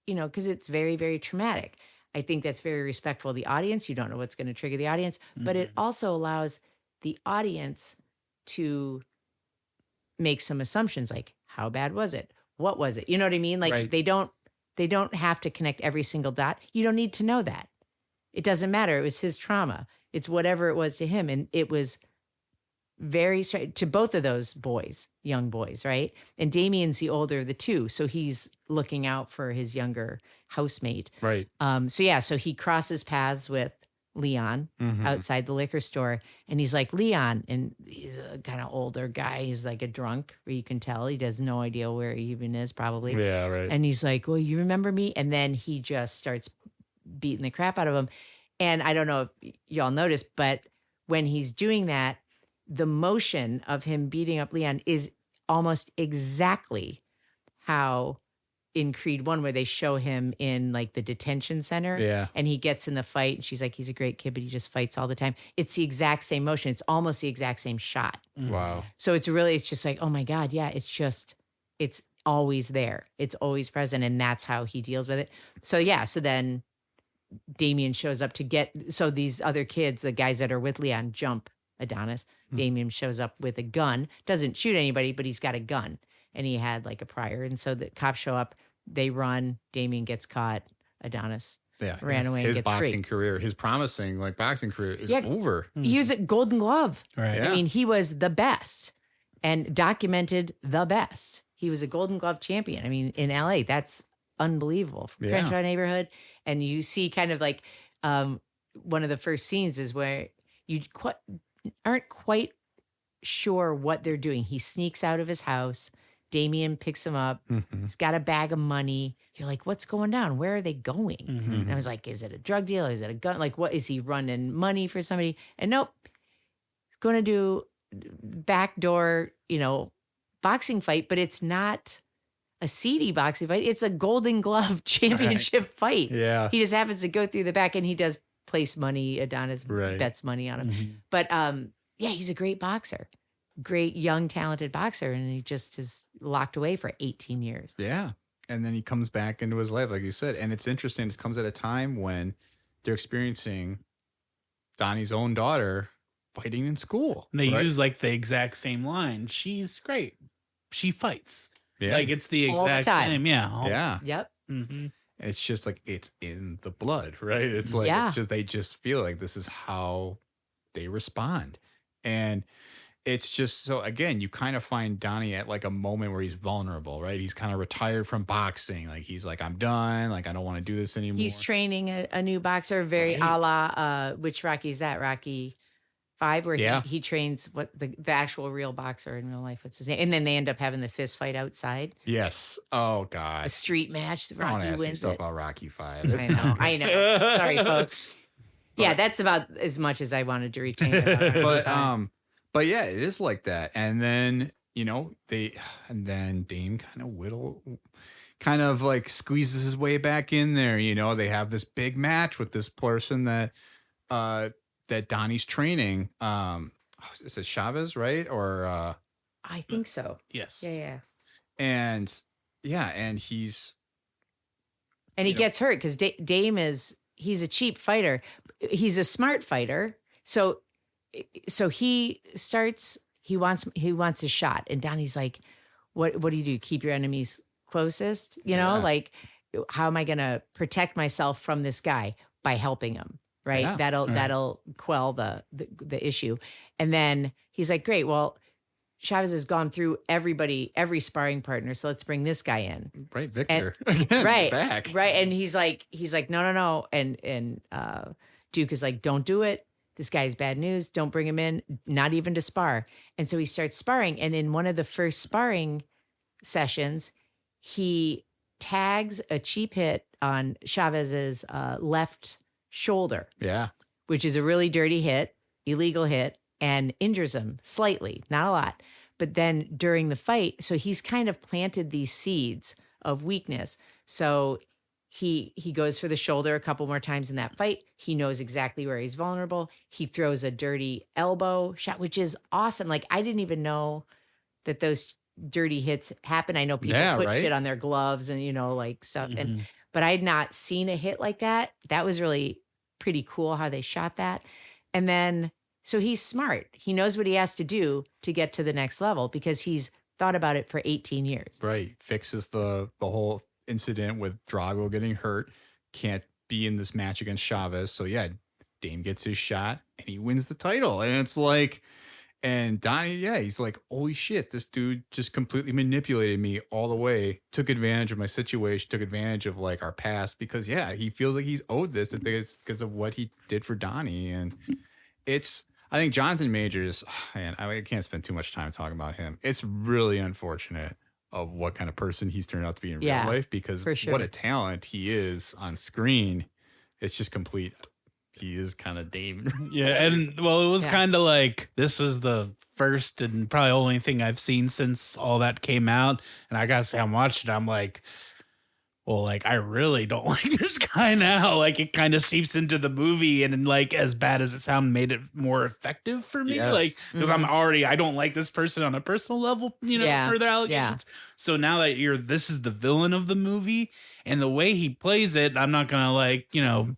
because it's very, very traumatic. I think that's very respectful of the audience. You don't know what's going to trigger the audience, but it also allows the audience to make some assumptions, like how bad was it? What was it? You know what I mean? Like Right. they don't have to connect every single dot. You don't need to know that. It doesn't matter. It was his trauma. It's whatever it was to him. And it was very straight to both of those boys, young boys, right? And Damien's the older of the two. So he's looking out for his younger housemate. Right. So he crosses paths with Leon outside the liquor store, and he's like, Leon, and he's a kind of older guy. He's like a drunk, where you can tell he has no idea where he even is, probably. Yeah, right. And he's like, well, you remember me? And then he just starts beating the crap out of him. And I don't know if y'all noticed, but when he's doing that, the motion of him beating up Leon is almost exactly how in Creed 1, where they show him in like the detention center. Yeah. And he gets in the fight and she's like, he's a great kid, but he just fights all the time. It's the exact same motion. It's almost the exact same shot. Wow. So it's just like, oh my God, yeah, it's always there. It's always present. And that's how he deals with it. So yeah, so then Damien shows up so these other kids, the guys that are with Leon, jump Adonis. Damien shows up with a gun, doesn't shoot anybody, but he's got a gun and he had like a prior. And so the cops show up, they run, Damien gets caught, Adonis ran away and His gets boxing free. career, his promising like boxing career is Yeah. over. He was a Golden Glove. Right. Yeah. I mean, he was the best and documented the best. He was a Golden Glove champion. I mean, in LA, that's unbelievable. From Yeah. Crenshaw neighborhood. And you see kind of like one of the first scenes is where you aren't quite sure what they're doing. He sneaks out of his house Damien picks him up. Mhm. He's got a bag of money. You're like, what's going down? Where are they going? Mm-hmm. And I was like, is it a drug deal? Is it a gun? Like, what is he running money for somebody? And nope, he's going to do backdoor, boxing fight, but it's not a seedy boxing fight. It's a Golden Glove championship fight. Yeah. He just happens to go through the back, and he does place money. Adonis Right. bets money on him. Mm-hmm. But yeah, he's a great boxer, great young talented boxer, and he just is locked away for 18 years. Yeah. And then he comes back into his life, like you said. And it's interesting. It comes at a time when they're experiencing Donnie's own daughter fighting in school. They right? use like the exact same line. She's great. She fights. Yeah. Like it's the All the exact time. same. Yeah. Yeah. Yep. Mm-hmm. It's just like it's in the blood, right? It's like Yeah. it's just they just feel like this is how they respond. And it's just so again, you kind of find Donnie at like a moment where he's vulnerable, right? He's kind of retired from boxing. Like he's like, I'm done. Like I don't want to do this anymore. He's training a new boxer, very Right. a la which Rocky is that? Rocky 5, where Yeah. he trains what the actual real boxer in real life. What's his name? And then they end up having the fist fight outside, Yes. Oh a God. street match. Don't Rocky ask me wins stuff it. about Rocky 5. I know. I know. Sorry, folks. Yeah, that's about as much as I wanted to retain. About Rocky But 5. but yeah, it is like that. And then Dame kind of like squeezes his way back in there. They have this big match with this person that Donnie's training. Is it Chavez, right? Or I think so. Yes. Yeah. and he's And he You know- gets hurt because Dame he's a cheap fighter. He's a smart fighter. So he wants a shot. And Donnie's like, what do you do? Keep your enemies closest? Yeah. Like, how am I going to protect myself from this guy? By helping him. Right. Yeah. That'll quell the issue. And then he's like, great. Well, Chavez has gone through every sparring partner. So let's bring this guy in. right, Victor. Again, Right. back. Right. And he's like, no. And Duke is like, don't do it. This guy's bad news. Don't bring him in, not even to spar. And so he starts sparring. And in one of the first sparring sessions, he tags a cheap hit on Chavez's left shoulder, Yeah. which is a really dirty hit, illegal hit, and injures him slightly, not a lot. But then during the fight, so he's kind of planted these seeds of weakness. So he goes for the shoulder a couple more times in that fight. He knows exactly where he's vulnerable. He throws a dirty elbow shot, which is awesome. Like, I didn't even know that those dirty hits happen. I know people Yeah, put right? shit on their gloves and, like stuff. Mhm. And but I had not seen a hit like that. That was really pretty cool how they shot that. And then, so he's smart. He knows what he has to do to get to the next level because he's thought about it for 18 years. Right. Fixes the whole incident with Drago getting hurt. Can't be in this match against Chavez. So yeah, Dame gets his shot and he wins the title. And it's like, and Donnie, yeah, he's like, holy shit, this dude just completely manipulated me all the way, took advantage of my situation, took advantage of like our past because yeah, he feels like he's owed this because of what he did for Donnie. And I think Jonathan Majors, man, I can't spend too much time talking about him. It's really unfortunate of what kind of person he's turned out to be in Yeah, real life because for sure. what a talent he is on screen. It's just complete. He is kind of Dame. Yeah, and well, it was Yeah. kind of like this was the first and probably only thing I've seen since all that came out. And I gotta say, I'm watching it, I'm like, well, like I really don't like this guy now. Like it kind of seeps into the movie, and like as bad as it sounded, made it more effective for me. Yes. Like because I don't like this person on a personal level, Yeah, for their allegations. So now that this is the villain of the movie. And the way he plays it, I'm not gonna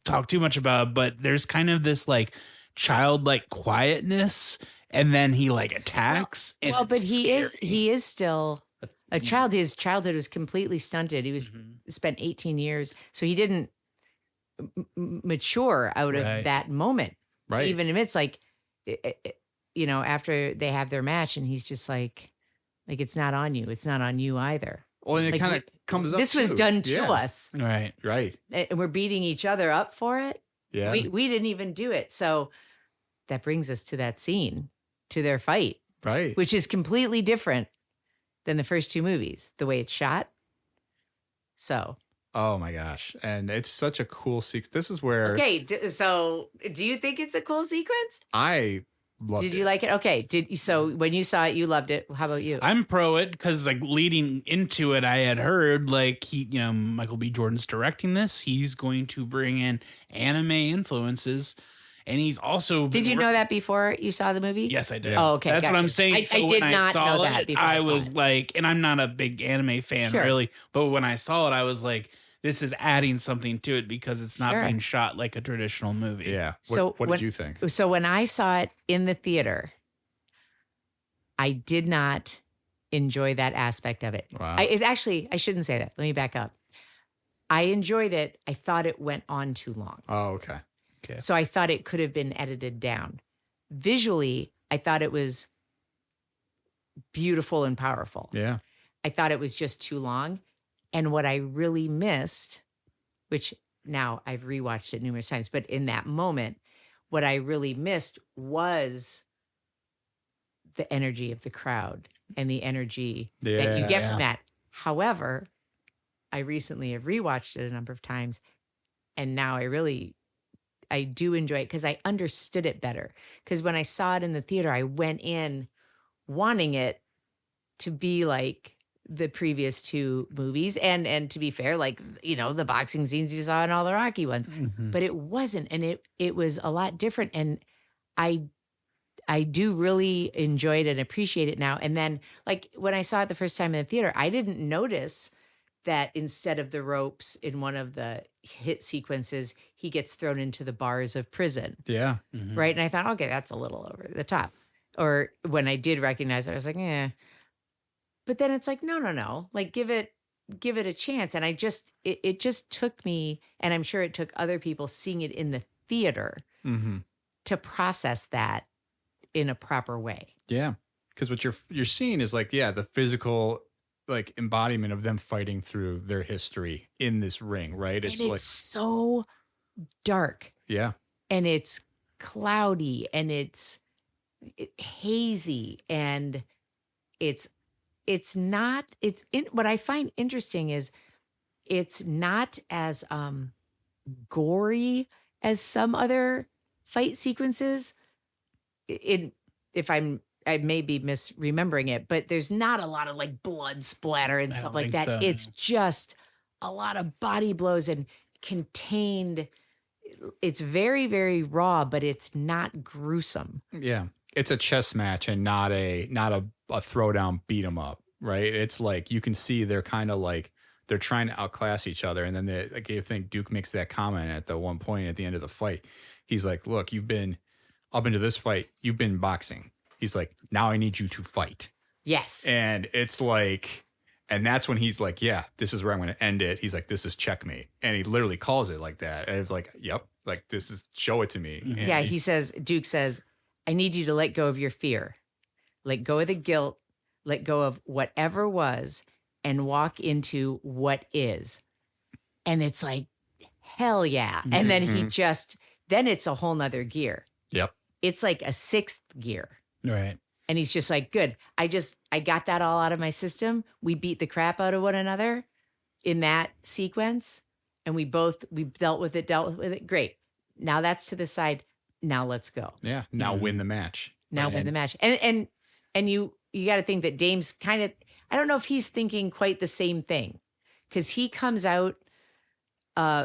talk too much about it, but there's kind of this like childlike quietness, and then he like attacks. and Well, but it's he scary. is still a child. His childhood was completely stunted. He was spent 18 years. So he didn't mature out of Right. that moment. Right. Even amidst after they have their match and he's just like it's not on you. It's not on you either. Well, and it Like, kind of comes up. This was too. done to Yeah. us, Right. Right. and we're beating each other up for it. Yeah. We didn't even do it. So that brings us to that scene, to their fight, right. which is completely different than the first two movies, the way it's shot. So, Oh my gosh. And it's such a cool sequence. This is where okay. So do you think it's a cool sequence? I loved Did it. you like it? Okay. So when you saw it, you loved it. How about you? I'm pro it because like leading into it, I had heard like Michael B. Jordan's directing this. He's going to bring in anime influences, and he's also Did you know that before you saw the movie? Yes, I did. Oh, okay, That's what gotcha. I'm saying. I So did when not saw know that it, before I I saw was it. like, and I'm not a big anime fan Sure. really, but when I saw it, I was like, this is adding something to it because it's not Sure. being shot like a traditional movie. Yeah. So What did you think? So when I saw it in the theater, I did not enjoy that aspect of it. Wow. I shouldn't say that. Let me back up. I enjoyed it. I thought it went on too long. Oh, okay. So I thought it could have been edited down. Visually, I thought it was beautiful and powerful. Yeah. I thought it was just too long. And what I really missed, which now I've rewatched it numerous times, but in that moment, what I really missed was the energy of the crowd and the energy that you get Yeah. from that. However, I recently have rewatched it a number of times, and now I do enjoy it because I understood it better. Because when I saw it in the theater, I went in wanting it to be like the previous two movies. And to be fair, like, the boxing scenes you saw in all the Rocky ones, but it wasn't. And it was a lot different. And I do really enjoy it and appreciate it now. And then, like, when I saw it the first time in the theater, I didn't notice that instead of the ropes in one of the hit sequences, he gets thrown into the bars of prison. Yeah. Right. And I thought, okay, that's a little over the top. Or when I did recognize it, I was like, But then it's like, no. Like, give it a chance. And it just took me, and I'm sure it took other people seeing it in the theater Mm-hmm. to process that in a proper way. Yeah. Because what you're seeing is like, the physical like embodiment of them fighting through their history in this ring, right? And it's so dark, yeah. and it's cloudy, and it's hazy, and what I find interesting is it's not as gory as some other fight sequences. I may be misremembering it, but there's not a lot of like blood splatter and stuff like that. so, It's just a lot of body blows and contained. It's very, very raw, but it's not gruesome. Yeah. It's a chess match and not a throwdown beat 'em up, right? It's like you can see they're kind of like they're trying to outclass each other. And then I think Duke makes that comment at the one point at the end of the fight. He's like, look, you've been up into this fight, you've been boxing. He's like, now I need you to fight. Yes. And it's like, and that's when he's like, yeah, this is where I'm going to end it. He's like, this is checkmate. And he literally calls it like that. And it's like, yep, like this is, show it to me. And Yeah, Duke says, I need you to let go of your fear. Let go of the guilt. Let go of whatever was and walk into what is. And it's like, hell yeah. And then then it's a whole nother gear. Yep. It's like a sixth gear. Right. And he's just like, good. I got that all out of my system. We beat the crap out of one another in that sequence. And we dealt with it. Great. Now that's to the side. Now let's go. Yeah. Now win the match. Win the match. And you got to think that Dame's kind of, I don't know if he's thinking quite the same thing, because he comes out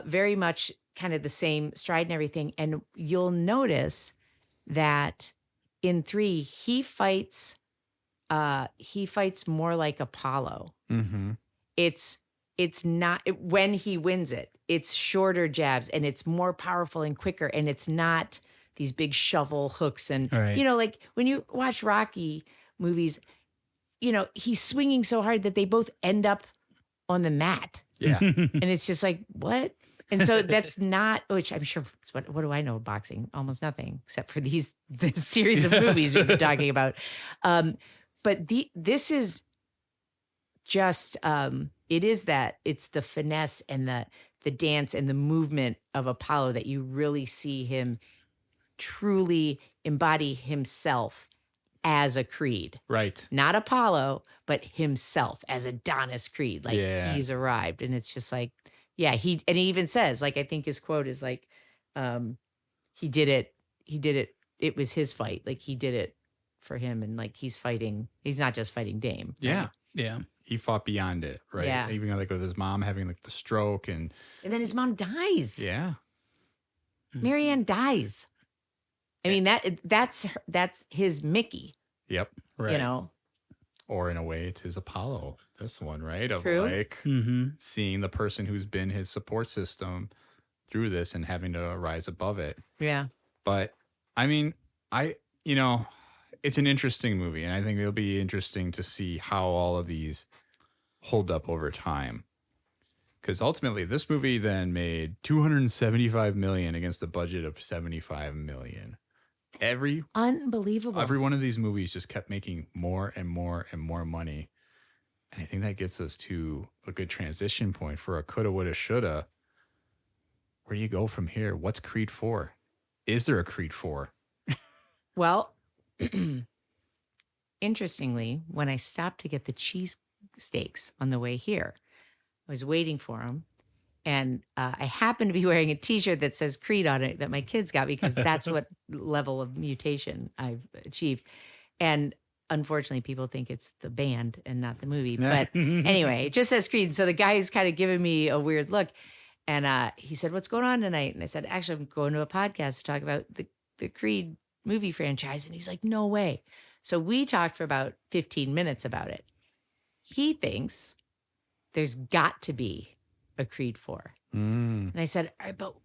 very much kind of the same stride and everything. And you'll notice that in 3, he fights more like Apollo. Mm-hmm. It's not, when he wins it, it's shorter jabs and it's more powerful and quicker. And it's not these big shovel hooks. And, Right. like when you watch Rocky movies, he's swinging so hard that they both end up on the mat. Yeah. And it's just like, what? And so that's not, which I'm sure, what do I know of boxing? Almost nothing, except for this series of movies we've been talking about. But this is just, it's the finesse and the dance and the movement of Apollo that you really see him truly embody himself as a Creed. Right. Not Apollo, but himself as Adonis Creed. Like he's arrived. And it's just like, yeah, he even says, like, I think his quote is like, he did it. It was his fight. Like he did it for him. And like, he's not just fighting Dame. Right? Yeah. Yeah. He fought beyond it, right? Yeah. Even like with his mom having like the stroke and then his mom dies. yeah. Marianne dies. I mean, that's his Mickey, Yep. Right. you know? Or in a way, it's his Apollo. This one, right? Of True. like seeing the person who's been his support system through this and having to rise above it. Yeah. But I mean, it's an interesting movie, and I think it'll be interesting to see how all of these hold up over time. Because ultimately, this movie then made $275 million against a budget of $75 million. Unbelievable. Every one of these movies just kept making more and more and more money. And I think that gets us to a good transition point for a coulda, woulda, shoulda. Where do you go from here? What's Creed 4? Is there a Creed 4? Well, interestingly, when I stopped to get the cheese steaks on the way here, I was waiting for them. And I happened to be wearing a T-shirt that says Creed on it that my kids got because that's what level of mutation I've achieved. And unfortunately, people think it's the band and not the movie. But anyway, it just says Creed. So the guy is kind of giving me a weird look. And he said, "What's going on tonight?" And I said, "Actually, I'm going to a podcast to talk about the Creed movie franchise." And he's like, "No way." So we talked for about 15 minutes about it. He thinks there's got to be a Creed 4. And I said, "All right, but,"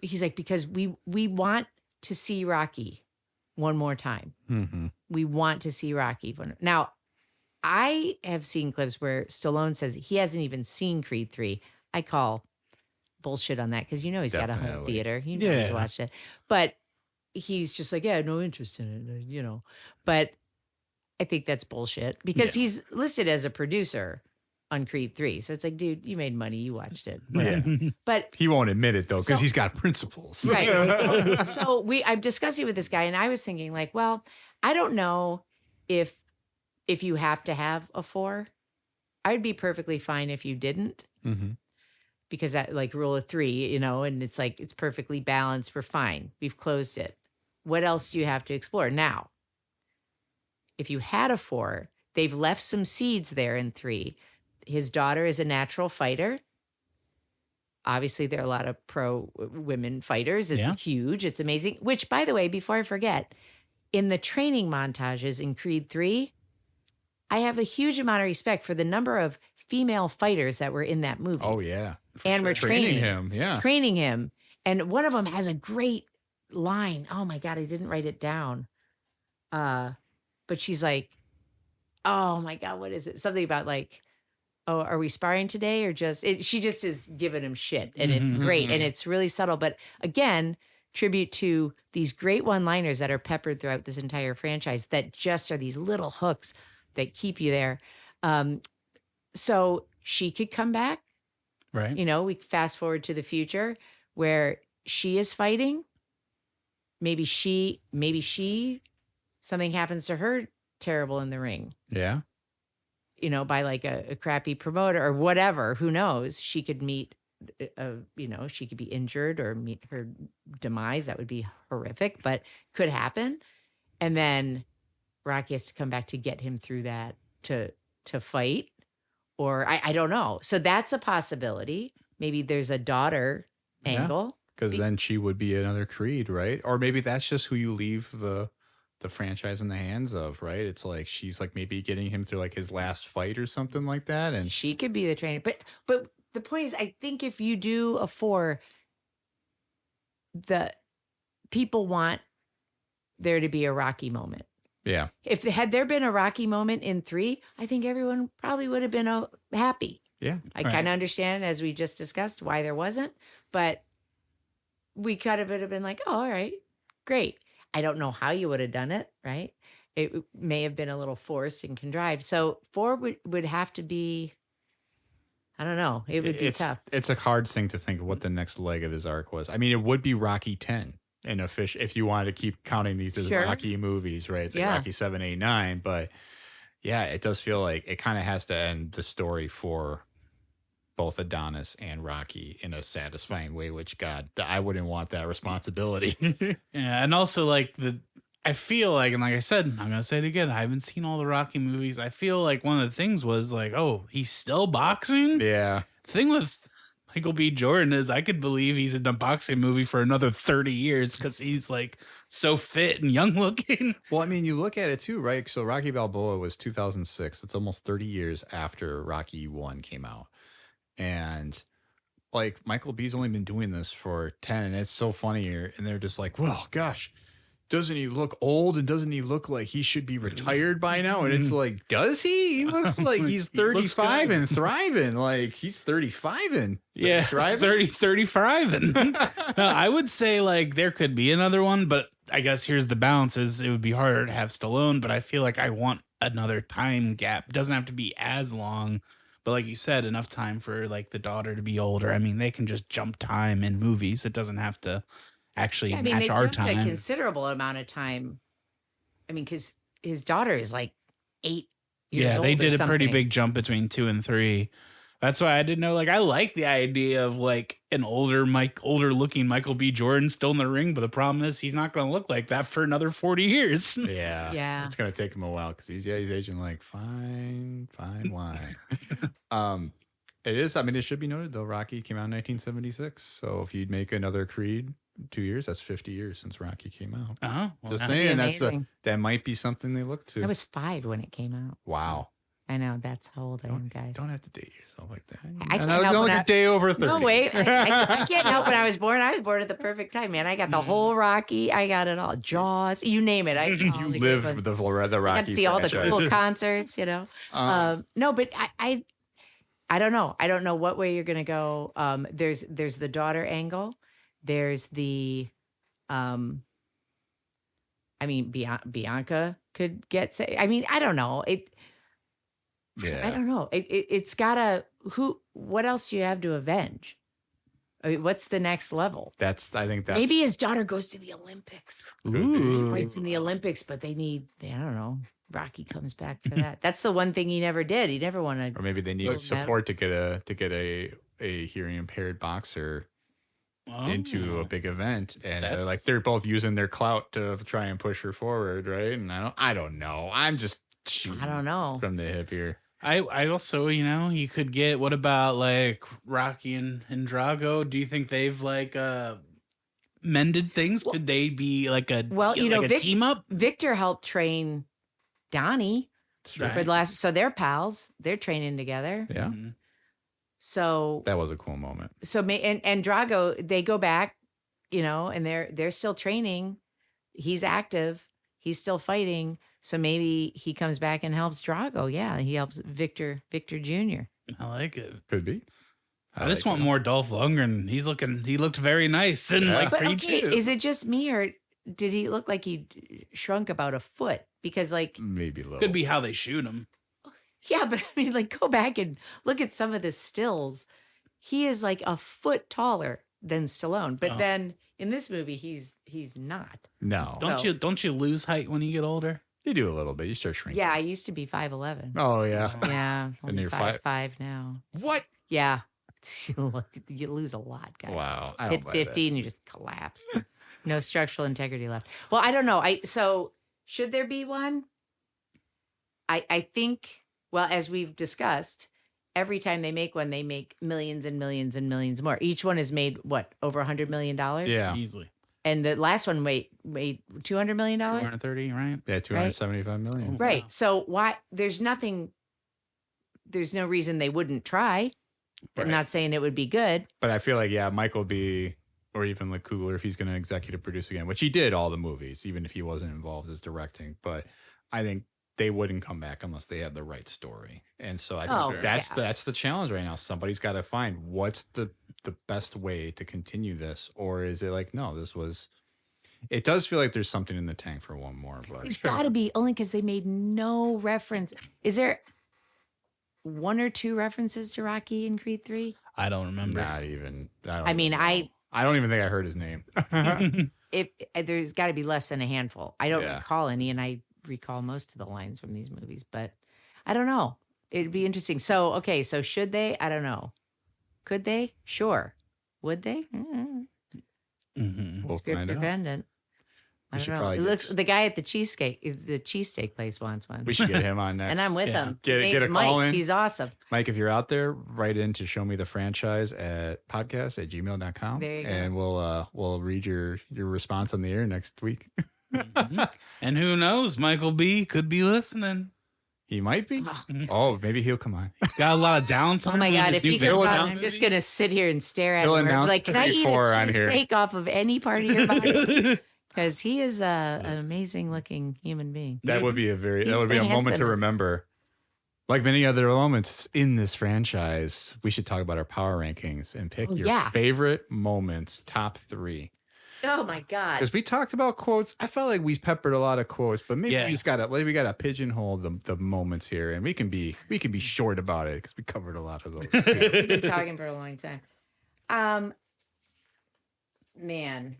he's like, "because we want to see Rocky one more time. We want to see Rocky." Now, I have seen clips where Stallone says he hasn't even seen Creed 3. I call bullshit on that because he's got a home Definitely. theater. He's watched it. But he's just like, "Yeah, no interest in it," But I think that's bullshit because he's listed as a producer on Creed 3. So it's like, dude, you made money. You watched it. Yeah. But He won't admit it, though, because So- he's got principles. right. So I'm discussing with this guy, and I was thinking, like, well, I don't know if you have to have a 4. I'd be perfectly fine if you didn't, because that, like, rule of 3, and it's like it's perfectly balanced. We're fine. We've closed it. What else do you have to explore now? If you had a 4, they've left some seeds there in 3. His daughter is a natural fighter. Obviously, there are a lot of pro women fighters. It's huge. It's amazing. Which, by the way, before I forget, in the training montages in Creed 3, I have a huge amount of respect for the number of female fighters that were in that movie. Oh, yeah. And we're training him. Yeah. Training him. And one of them has a great line. Oh, my God, I didn't write it down. But she's like, oh, my God, what is it? Something about like, "Oh, are we sparring today?" Or she just is giving him shit. And it's great. And it's really subtle. But again, tribute to these great one-liners that are peppered throughout this entire franchise that just are these little hooks that keep you there. So she could come back. Right. We fast forward to the future where she is fighting. Maybe something happens to her terrible in the ring. Yeah. By like a crappy promoter or whatever, who knows? She could meet, she could be injured or meet her demise. That would be horrific, but could happen. And then Rocky has to come back to get him through that to fight, or I don't know. So that's a possibility. Maybe there's a daughter angle. Because then she would be another Creed, right? Or maybe that's just who you leave the franchise in the hands of, right? It's like she's like maybe getting him through like his last fight or something like that, and She could be the trainer. But the point is, I think if you do a 4, the people want there to be a Rocky moment. yeah, Had there been a Rocky moment in 3, I think everyone probably would have been happy. yeah, I kind of understand, as we just discussed, why there wasn't, but we kind of would have been like, "Oh, all right, great." I don't know how you would have done it, right? It may have been a little forced and contrived. So 4 would have to be, I don't know. It would be tough. It's a hard thing to think of what the next leg of his arc was. I mean, it would be Rocky 10. an official, if you wanted to keep counting these as Sure. Rocky movies, right? It's like Yeah. Rocky 7, 8, 9. But yeah, it does feel like it kind of has to end the story for both Adonis and Rocky in a satisfying way, which, God, I wouldn't want that responsibility. Yeah, and also like I feel like, and like I said, I'm gonna say it again. I haven't seen all the Rocky movies. I feel like one of the things was like, oh, he's still boxing. Yeah. Thing with Michael B. Jordan is I could believe he's in a boxing movie for another 30 years because he's like so fit and young looking. Well, I mean, you look at it too, right? So Rocky Balboa was 2006. That's almost 30 years after Rocky 1 came out. And like Michael B's only been doing this for 10, and it's so funny here. And they're just like, well, gosh, doesn't he look old, and doesn't he look like he should be retired by now? And it's like, does he? He looks like he's He looks 35 good. and thriving. Like he's 35 and Yeah, thriving. 35. And no, I would say like there could be another one, but I guess here's the balance is it would be harder to have Stallone, but I feel like I want another time gap. It doesn't have to be as long, but like you said, enough time for like the daughter to be older. I mean, they can just jump time in movies. It doesn't have to actually I mean, match they our jumped a time. considerable amount of time. I mean, because his daughter is like 8 years Yeah, old. they or did a pretty something. big jump between 2 and 3. That's why I didn't know. Like, I like the idea of like an older looking Michael B. Jordan still in the ring, but the problem is he's not going to look like that for another 40 years. Yeah. Yeah. It's going to take him a while because he's aging like fine wine. It is. I mean, it should be noted though. Rocky came out in 1976. So if you'd make another Creed 2 years, that's 50 years since Rocky came out. Oh, well, Just that- be saying, amazing. that might be something they look to. I was 5 when it came out. Wow. I know, that's how old I am, guys. Don't have to date yourself like that. I can't And help only when a day over 30. No, wait. I can't help when I was born. I was born at the perfect time, man. I got the whole Rocky. I got it all. Jaws. You name it. I saw all You the live good with ones. the Rocky. I got to see all the franchise. cool concerts, no, but I don't know. I don't know what way you're going to go. There's the daughter angle. There's the, I mean, Bianca could get say. I mean, I don't know. I Yeah. don't know. It's gotta. What else do you have to avenge? I mean, what's the next level? I think that's Maybe his daughter goes to the Olympics. Ooh. Fights in the Olympics, but I don't know. Rocky comes back for that. That's the one thing he never did. He never wanted. or maybe they need Gold support to get a hearing impaired boxer into a big event, and they're both using their clout to try and push her forward, right? And I don't know. I'm just shooting I don't know. from the hip here. I also, you could get, what about like Rocky and Drago? Do you think they've like mended things? Could they be like a a team up? Victor helped train Donnie Right. for the last. So they're pals. They're training together. Yeah, Mhm. So that was a cool moment. and Drago, they go back, and they're still training. He's active. He's still fighting. So maybe he comes back and helps Drago. Yeah, he helps Victor Jr. I like it. Could be. I just want more Dolph Lundgren. He looked very nice in like But Creed okay, 2. is it just me or did he look like he shrunk about a foot? Because like, maybe a little. Could be how they shoot him. yeah, but I mean, like, go back and look at some of the stills. He is like a foot taller than Stallone, but then in this movie, he's not. No, Don't you lose height when you get older? you do a little bit. You start shrinking. Yeah, I used to be 5'11". Oh yeah. Yeah, only you're 5'5" now. What? Yeah, you lose a lot, guys. Wow. I don't Hit buy 50 and you just collapse. No structural integrity left. Well, I don't know. So should there be one? I think, well, as we've discussed, every time they make one, they make millions and millions and millions more. Each one has made what, over $100 million? that. Yeah. Easily. And the last one made $200 million? 230, right? Yeah. 275 million. Right. Wow. So why there's no reason they wouldn't try. I'm Right. not saying it would be good. But I feel like, yeah, Michael B. or even like Coogler, if he's going to executive produce again, which he did all the movies, even if he wasn't involved as directing. But I think they wouldn't come back unless they had the right story. And so I think Oh, that's the challenge right now. Somebody's got to find what's the best way to continue this. Or is it like, no, it does feel like there's something in the tank for one more. But There's got to be, only because they made no reference. Is there one or two references to Rocky in Creed 3? I don't remember. not even. I mean, I don't even think I heard his name. there's got to be less than a handful. I don't Yeah. recall any, and I recall most of the lines from these movies, but I don't know. It'd be interesting. So, okay, so should they? I don't know. Could they? Sure. Would they? We'll Script find out. dependent. I We don't should know. probably It get- looks the guy at the cheesesteak place wants one. We should get him on next. And I'm with Yeah. him. Get- His get name's a call Mike. in. He's awesome. Mike, if you're out there, write in to show me the franchise at podcast@gmail.com. There you go. And we'll read your response on the air next week. And who knows, Michael B could be listening. He might be. Oh, maybe he'll come on. He's got a lot of downtime. Oh my with God! his If he new comes video on, I'm announcement. just gonna sit here and stare at He'll him. announce Like, can I eat a 34 on here. cheesesteak off of any part of your body? Because he is an amazing looking human being. That would be He's a moment to handsome. remember. Like many other moments in this franchise, we should talk about our power rankings and pick your yeah. favorite moments, top 3. Oh my God! Because we talked about quotes. I felt like we peppered a lot of quotes, but maybe Yeah. we gotta pigeonhole the moments here, and we can be short about it because we covered a lot of those. We've been talking for a long time. Man,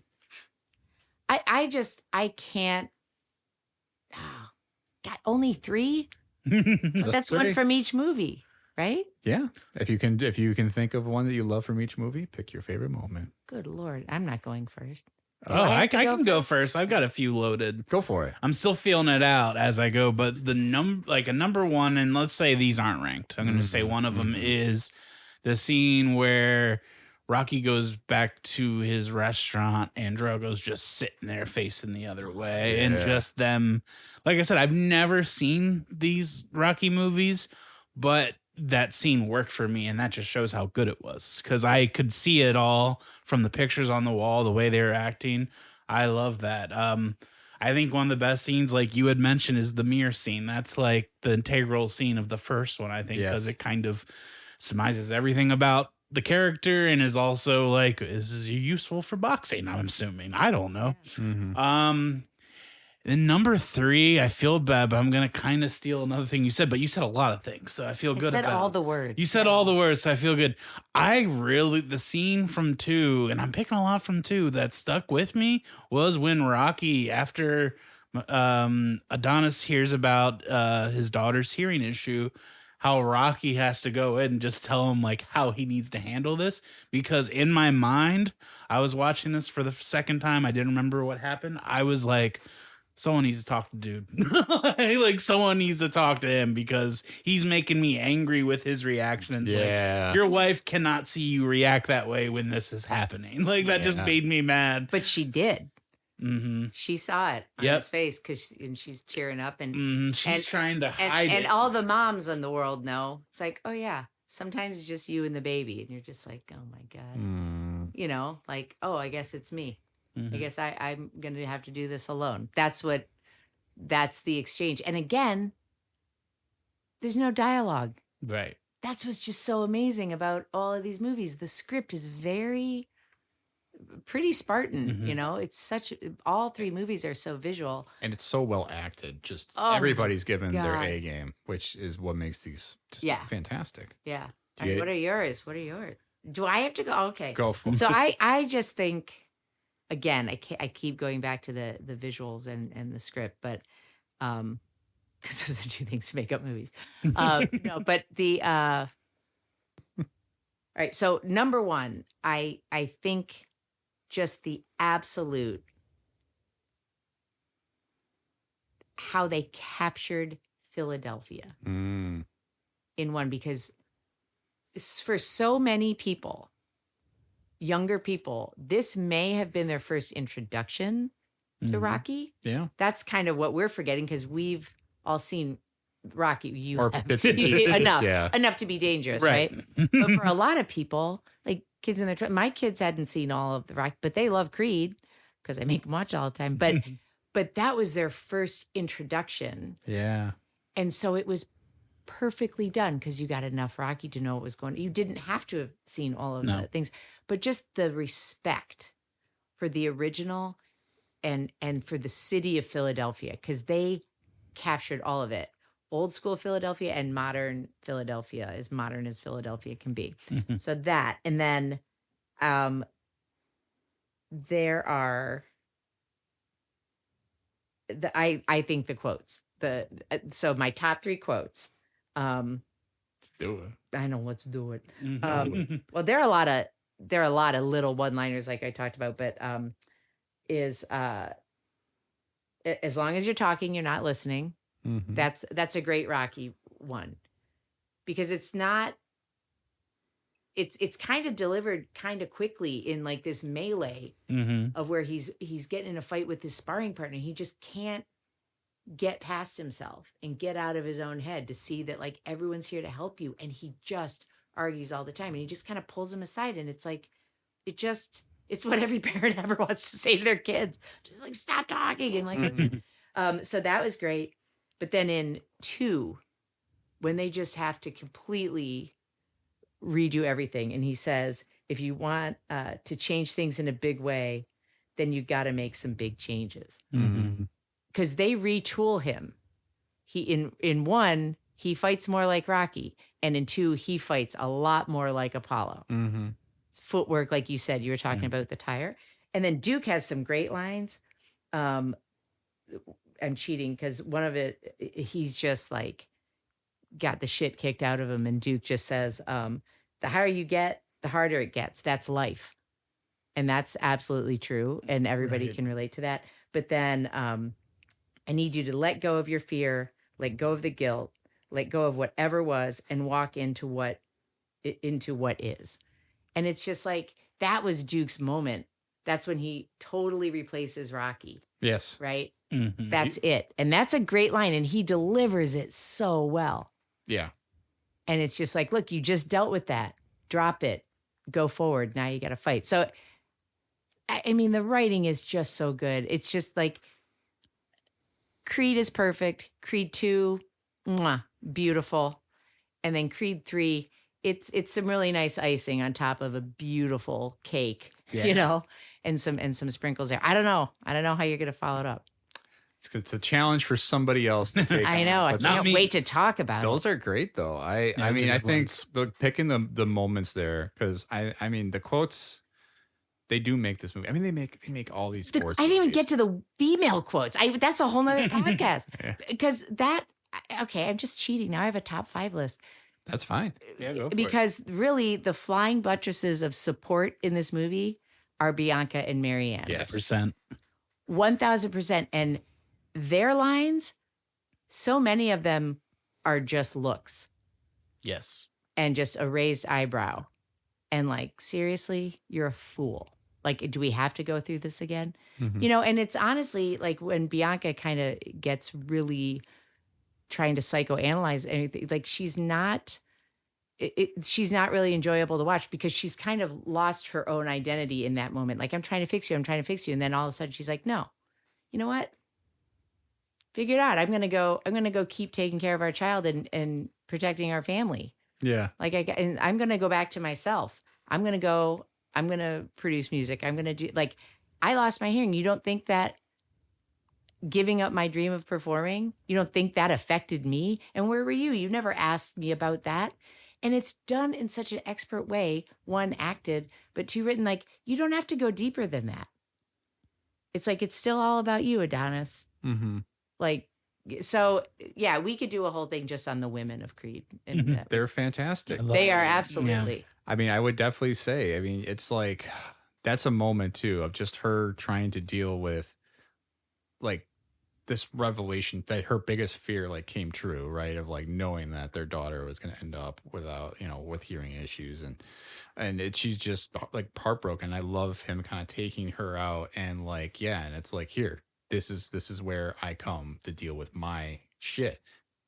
I can't. Oh, God, only 3. That's one three. from each movie, right? Yeah, if you can think of one that you love from each movie, pick your favorite moment. Good Lord, I'm not going first. Oh, I I have to can go go first. I've got a few loaded. Go for it. I'm still feeling it out as I go, but the number one, and let's say these aren't ranked. I'm going to say one of them is the scene where Rocky goes back to his restaurant and Drogo's just sitting there facing the other way, and just them. Like I said, I've never seen these Rocky movies, but that scene worked for me, and that just shows how good it was because I could see it all from the pictures on the wall, the way they were acting. I love that. I think one of the best scenes, like you had mentioned, is the mirror scene. That's like the integral scene of the first one, I think, because it kind of surmises everything about the character and is also like, is useful for boxing? I'm assuming. I don't know. Then number 3, I feel bad, but I'm gonna kind of steal another thing you said. But you said a lot of things, so I feel good I said about all it. the words. You said all the words, so I feel good. The scene from 2, and I'm picking a lot from 2 that stuck with me was when Rocky, after Adonis hears about his daughter's hearing issue, how Rocky has to go in and just tell him like how he needs to handle this. Because in my mind, I was watching this for the second time. I didn't remember what happened. I was like, someone needs to talk to dude. Like someone needs to talk to him because he's making me angry with his reaction. And Yeah. like, your wife cannot see you react that way when this is happening. Like that just made me mad. But she did. Mm-hmm. She saw it on Yep. his face and she's tearing up and She's And- trying to hide and it. all the moms in the world know. It's like, oh yeah, sometimes it's just you and the baby, and you're just like, oh my God, you know, like, oh, I guess it's me. I guess I'm gonna have to do this alone. That's the exchange. And again, there's no dialogue. Right. That's what's just so amazing about all of these movies. The script is pretty Spartan, you know. It's all 3 movies are so visual. And it's so well acted. Just Oh my everybody's given their God. A game, which is what makes these just Yeah. fantastic. Yeah. Do you- What are yours? Do I have to go? Okay. Go for it. So I just think, again, I keep going back to the visuals and the script, but because those are 2 things to make up movies. No, but all right. So number 1, I think just the absolute how they captured Philadelphia in one, because for so many people, younger people, this may have been their first introduction to Rocky. Yeah. That's kind of what we're forgetting because we've all seen Rocky. You Or have. bits and You see pieces, enough, yeah. enough to be dangerous, Right. right? But for a lot of people, like kids in their my kids hadn't seen all of the Rocky, but they love Creed because I make them watch all the time. But that was their first introduction. Yeah. And so it was perfectly done because you got enough Rocky to know what was going on. You didn't have to have seen all of No. the things, but just the respect for the original and for the city of Philadelphia, because they captured all of it. Old school Philadelphia and modern Philadelphia, as modern as Philadelphia can be. So that, and then there are I think the quotes, so my top 3 quotes. Let's do it. I know, let's do it. Mhm. Well, there are a lot of little one-liners like I talked about, but is as long as you're talking, you're not listening. Mhm. That's a great Rocky one, because it's not. It's kind of delivered kind of quickly in like this melee Mhm. of where he's getting in a fight with his sparring partner. He just can't get past himself and get out of his own head to see that like everyone's here to help you, and he just argues all the time, and he just kind of pulls him aside, and it's like it's what every parent ever wants to say to their kids, just like stop talking and like listen. So that was great. But then in 2, when they just have to completely redo everything, and he says, if you want to change things in a big way, then you got to make some big changes, Mhm. because they retool him. He in 1 he fights more like Rocky, and in 2 he fights a lot more like Apollo. Mm-hmm. Footwork, like you said, you were talking Yeah. about the tire. And then Duke has some great lines. I'm cheating because one of it, he's just like got the shit kicked out of him. And Duke just says, the higher you get, the harder it gets. That's life. And that's absolutely true. And everybody Right. can relate to that. But then I need you to let go of your fear, let go of the guilt, let go of whatever was, and walk into what is. And it's just like, that was Duke's moment. That's when he totally replaces Rocky, Yes. right? Mhm. That's it. And that's a great line. And he delivers it so well. Yeah. And it's just like, look, you just dealt with that. Drop it. Go forward. Now you got to fight. So, I mean, the writing is just so good. It's just like, Creed is perfect. Creed 2, mwah, beautiful. And then Creed 3, it's some really nice icing on top of a beautiful cake, you know, and some sprinkles there. I don't know how you're gonna follow it up. It's a challenge for somebody else to take. I on, know. I but can't me. wait to talk about those it. are great though. I those mean are I good think ones. picking the moments there, because I mean the quotes, they do make this movie. I mean they make all these I sports. didn't even movies. get to the female quotes. That's a whole nother podcast. Yeah. Because that, okay, I'm just cheating. Now I have a top 5 list. That's fine. Yeah, go for it. Because really, the flying buttresses of support in this movie are Bianca and Marianne. Yes. 100%. 1000%. And their lines, so many of them are just looks Yes. and just a raised eyebrow. And like, seriously, you're a fool. Like, do we have to go through this again? Mhm. You know, and it's honestly like when Bianca kind of gets really trying to psychoanalyze anything, like she's not really enjoyable to watch, because she's kind of lost her own identity in that moment. Like, I'm trying to fix you. And then all of a sudden she's like, no, you know what? Figure it out. I'm going to go keep taking care of our child and protecting our family. Yeah. Like and I'm going to go back to myself. I'm going to produce music. I'm going to do, like, I lost my hearing. You don't think that giving up my dream of performing, you don't think that affected me? And where were you? You never asked me about that. And it's done in such an expert way. 1, acted, but 2, written. Like, you don't have to go deeper than that. It's like, it's still all about you, Adonis. Mm-hmm. Like, so yeah, we could do a whole thing just on the women of Creed. And They're fantastic. they are absolutely. I mean, I would definitely say, I mean, it's like, that's a moment too of just her trying to deal with like this revelation that her biggest fear like came true, right? Of like knowing that their daughter was going to end up without, with hearing issues, and she's just like heartbroken. I love him kind of taking her out and like, yeah. And it's like, here, this is where I come to deal with my shit.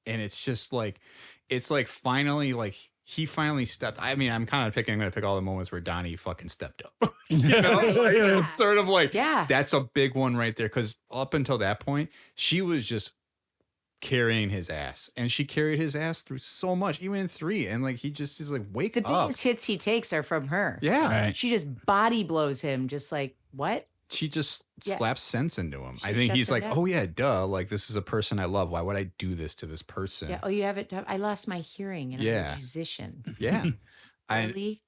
And it's just like, it's like finally, like he finally stepped. I mean, I'm going to pick all the moments where Donnie fucking stepped up. Like, it's sort of like, Yeah. that's a big one right there. Cause up until that point, she was just carrying his ass, and she carried his ass through so much, even in 3. And like, he just is like, wake The up. biggest hits he takes are from her. Yeah. Right. She just body blows him, just like, what? She just Yeah. slaps sense into him. I She think shuts he's him like, down. oh yeah, duh. Like, this is a person I love. Why would I do this to this person? Yeah. Oh, you have it. I lost my hearing, and I'm Yeah. a musician. Yeah. I, Really?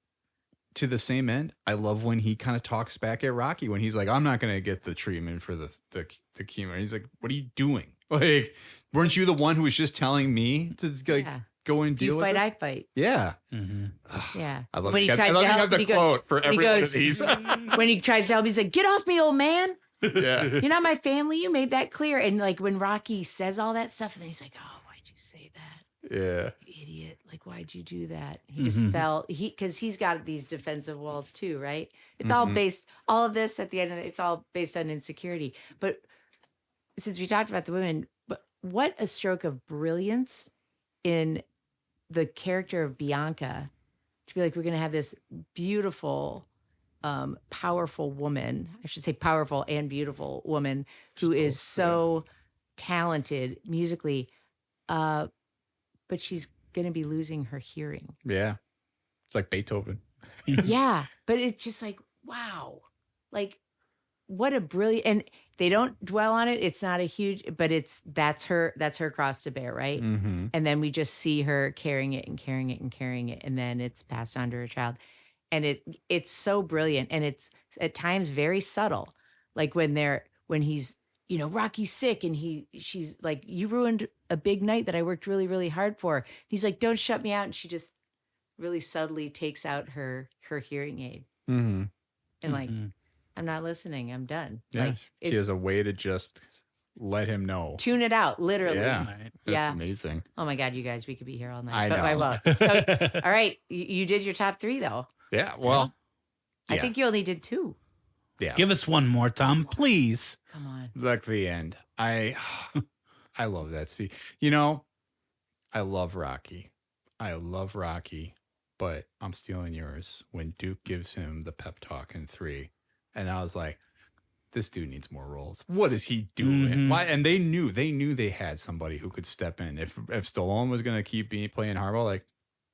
to the same end, I love when he kind of talks back at Rocky when he's like, I'm not going to get the treatment for the chemo. And he's like, what are you doing? Like, weren't you the one who was just telling me to like go and deal You with fight, this? I fight. Yeah. Yeah. I love When it. he I tries love to you help, have the he goes- quote for he every one of goes- these. When he tries to help, he's like, get off me, old man. Yeah. You're not my family. You made that clear. And like when Rocky says all that stuff, and then he's like, oh, why'd you say that? Yeah. You idiot. Like, why'd you do that? He just felt, because he's got these defensive walls too, right? It's all based, all of this at the end of it, it's all based on insecurity. But since we talked about the women, but what a stroke of brilliance in the character of Bianca to be like, we're going to have this beautiful, powerful woman. I should say powerful and beautiful woman who is so talented musically, but she's going to be losing her hearing. Yeah. It's like Beethoven. Yeah, but it's just like, wow, like what a brilliant, and they don't dwell on it. It's not a huge, but that's her cross to bear, right? Mm-hmm. And then we just see her carrying it and carrying it and carrying it, and then it's passed on to her child, and it's so brilliant, and it's at times very subtle, like when he's, Rocky's sick, and she's like, you ruined a big night that I worked really, really hard for. He's like, don't shut me out, and she just really subtly takes out her hearing aid, Mm-hmm. and like, I'm not listening, I'm done. Yeah. Like, She has a way to just let him know. tune it out, literally. Yeah. Right. That's Yeah. amazing. Oh my God, you guys, we could be here all night. I but know. I won't. So, all right, you did your top 3 though. Yeah. Well, I yeah. think you only did 2. Yeah. Give us one more, Tom, please. Come on. Like the end. I love that. See, I love Rocky. But I'm stealing yours when Duke gives him the pep talk in 3. And I was like, this dude needs more roles. What is he doing? Mhm. Why? And they knew they had somebody who could step in. If Stallone was going to keep playing hardball, like,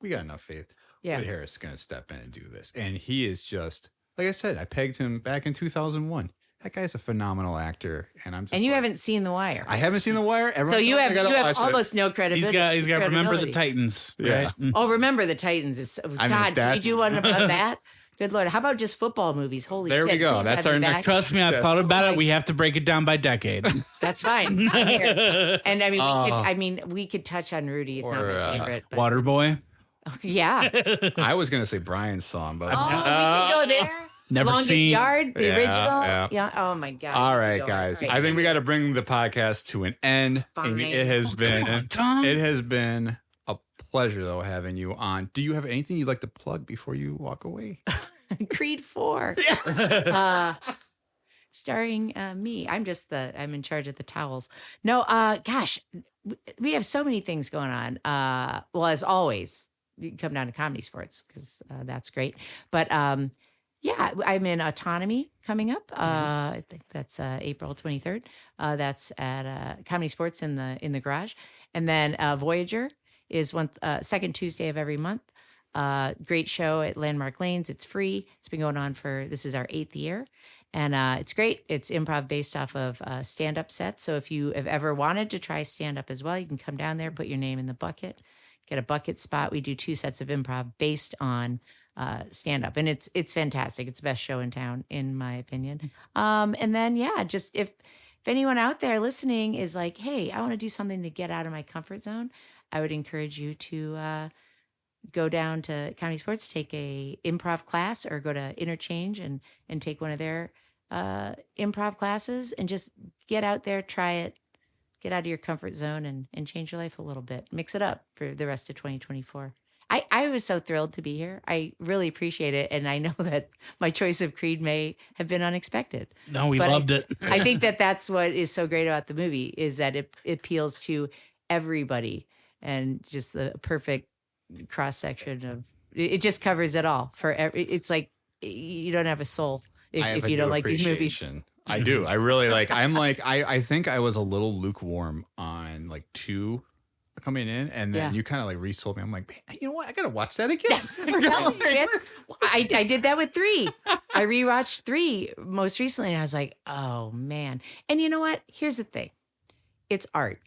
we got enough faith. Yeah. Wood Harris is going to step in and do this. And he is just, like I said, I pegged him back in 2001. That guy's a phenomenal actor. And I'm just And you like, haven't seen The Wire. I haven't seen The Wire. So Everyone you tells me have I gotta you have watch it. almost no credibility. He's got Remember the credibility. Titans. Yeah. Right? Mm. Oh, Remember the Titans is I mean, God. Can we that's- do one about that? Good Lord. How about just football movies? Holy There shit. we go. please That's have our me next- back. Trust me, I've Yes. thought about Oh it. my- We have to break it down by decade. That's fine. I'm here. And I mean, Oh. we could touch on Rudy. It's not Or, my favorite. But, Waterboy. yeah. I was going to say Brian's song, but Oh, we can go there. Never Longest seen. Yard, the Yeah, original. yeah. Oh my God. all we right, can go. guys. All right. I think we got to bring the podcast to an end. Fine. Amy, it has been Come on, Tom. it has been a pleasure though having you on. Do you have anything you'd like to plug before you walk away? Creed 4. Starring me. I'm in charge of the towels. No, gosh, we have so many things going on. Well, as always, you can come down to Comedy Sports because that's great. But yeah, I'm in Autonomy coming up. I think that's April 23rd. That's at Comedy Sports in the garage. And then Voyager is second Tuesday of every month. Great show at Landmark Lanes. It's free. It's been going on this is our 8th year. And it's great. It's improv based off of stand-up sets. So if you have ever wanted to try stand-up as well, you can come down there, put your name in the bucket, get a bucket spot. We do 2 sets of improv based on stand-up. And it's fantastic. It's the best show in town, in my opinion. And then, yeah, just if anyone out there listening is like, hey, I want to do something to get out of my comfort zone, I would encourage you to go down to Comedy Sports, take a improv class, or go to Interchange and take one of their improv classes, and just get out there, try it, get out of your comfort zone and change your life a little bit. Mix it up for the rest of 2024. I was so thrilled to be here. I really appreciate it. And I know that my choice of Creed may have been unexpected. No, we But loved it. I think that's what is so great about the movie, is that it appeals to everybody, and just the perfect cross section of it just covers it all for it's like you don't have a soul if you don't like these movies. Appreciation. I do. I really like. I think I was a little lukewarm on like 2 coming in, and then Yeah. you kind of like resold me. I'm like, man, you know what? I gotta watch that again. I'm telling you, man. I did that with 3. I rewatched 3 most recently, and I was like, oh man. And you know what? Here's the thing. It's art,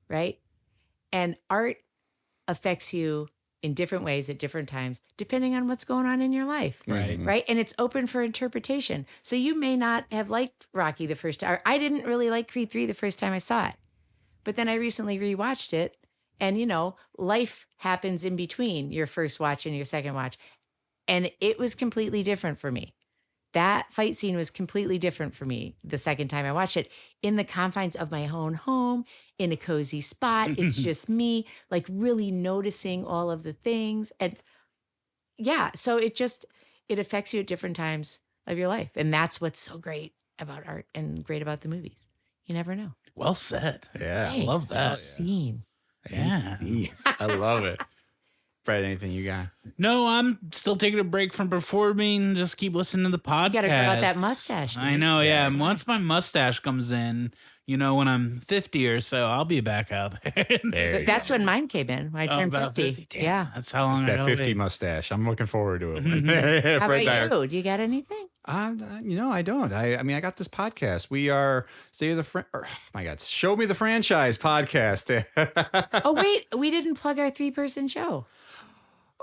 right? And art affects you in different ways at different times, depending on what's going on in your life. Right. Right. And it's open for interpretation. So you may not have liked Rocky the first time. I didn't really like Creed 3 the first time I saw it. But then I recently rewatched it. And, life happens in between your first watch and your second watch. And it was completely different for me. That fight scene was completely different for me the second time I watched it, in the confines of my own home, in a cozy spot. It's just me, like, really noticing all of the things. And yeah, so it affects you at different times of your life. And that's what's so great about art and great about the movies. You never know. Well said. Yeah. I love that. Scene. Yeah. I love it. Fred, anything you got? No, I'm still taking a break from performing. Just keep listening to the podcast. You got to grow out that mustache. Dude. I know, yeah. And once my mustache comes in, when I'm 50 or so, I'll be back out there. That's when mine came in. When I turned about 50. Damn, Yeah. that's how long I That gotta 50 wait. mustache. I'm looking forward to it. How Fred about Dyer. you? Do you got anything? I don't. I mean, I got this podcast. We are Show Me the Franchise podcast. Oh, wait. We didn't plug our 3-person show.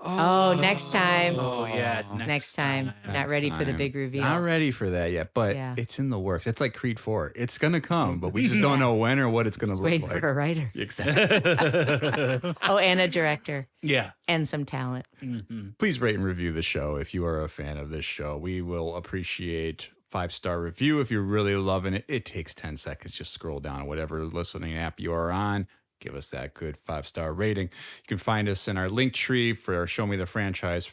Oh, next time. Oh, yeah. Next time. Not ready for the big reveal. Not ready for that yet, but Yeah. it's in the works. It's like Creed 4. It's going to come, but we just don't know when or what it's going to look Waiting like. for a writer. Exactly. Oh, and a director. Yeah. And some talent. Please rate and review the show if you are a fan of this show. We will appreciate 5-star review if you're really loving it. It takes 10 seconds. Just scroll down whatever listening app you are on. Give us that good 5-star rating. You can find us in our link tree for our Show Me the Franchise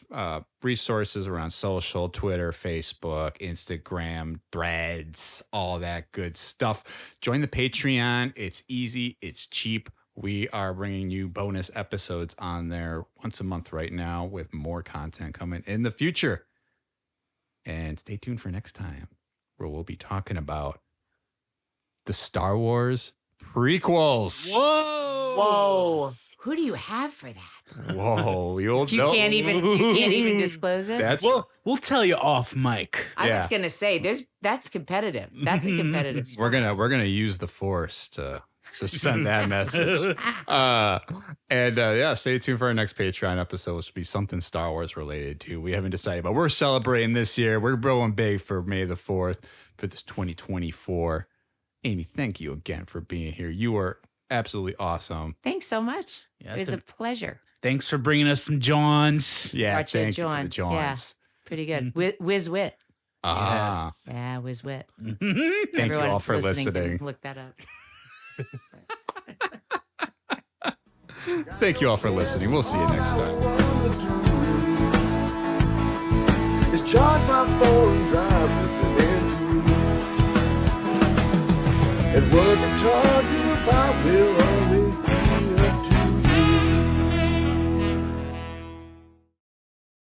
resources around social, Twitter, Facebook, Instagram, Threads, all that good stuff. Join the Patreon. It's easy. It's cheap. We are bringing you bonus episodes on there once a month right now, with more content coming in the future. And stay tuned for next time, where we'll be talking about the Star Wars prequels. Whoa. Who do you have for that? Whoa, you'll You know. can't even disclose it. That's We'll tell you off mic. I was yeah. going to say that's competitive. That's a competitive sport. we're gonna use the Force to send that message. Stay tuned for our next Patreon episode, which will be something Star Wars related too. We haven't decided, but we're celebrating this year. We're going big for May the 4th for this 2024. Amy, thank you again for being here. You are absolutely awesome. Thanks so much. Yeah, It was a pleasure. Thanks for bringing us some Johns. Yeah, Brought you a thank you for the John. Yeah. Johns. Pretty good. Whiz Wit. Ah, Yeah, Whiz Wit. thank you all for listening. can Look that up. Thank you all for listening. We'll see you next time. Is charge my phone and drive listening to you. And work the talk